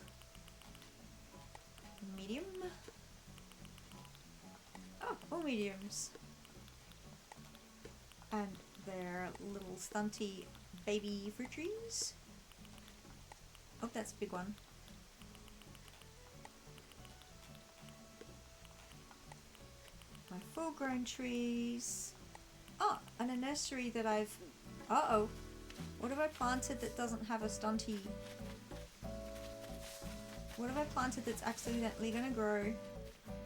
Medium. Oh, all mediums. And they're little stunty baby fruit trees. Oh, that's a big one. My full-grown trees. Oh, and a nursery that I've... Uh-oh. What have I planted that doesn't have a stunty? What have I planted that's accidentally going to grow?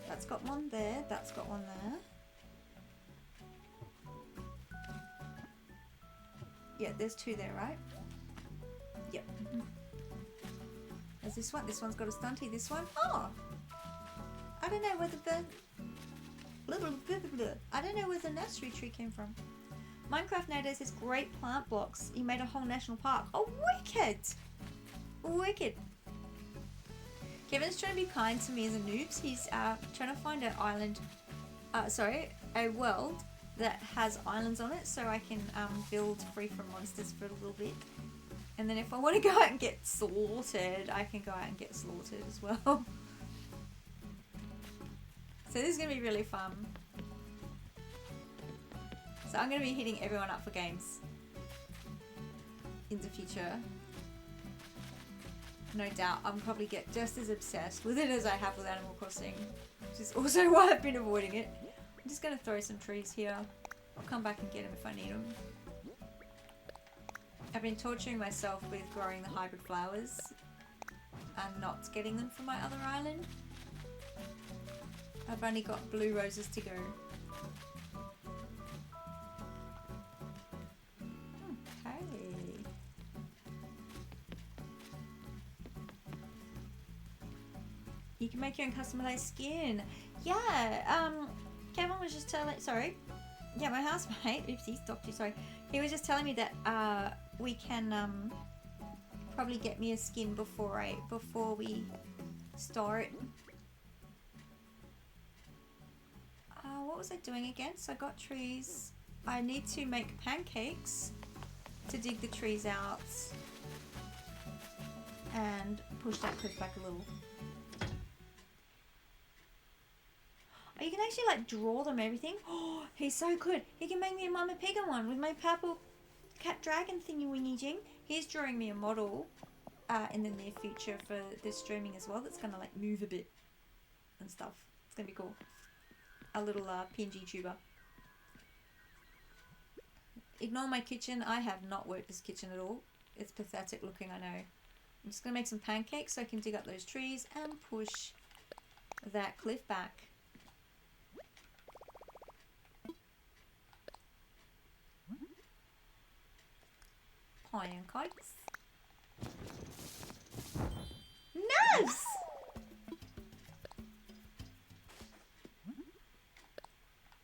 That's got one there. That's got one there. Yeah, there's two there, right? Yep. There's this one. This one's got a stunty. This one. Oh! I don't know where I don't know where the nursery tree came from. Minecraft nowadays has great plant blocks. He made a whole national park. Oh, wicked! Wicked. Kevin's trying to be kind to me as a noob. He's trying to find an island, a world that has islands on it so I can build free from monsters for a little bit. And then if I want to go out and get slaughtered, I can go out and get slaughtered as well. So this is going to be really fun. So I'm going to be hitting everyone up for games. in the future. No doubt I'll probably get just as obsessed with it as I have with Animal Crossing, which is also why I've been avoiding it. I'm just going to throw some trees here. I'll come back and get them if I need them. I've been torturing myself with growing the hybrid flowers and not getting them from my other island. I've only got blue roses to go. Okay. You can make your own customized skin. Yeah, Kevin was just telling, sorry. Yeah, my housemate, oopsie, stopped you, sorry. He was just telling me that we can probably get me a skin before we start. What was I doing again? So I got trees. I need to make pancakes to dig the trees out and push that cliff back a little. Oh, you can actually like draw them everything. Oh, he's so good. He can make me a Mama Pig one with my purple cat dragon thingy wingy jing. He's drawing me a model in the near future for this streaming as well. That's gonna like move a bit and stuff. It's gonna be cool. A little PNG tuber. Ignore my kitchen. I have not worked this kitchen at all. It's pathetic looking, I know. I'm just gonna make some pancakes so I can dig up those trees and push that cliff back. Pancakes. Nice!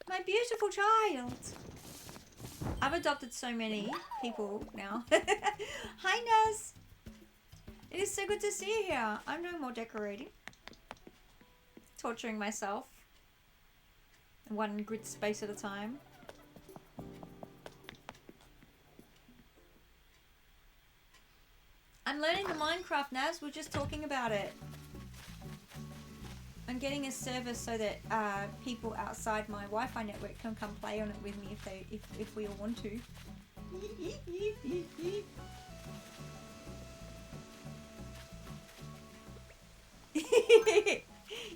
My beautiful child. I've adopted so many people now. Hi, Naz. It is so good to see you here. I'm doing more decorating. Torturing myself. One grid space at a time. I'm learning the Minecraft, Naz. We're just talking about it. I'm getting a server so that people outside my Wi-Fi network can come play on it with me if we all want to.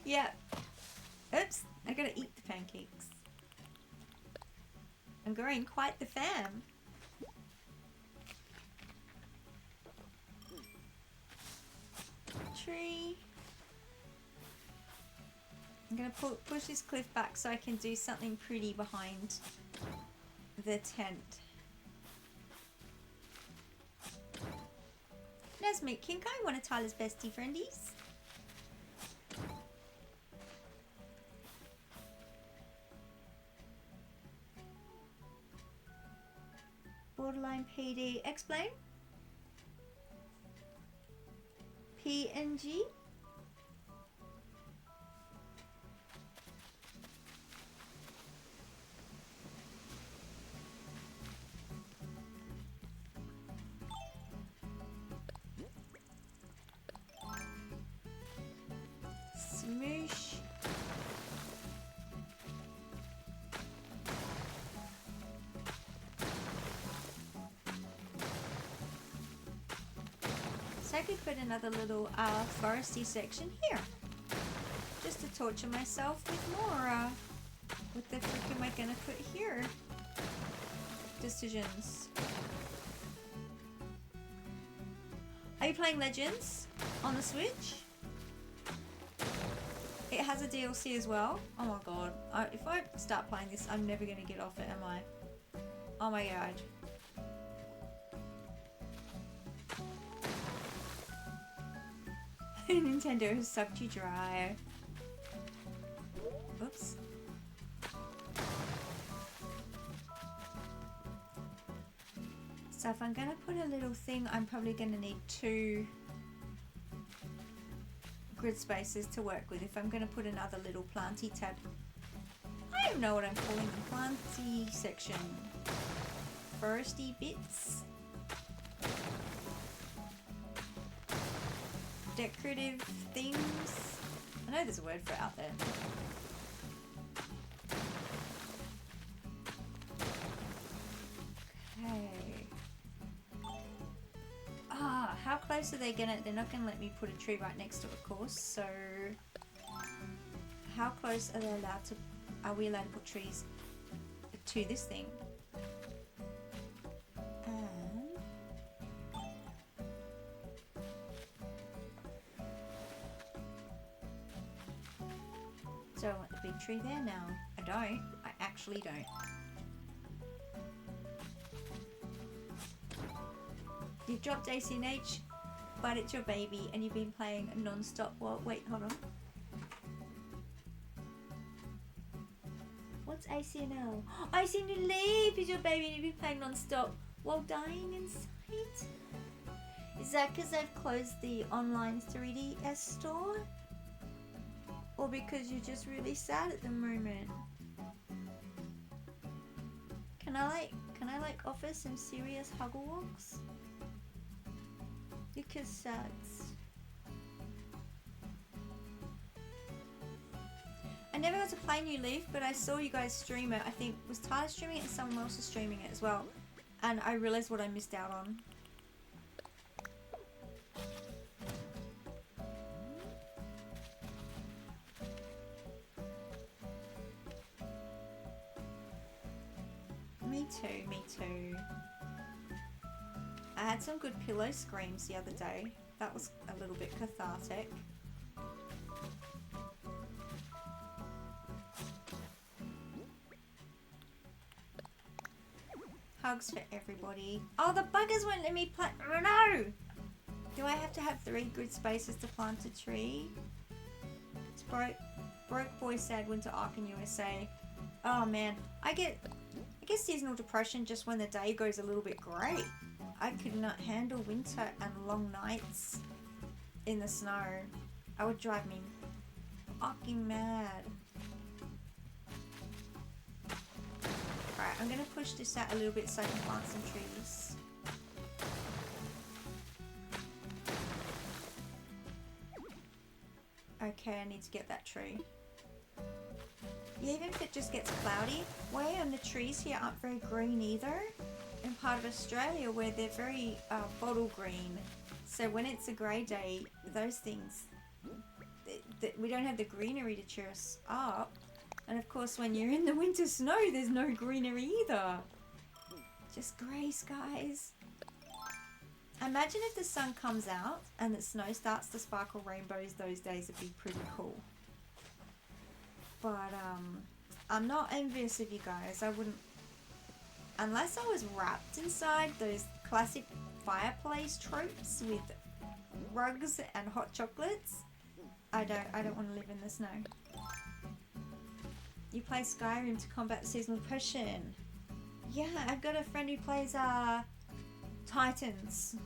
Yeah. Oops, I gotta eat the pancakes. I'm growing quite the fam. Tree. I'm going to push this cliff back so I can do something pretty behind the tent. Let's meet Kinko, one of Tyler's bestie friendies. Borderline PD. Explain. PNG. Smoosh. So I could put another little foresty section here. Just to torture myself with more. What the frick am I gonna put here? Decisions. Are you playing Legends on the Switch? It has a DLC as well. Oh my god. If I start playing this, I'm never going to get off it, am I? Oh my god. Nintendo has sucked you dry. Oops. So if I'm going to put a little thing, I'm probably going to need 2 grid spaces to work with if I'm going to put another little planty tab. I don't know what I'm calling the planty section. Foresty bits. Decorative things. I know there's a word for it out there. Okay. how close are they gonna, they're not gonna let me put a tree right next to it, of course, so how close are they allowed to, are we allowed to put trees to this thing? So I want the big tree there now. I don't. I actually don't. You've dropped ACNH, but it's your baby and you've been playing non-stop. Well, wait, hold on. What's ACNL? I seem to leave is your baby and you've been playing non-stop while dying inside. Is that because they've closed the online 3DS store? Or because you're just really sad at the moment? Can I offer some serious huggle walks? Because sads. I never got to play New Leaf, but I saw you guys stream it. I think was Tyler streaming it and someone else was streaming it as well. And I realized what I missed out on. Me too, me too. I had some good pillow screams the other day. That was a little bit cathartic. Hugs for everybody. Oh, the buggers won't let me plant. Oh no! Do I have to have 3 good spaces to plant a tree? It's broke boy sad winter arc in USA. Oh man, I get seasonal depression just when the day goes a little bit grey. I could not handle winter and long nights in the snow. It would drive me fucking mad. Alright, I'm gonna push this out a little bit so I can plant some trees. Okay, I need to get that tree. Yeah, even if it just gets cloudy, and the trees here aren't very green either. In part of Australia where they're very bottle green. So when it's a grey day, those things, we don't have the greenery to cheer us up. And of course when you're in the winter snow, there's no greenery either. Just grey skies. Imagine if the sun comes out and the snow starts to sparkle rainbows, those days would be pretty cool. But I'm not envious of you guys. I wouldn't, unless I was wrapped inside those classic fireplace tropes with rugs and hot chocolates. I don't want to live in the snow. You play Skyrim to combat seasonal depression. Yeah, I've got a friend who plays Titans.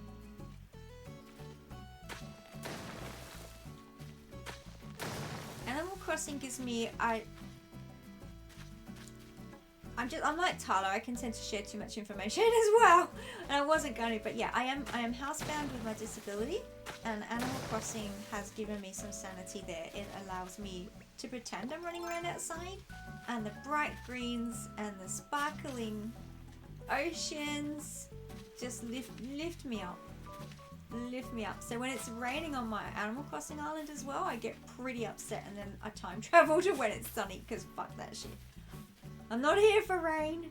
Animal Crossing gives me I'm like Tyler, I can tend to share too much information as well. And I wasn't going to, but yeah, I am housebound with my disability, and Animal Crossing has given me some sanity there. It allows me to pretend I'm running around outside, and the bright greens and the sparkling oceans just lift me up. Lift me up. So when it's raining on my Animal Crossing island as well, I get pretty upset, and then I time travel to when it's sunny, because fuck that shit. I'm not here for rain.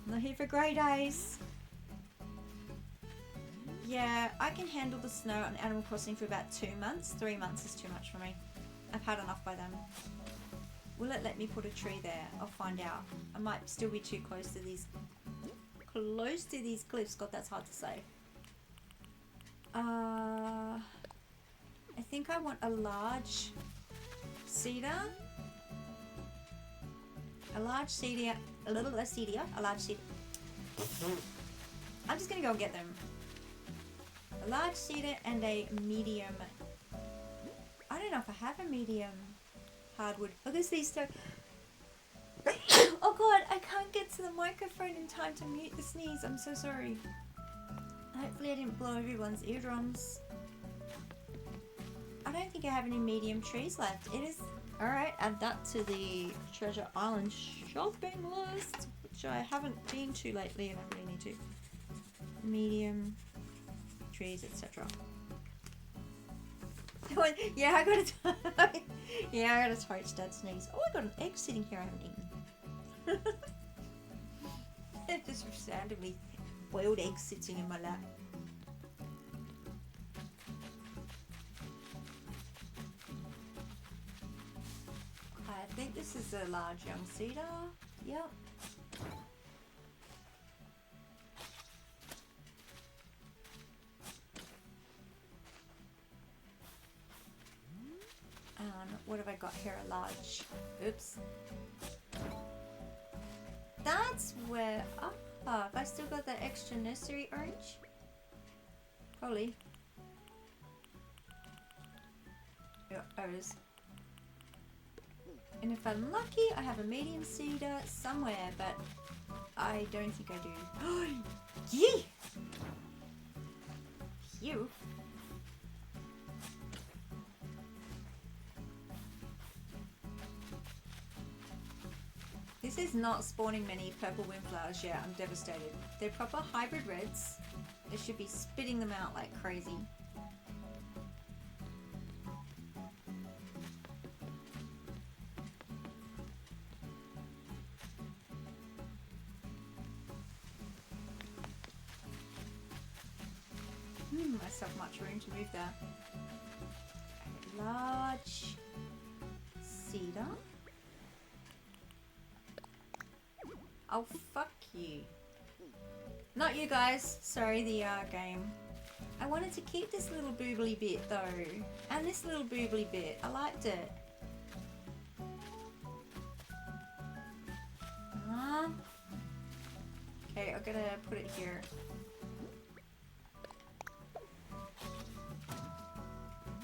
I'm not here for grey days. Yeah, I can handle the snow on Animal Crossing for about 2 months. 3 months is too much for me. I've had enough by then. Will it let me put a tree there? I'll find out. I might still be too close to these cliffs. God, that's hard to say. I think I want a large cedar. A large cedar. A little less cedar. A large cedar. I'm just gonna go and get them. A large cedar and a medium. I don't know if I have a medium hardwood. Look at these two. Oh god, I can't get to the microphone in time to mute the sneeze. I'm so sorry. Hopefully I didn't blow everyone's eardrums. I don't think I have any medium trees left. It is... Alright, add that to the Treasure Island shopping list, which I haven't been to lately and I really need to. Medium trees, etc. Yeah, I got a yeah, I got a toast dad sneeze. Oh, I got an egg sitting here I haven't eaten. It just randomly boiled eggs sitting in my lap. I think this is a large young cedar. Yep. What have I got here? A large. Oops. That's where. Ah, have I still got that extra nursery orange? Probably. Yeah, there it is. And if I'm lucky, I have a medium cedar somewhere, but I don't think I do. Yee! Phew. This is not spawning many purple windflowers yet. I'm devastated. They're proper hybrid reds. They should be spitting them out like crazy. Myself much room to move there. A large cedar. Oh, fuck you. Not you guys. Sorry, the game. I wanted to keep this little boobly bit though. And this little boobly bit. I liked it. Okay, I'm gonna put it here.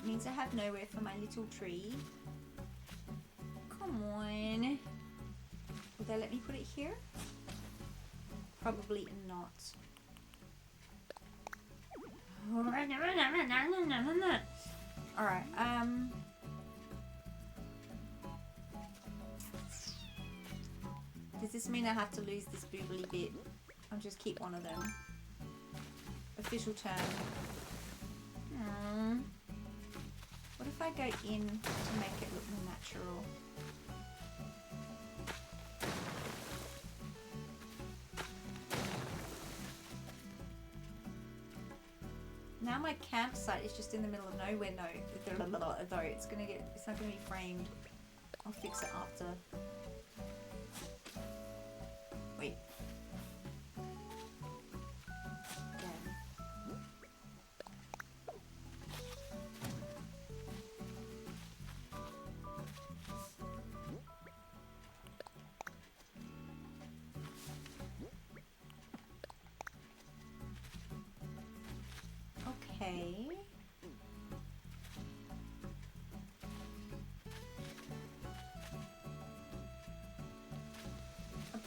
Means I have nowhere for my little tree. Come on. Will they let me put it here? Probably not. Alright, does this mean I have to lose this boobly bit? I'll just keep one of them. Official term. What if I go in to make it look more natural? Now my campsite is just in the middle of nowhere. No, though it's not gonna be framed. I'll fix it after. Wait. Okay.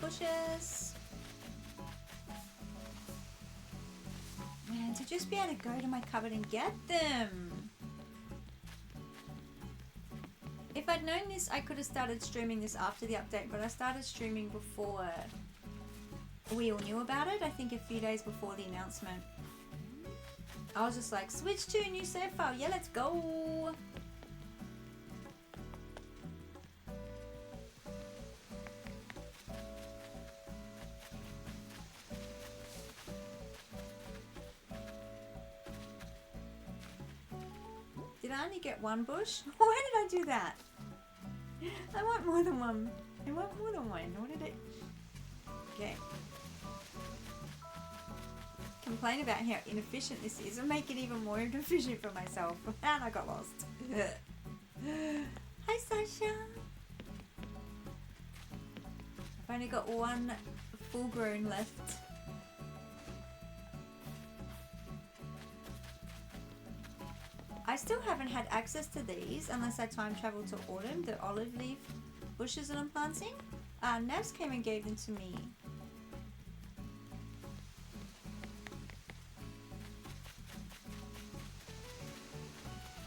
Bushes. Man, to just be able to go to my cupboard and get them. If I'd known this, I could have started streaming this after the update, but I started streaming before we all knew about it. I think a few days before the announcement. I was just like, switch to a new save file. Yeah, let's go. Did I only get one bush? Why did I do that? I want more than one. I want more than one. What did it? Okay. Complain about how inefficient this is and make it even more inefficient for myself. And I got lost. Hi, Sasha. I've only got one full grown left. I still haven't had access to these unless I time travel to autumn, the olive leaf bushes that I'm planting. Navs came and gave them to me.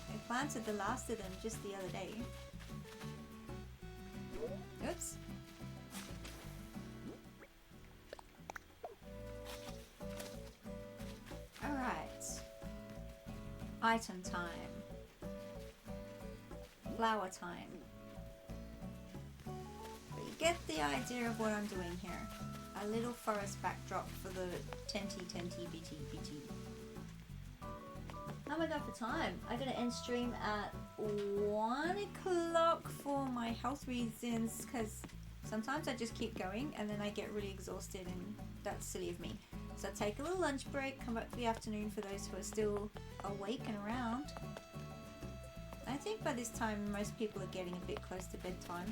I planted the last of them just the other day. Oops. Alright. Item time. Flower time. But you get the idea of what I'm doing here. A little forest backdrop for the tenty bitty. How am I going for time? I'm going to end stream at 1 o'clock for my health reasons, because sometimes I just keep going and then I get really exhausted, and that's silly of me. So I take a little lunch break, come back for the afternoon for those who are still awake and around. I think by this time most people are getting a bit close to bedtime.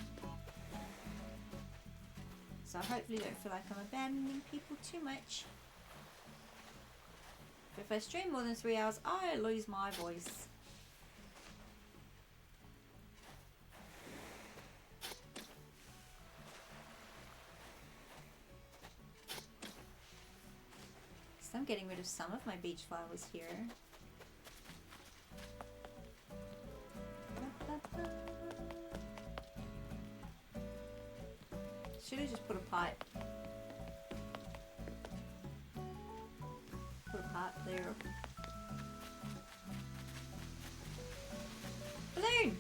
So I hopefully don't feel like I'm abandoning people too much. But if I stream more than 3 hours, I lose my voice. So I'm getting rid of some of my beach flowers here. Should have just put a pipe. Put a pipe there. Balloon!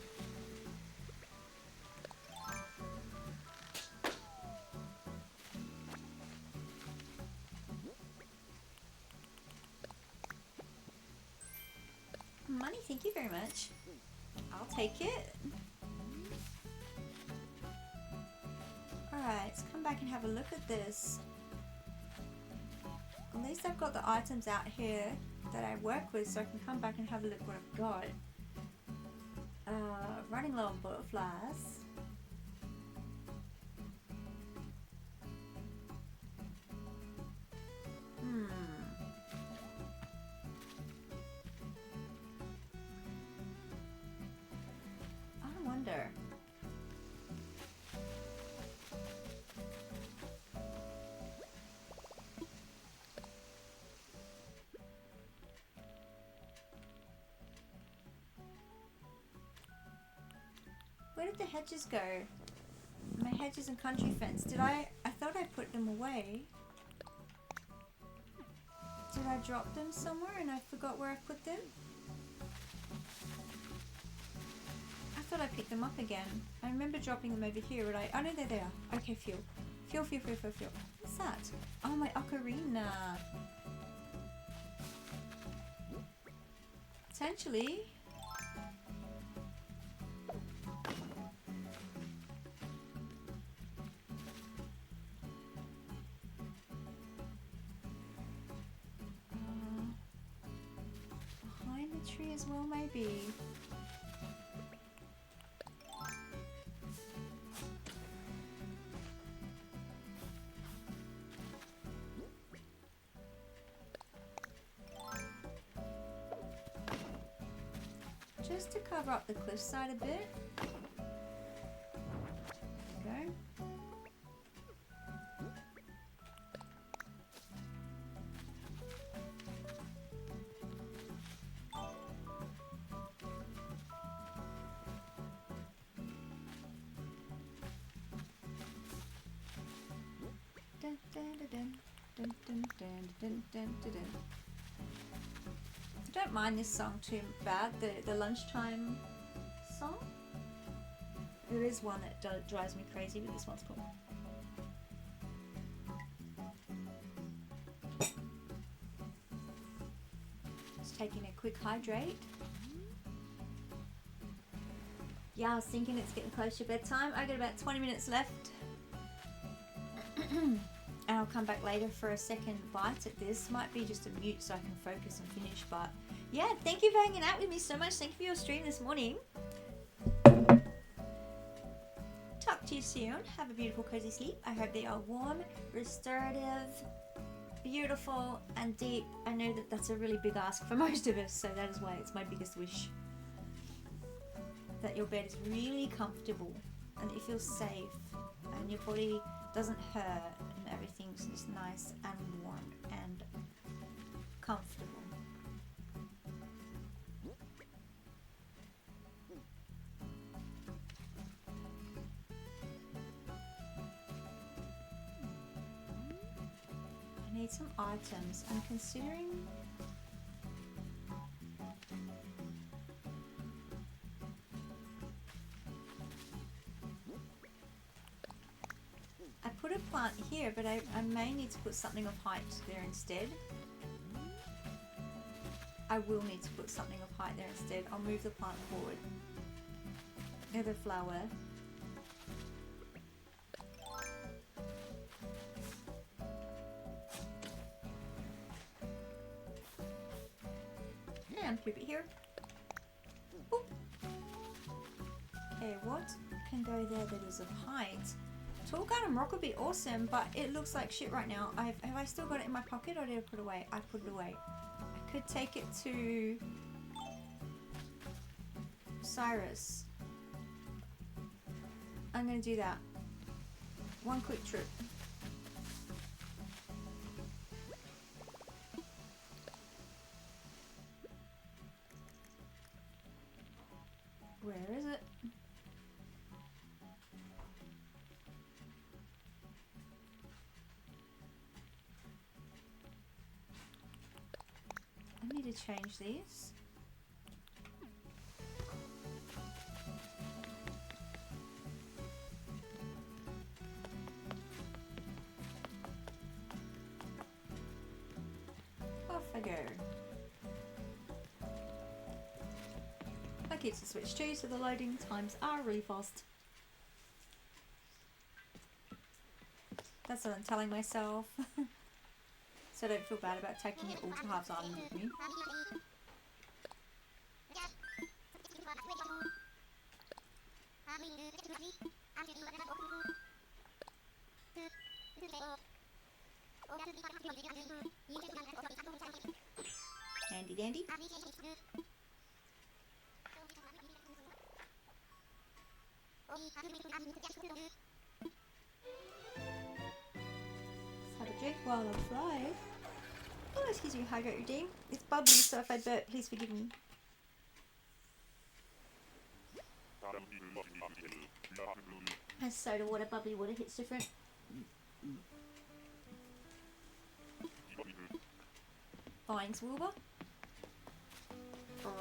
Money, thank you very much. I'll take it. Alright, let's come back and have a look at this. At least I've got the items out here that I work with, so I can come back and have a look what I've got. Running low on butterflies. I wonder. Where did the hedges go? My hedges and country fence. I thought I put them away. Did I drop them somewhere and I forgot where I put them? I thought I picked them up again. I remember dropping them over here, but oh no, there they are. Okay, fuel. Fuel. What's that? Oh, my ocarina. Potentially. Behind the tree as well, maybe. Just to cover up the cliffside a bit. There we go. Dun, dun, dun, dun, dun, dun, dun, dun, dun, dun. I don't mind this song too bad, the lunchtime song. There is one that drives me crazy, but this one's cool. Just taking a quick hydrate. Yeah, I was thinking it's getting close to bedtime. I got about 20 minutes left. And I'll come back later for a second bite at this. Might be just a mute so I can focus and finish, but yeah, thank you for hanging out with me so much. Thank you for your stream this morning. Talk to you soon. Have a beautiful cozy sleep. I hope they are warm, restorative, beautiful and deep. I know that that's a really big ask for most of us, so that is why it's my biggest wish. That your bed is really comfortable and that you feel safe and your body doesn't hurt and everything's just nice and warm and comfortable. I need some items. I'm considering put a plant here, but I may need to put something of height there instead. I will need to put something of height there instead. I'll move the plant forward. Near the flower. And keep it here. Ooh. Okay, what can go there that is of height? Tall garden rock would be awesome, but it looks like shit right now. Have I still got it in my pocket or did I put it away? I put it away. I could take it to Cyrus. I'm gonna do that. One quick trip. Where is it? I need to change these. Off I go. I keep to switch too, so the loading times are really fast. That's what I'm telling myself. So I don't feel bad about taking it all to Halves Island with me. Handy dandy. Have a drink while I fly. Oh, excuse me, hydrate your day. It's bubbly, so if I burp, please forgive me. And soda water, bubbly water hits different. Thanks, Wilbur.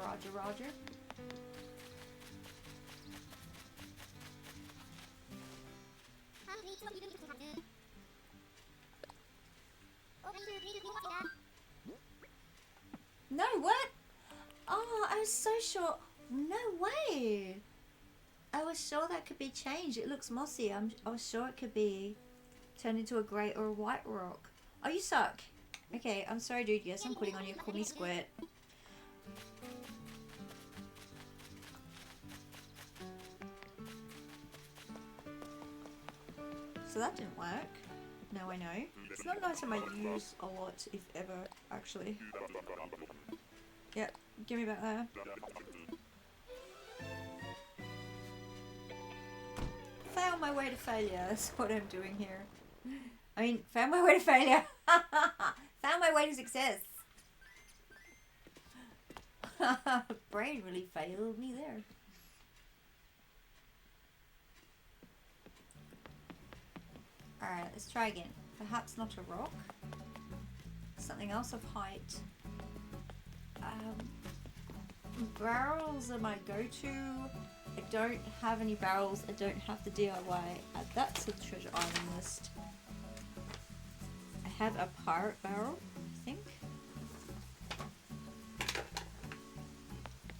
Roger, Roger. No, what? Oh, I was so sure. No way. I was sure that could be changed. It looks mossy. I was sure it could be turned into a grey or a white rock. Oh, you suck. Okay, I'm sorry, dude. Yes, I'm putting on you. Call me Squirt. So that didn't work. Now I know. It's not an item I use a lot, if ever, actually. Yep, give me back there. Found my way to failure, that's what I'm doing here. I mean, found my way to failure. Found my way to success. Brain really failed me there. Alright, let's try again. Perhaps not a rock. Something else of height. Barrels are my go-to. I don't have any barrels. I don't have the DIY. Add that to the treasure island list. I have a pirate barrel, I think.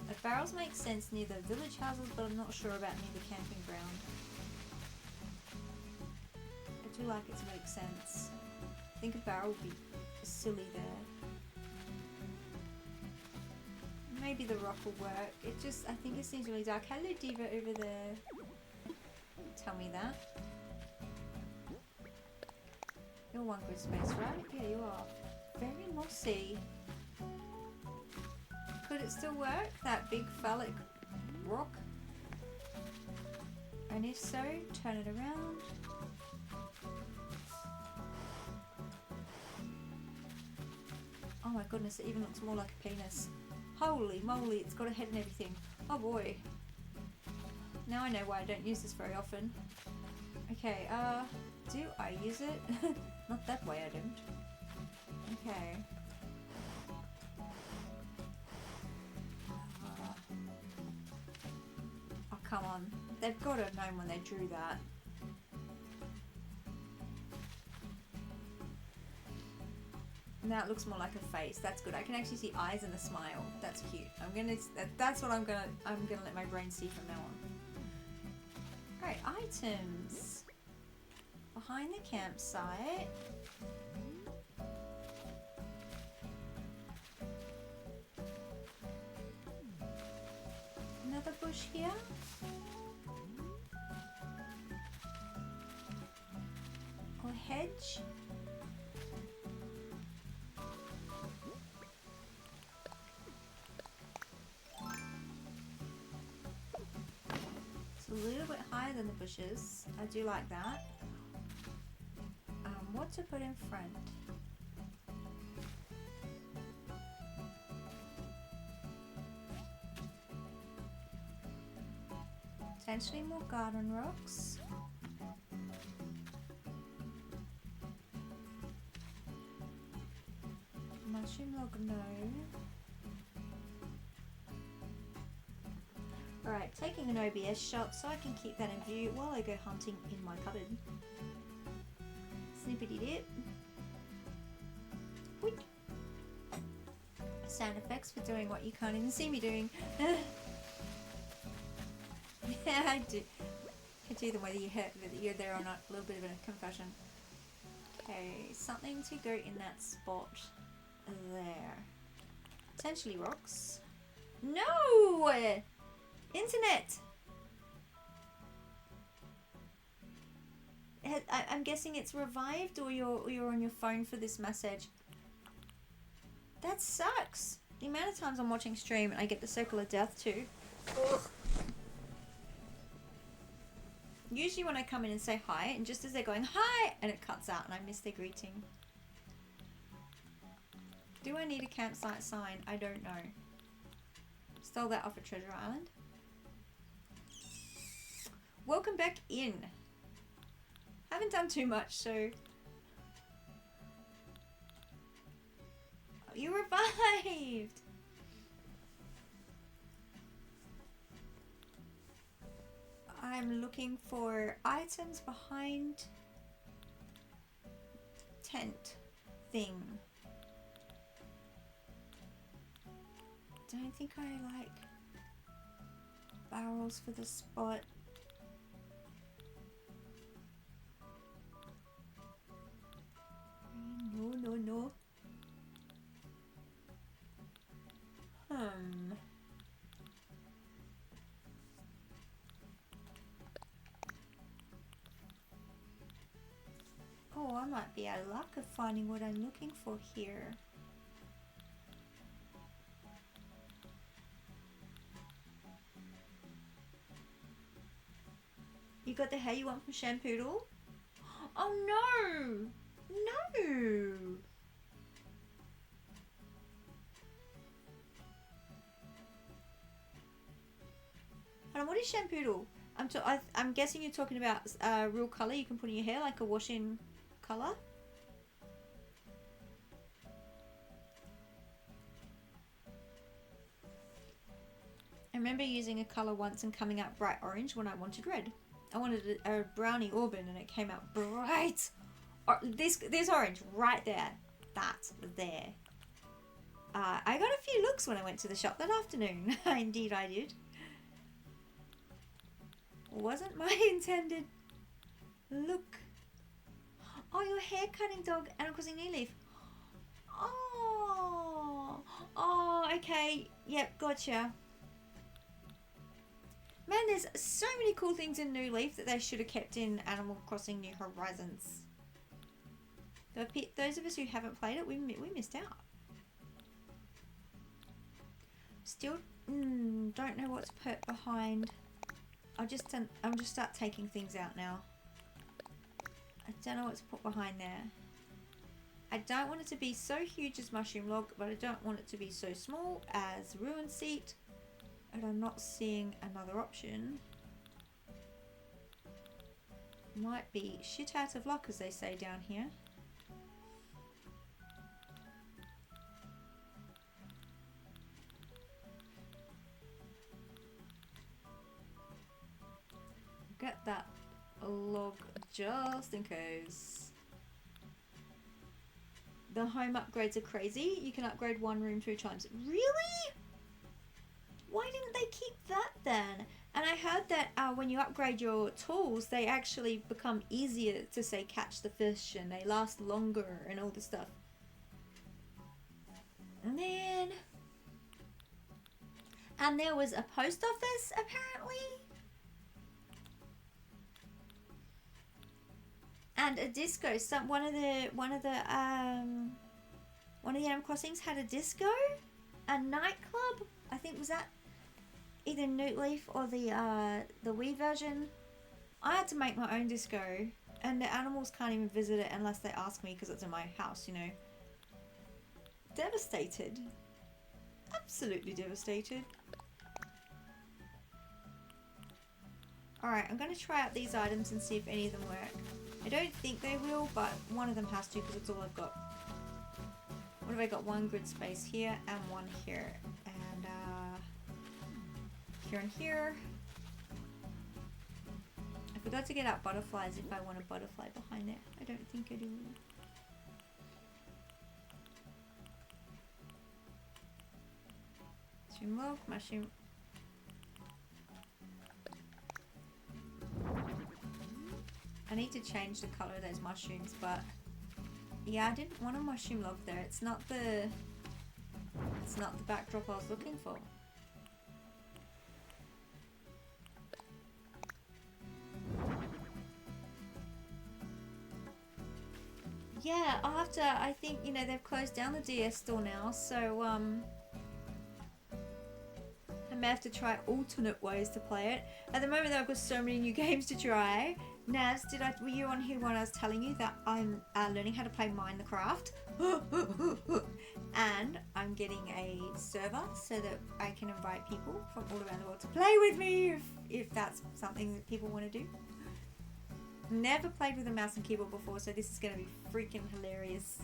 The barrels make sense near the village houses, but I'm not sure about near the camping ground. I do like it to make sense. I think a barrel would be silly there. Maybe the rock will work. It just, I think it seems really dark. Hello, Diva over there. Tell me that. You're one good space, right? Yeah, you are. Very mossy. Could it still work? That big phallic rock? And if so, turn it around. Oh my goodness, it even looks more like a penis. Holy moly, it's got a head and everything. Oh boy. Now I know why I don't use this very often. Okay, do I use it? Not that way I don't. Okay. Oh, come on. They've got to have known when they drew that. Now it looks more like a face. That's good. I can actually see eyes and a smile. That's cute. That's what I'm gonna let my brain see from now on. Alright, items. Behind the campsite. Another bush here. Or hedge. It's a little bit higher than the bushes. I do like that. What to put in front? Potentially more garden rocks. Mushroom log, no. Alright, taking an OBS shot so I can keep that in view while I go hunting in my cupboard. Snippety dip. Whoop. Sound effects for doing what you can't even see me doing. Yeah, I do. I do them whether you're there or not. A little bit of a confession. Okay, something to go in that spot there. Potentially rocks. No! Internet! I'm guessing it's revived, or you're on your phone for this message. That sucks. The amount of times I'm watching stream and I get the circle of death too. Ugh. Usually when I come in and say hi, and just as they're going hi, and it cuts out and I miss their greeting. Do I need a campsite sign? I don't know. Stole that off a treasure island. Welcome back in. Haven't done too much, so... You revived! I'm looking for items behind tent thing. Don't think I like barrels for the spot. No. Oh, I might be out of luck of finding what I'm looking for here. You got the hair you want from Shampoodle? Oh no! No! Hold on, what is Shampoodle? I'm guessing you're talking about real colour you can put in your hair, like a wash-in colour. I remember using a colour once and coming out bright orange when I wanted red. I wanted a brownie auburn and it came out bright. This orange right there. That's there. I got a few looks when I went to the shop that afternoon. Indeed I did. Wasn't my intended look. Oh, your hair cutting dog, Animal Crossing New Leaf. Oh, okay. Yep, gotcha. Man, there's so many cool things in New Leaf that they should have kept in Animal Crossing New Horizons. Those of us who haven't played it, we missed out. Still don't know what's put behind. I'm just start taking things out now. I don't know what's put behind there. I don't want it to be so huge as Mushroom Log, but I don't want it to be so small as Ruin Seat. And I'm not seeing another option. Might be shit out of luck, as they say down here. Get that log just in case. The home upgrades are crazy. You can upgrade one room 2 times. Really? Why didn't they keep that then? And I heard that when you upgrade your tools, they actually become easier to, say, catch the fish, and they last longer and all this stuff. And then... And there was a post office, apparently. And a disco. One of the Animal Crossings had a disco, a nightclub. I think was that either Newt Leaf or the Wii version. I had to make my own disco, and the animals can't even visit it unless they ask me because it's in my house. You know. Devastated. Absolutely devastated. Alright, I'm going to try out these items and see if any of them work. I don't think they will, but one of them has to because it's all I've got. What have I got? One grid space here and one here. And here and here. I forgot to get out butterflies if I want a butterfly behind there. I don't think I do. Mushroom log, mushroom. I need to change the color of those mushrooms, but yeah, I didn't want a mushroom log there. It's not the backdrop I was looking for. Yeah, after I think, you know, they've closed down the DS store now, so I may have to try alternate ways to play it. At the moment though, I've got so many new games to try. Naz, were you on here when I was telling you that I'm learning how to play Minecraft? And I'm getting a server so that I can invite people from all around the world to play with me if that's something that people want to do. Never played with a mouse and keyboard before, so this is going to be freaking hilarious.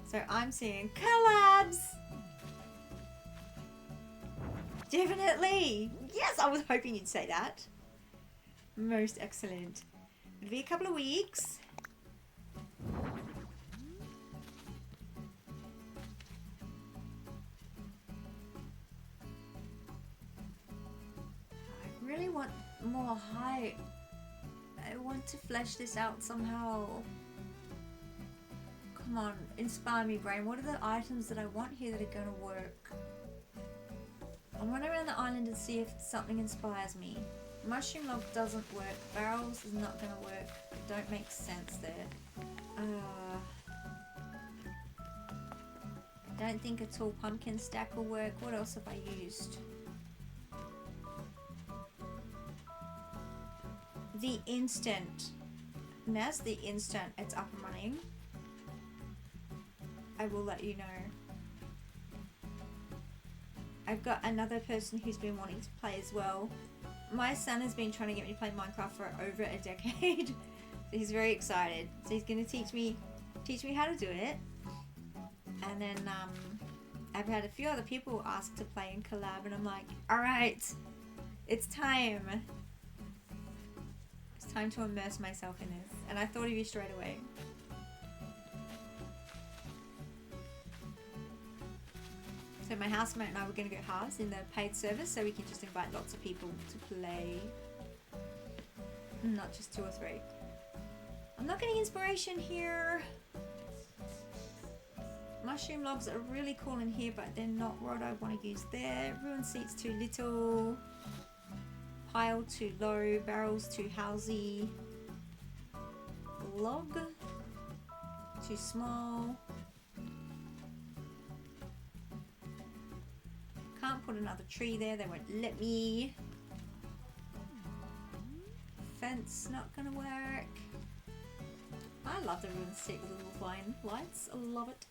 So I'm seeing collabs! Definitely! Yes, I was hoping you'd say that. Most excellent. It'll be a couple of weeks. I really want more height. I want to flesh this out somehow. Come on, inspire me, brain. What are the items that I want here that are going to work? I'll run around the island and see if something inspires me. Mushroom log doesn't work. Barrels is not going to work. Don't make sense there. I don't think a tall pumpkin stack will work. What else have I used? The instant. Naz, the instant it's up and running, I will let you know. I've got another person who's been wanting to play as well. My son has been trying to get me to play Minecraft for over a decade. So he's very excited. So he's going to teach me how to do it. And then I've had a few other people ask to play and collab, and I'm like, alright, it's time. It's time to immerse myself in this. And I thought of you straight away. So my housemate and I were going to go halves in the paid service, so we can just invite lots of people to play. Not just 2 or 3. I'm not getting inspiration here. Mushroom logs are really cool in here, but they're not what I want to use there. Ruined seats too little. Pile too low. Barrels too housey. Log too small. Can't put another tree there, they won't let me. Fence not gonna work. I love the ruined stick with little flying lights. I love it.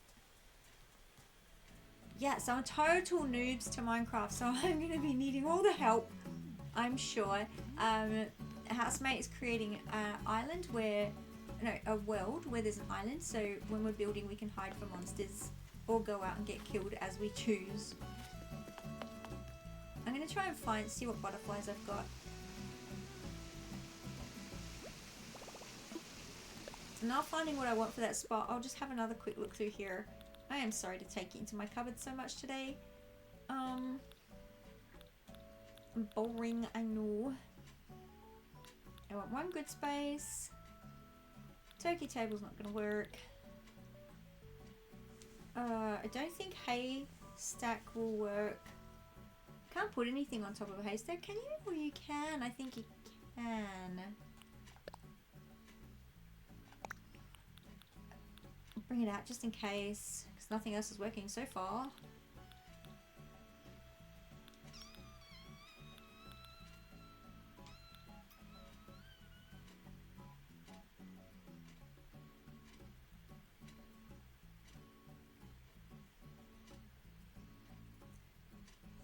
Yeah, so I'm total noobs to Minecraft, so I'm gonna be needing all the help, I'm sure. A housemate is creating an island a world where there's an island, so when we're building we can hide from monsters or go out and get killed as we choose. I'm going to try and see what butterflies I've got. not finding what I want for that spot, I'll just have another quick look through here. I am sorry to take you into my cupboard so much today. Boring, I know. I want one good space. Turkey table's not gonna work. I don't think haystack will work. Can't put anything on top of a haystack, can you? Or you can, I think you can. Bring it out just in case, because nothing else is working so far.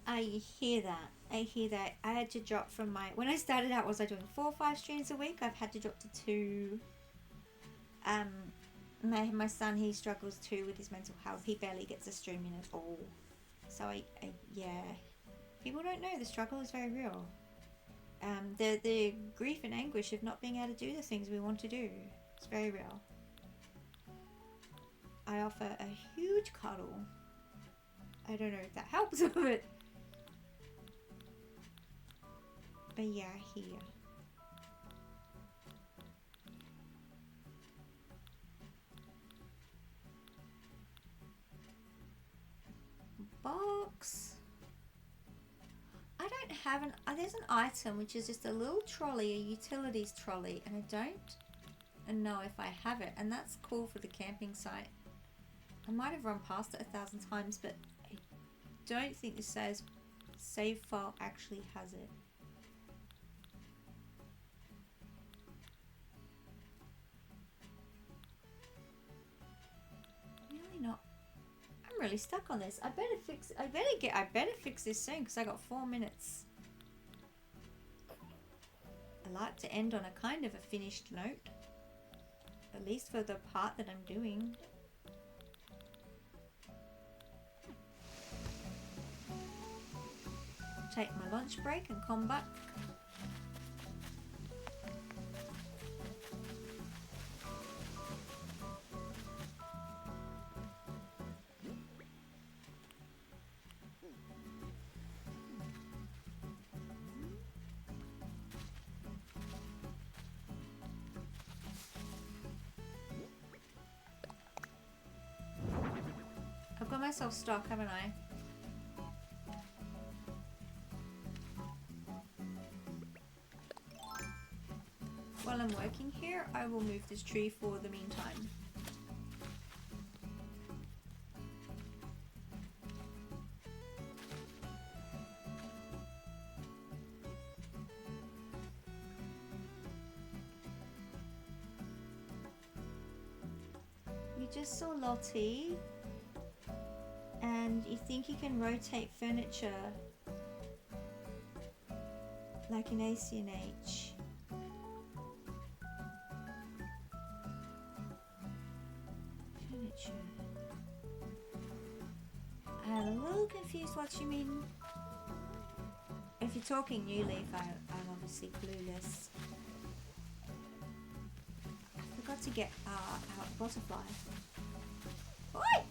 I hear that. I hear that. I had to drop from my... When I started out, was I doing 4 or 5 streams a week? I've had to drop to 2. My son, he struggles too with his mental health. He barely gets a stream in at all. So yeah. People don't know the struggle is very real. The grief and anguish of not being able to do the things we want to do. It's very real. I offer a huge cuddle. I don't know if that helps with it. But yeah, here. Box. I don't have an... there's an item which is just a little trolley, a utilities trolley, and I don't know if I have it, and that's cool for the camping site. I might have run past it 1,000 times, but I don't think the save file actually has it. Really not. I'm really stuck on this. I better fix this soon because I got 4 minutes. I like to end on a kind of a finished note, at least for the part that I'm doing. Take my lunch break and come back. I've got myself stuck, haven't I? While I'm working here, I will move this tree for the meantime. You just saw Lottie, and you think you can rotate furniture like in ACNH. I'm a little confused what you mean. If you're talking New Leaf, I'm obviously clueless. I forgot to get out Butterfly. Oi!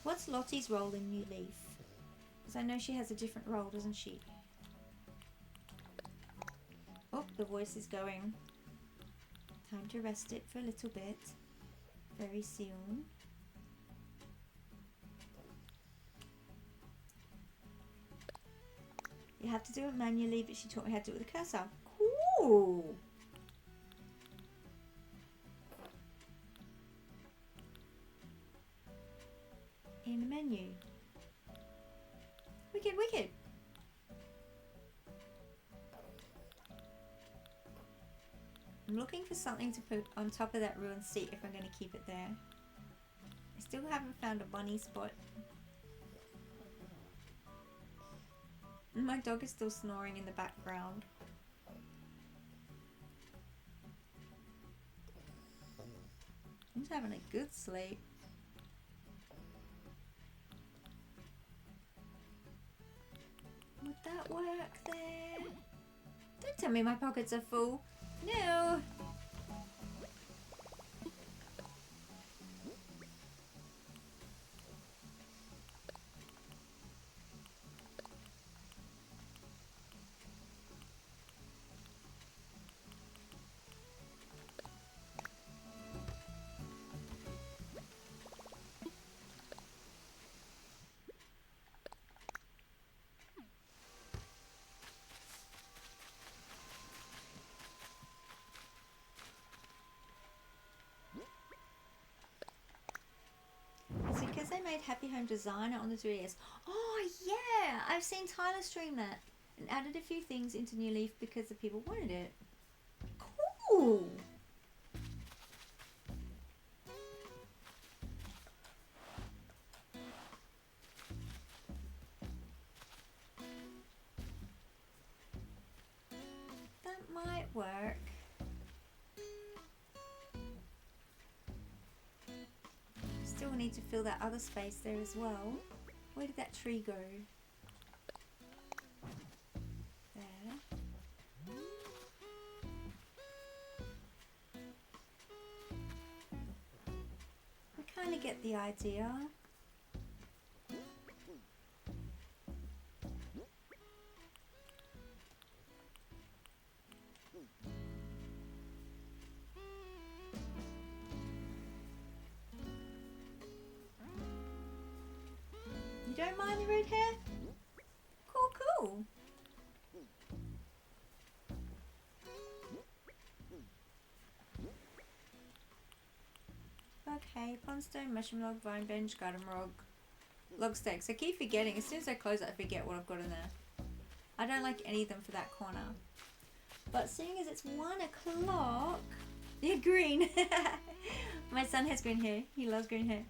What's Lottie's role in New Leaf? Because I know she has a different role, doesn't she? Oh, the voice is going. Time to rest it for a little bit. Very soon. You have to do it manually, but she taught me how to do it with a cursor. Cool! In the menu. Wicked, wicked! I'm looking for something to put on top of that ruined seat if I'm going to keep it there. I still haven't found a bunny spot. My dog is still snoring in the background. He's having a good sleep. Would that work there? Don't Tell me my pockets are full. No. Is it because they made Happy Home Designer on the 3DS? Oh yeah, I've seen Tyler stream that and added a few things into New Leaf because the people wanted it. Cool. That might work. Still need to fill that other space there as well. Where did that tree go? There. I kind of get the idea. You don't mind the red hair? Cool, cool. Okay, pondstone, mushroom log, vine bench, garden rog, log stakes. I keep forgetting. As soon as I close it, I forget what I've got in there. I don't like any of them for that corner. But seeing as it's 1 o'clock... Yeah, green. My son has green hair. He loves green hair.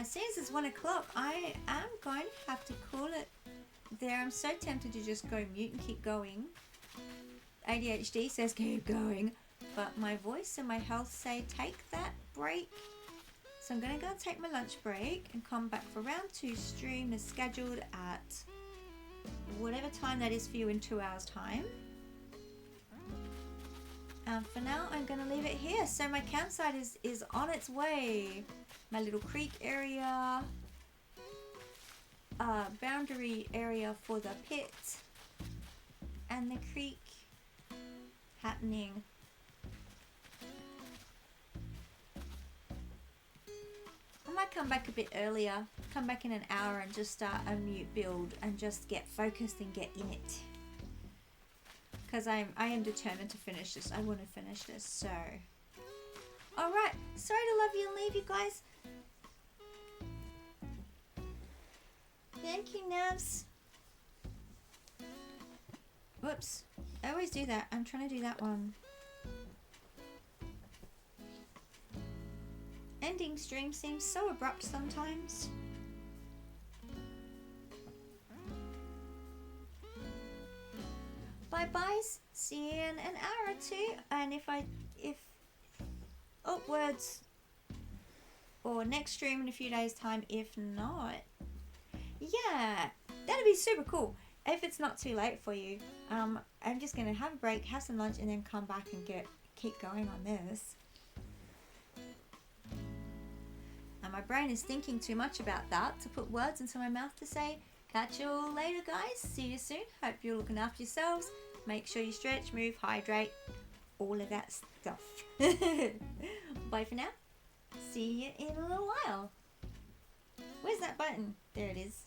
Seeing as it's 1 o'clock, I am going to have to call it there. I'm so tempted to just go mute and keep going. ADHD says keep going. But my voice and my health say take that break. So I'm going to go and take my lunch break and come back for round 2 stream is scheduled at whatever time that is for you in 2 hours time. For now I'm going to leave it here. So my campsite is on its way. My little creek area. Boundary area for the pit. And the creek happening. I might come back a bit earlier, come back in an hour and just start a mute build and just get focused and get in it. Because I am determined to finish this. I want to finish this, so. Alright, sorry to love you and leave you guys. Thank you, Navs. Whoops, I always do that. I'm trying to do that one. Ending stream seems so abrupt sometimes. Bye byes. See you in an hour or 2. And if upwards or next stream in a few days time, if not, yeah, that'd be super cool. If it's not too late for you, I'm just gonna have a break, have some lunch, and then come back and keep going on this. And my brain is thinking too much about that to put words into my mouth to say, catch you all later, guys. See you soon. Hope you're looking after yourselves. Make sure you stretch, move, hydrate, all of that stuff. Bye for now. See you in a little while. Where's that button? There it is.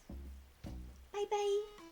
Bye bye.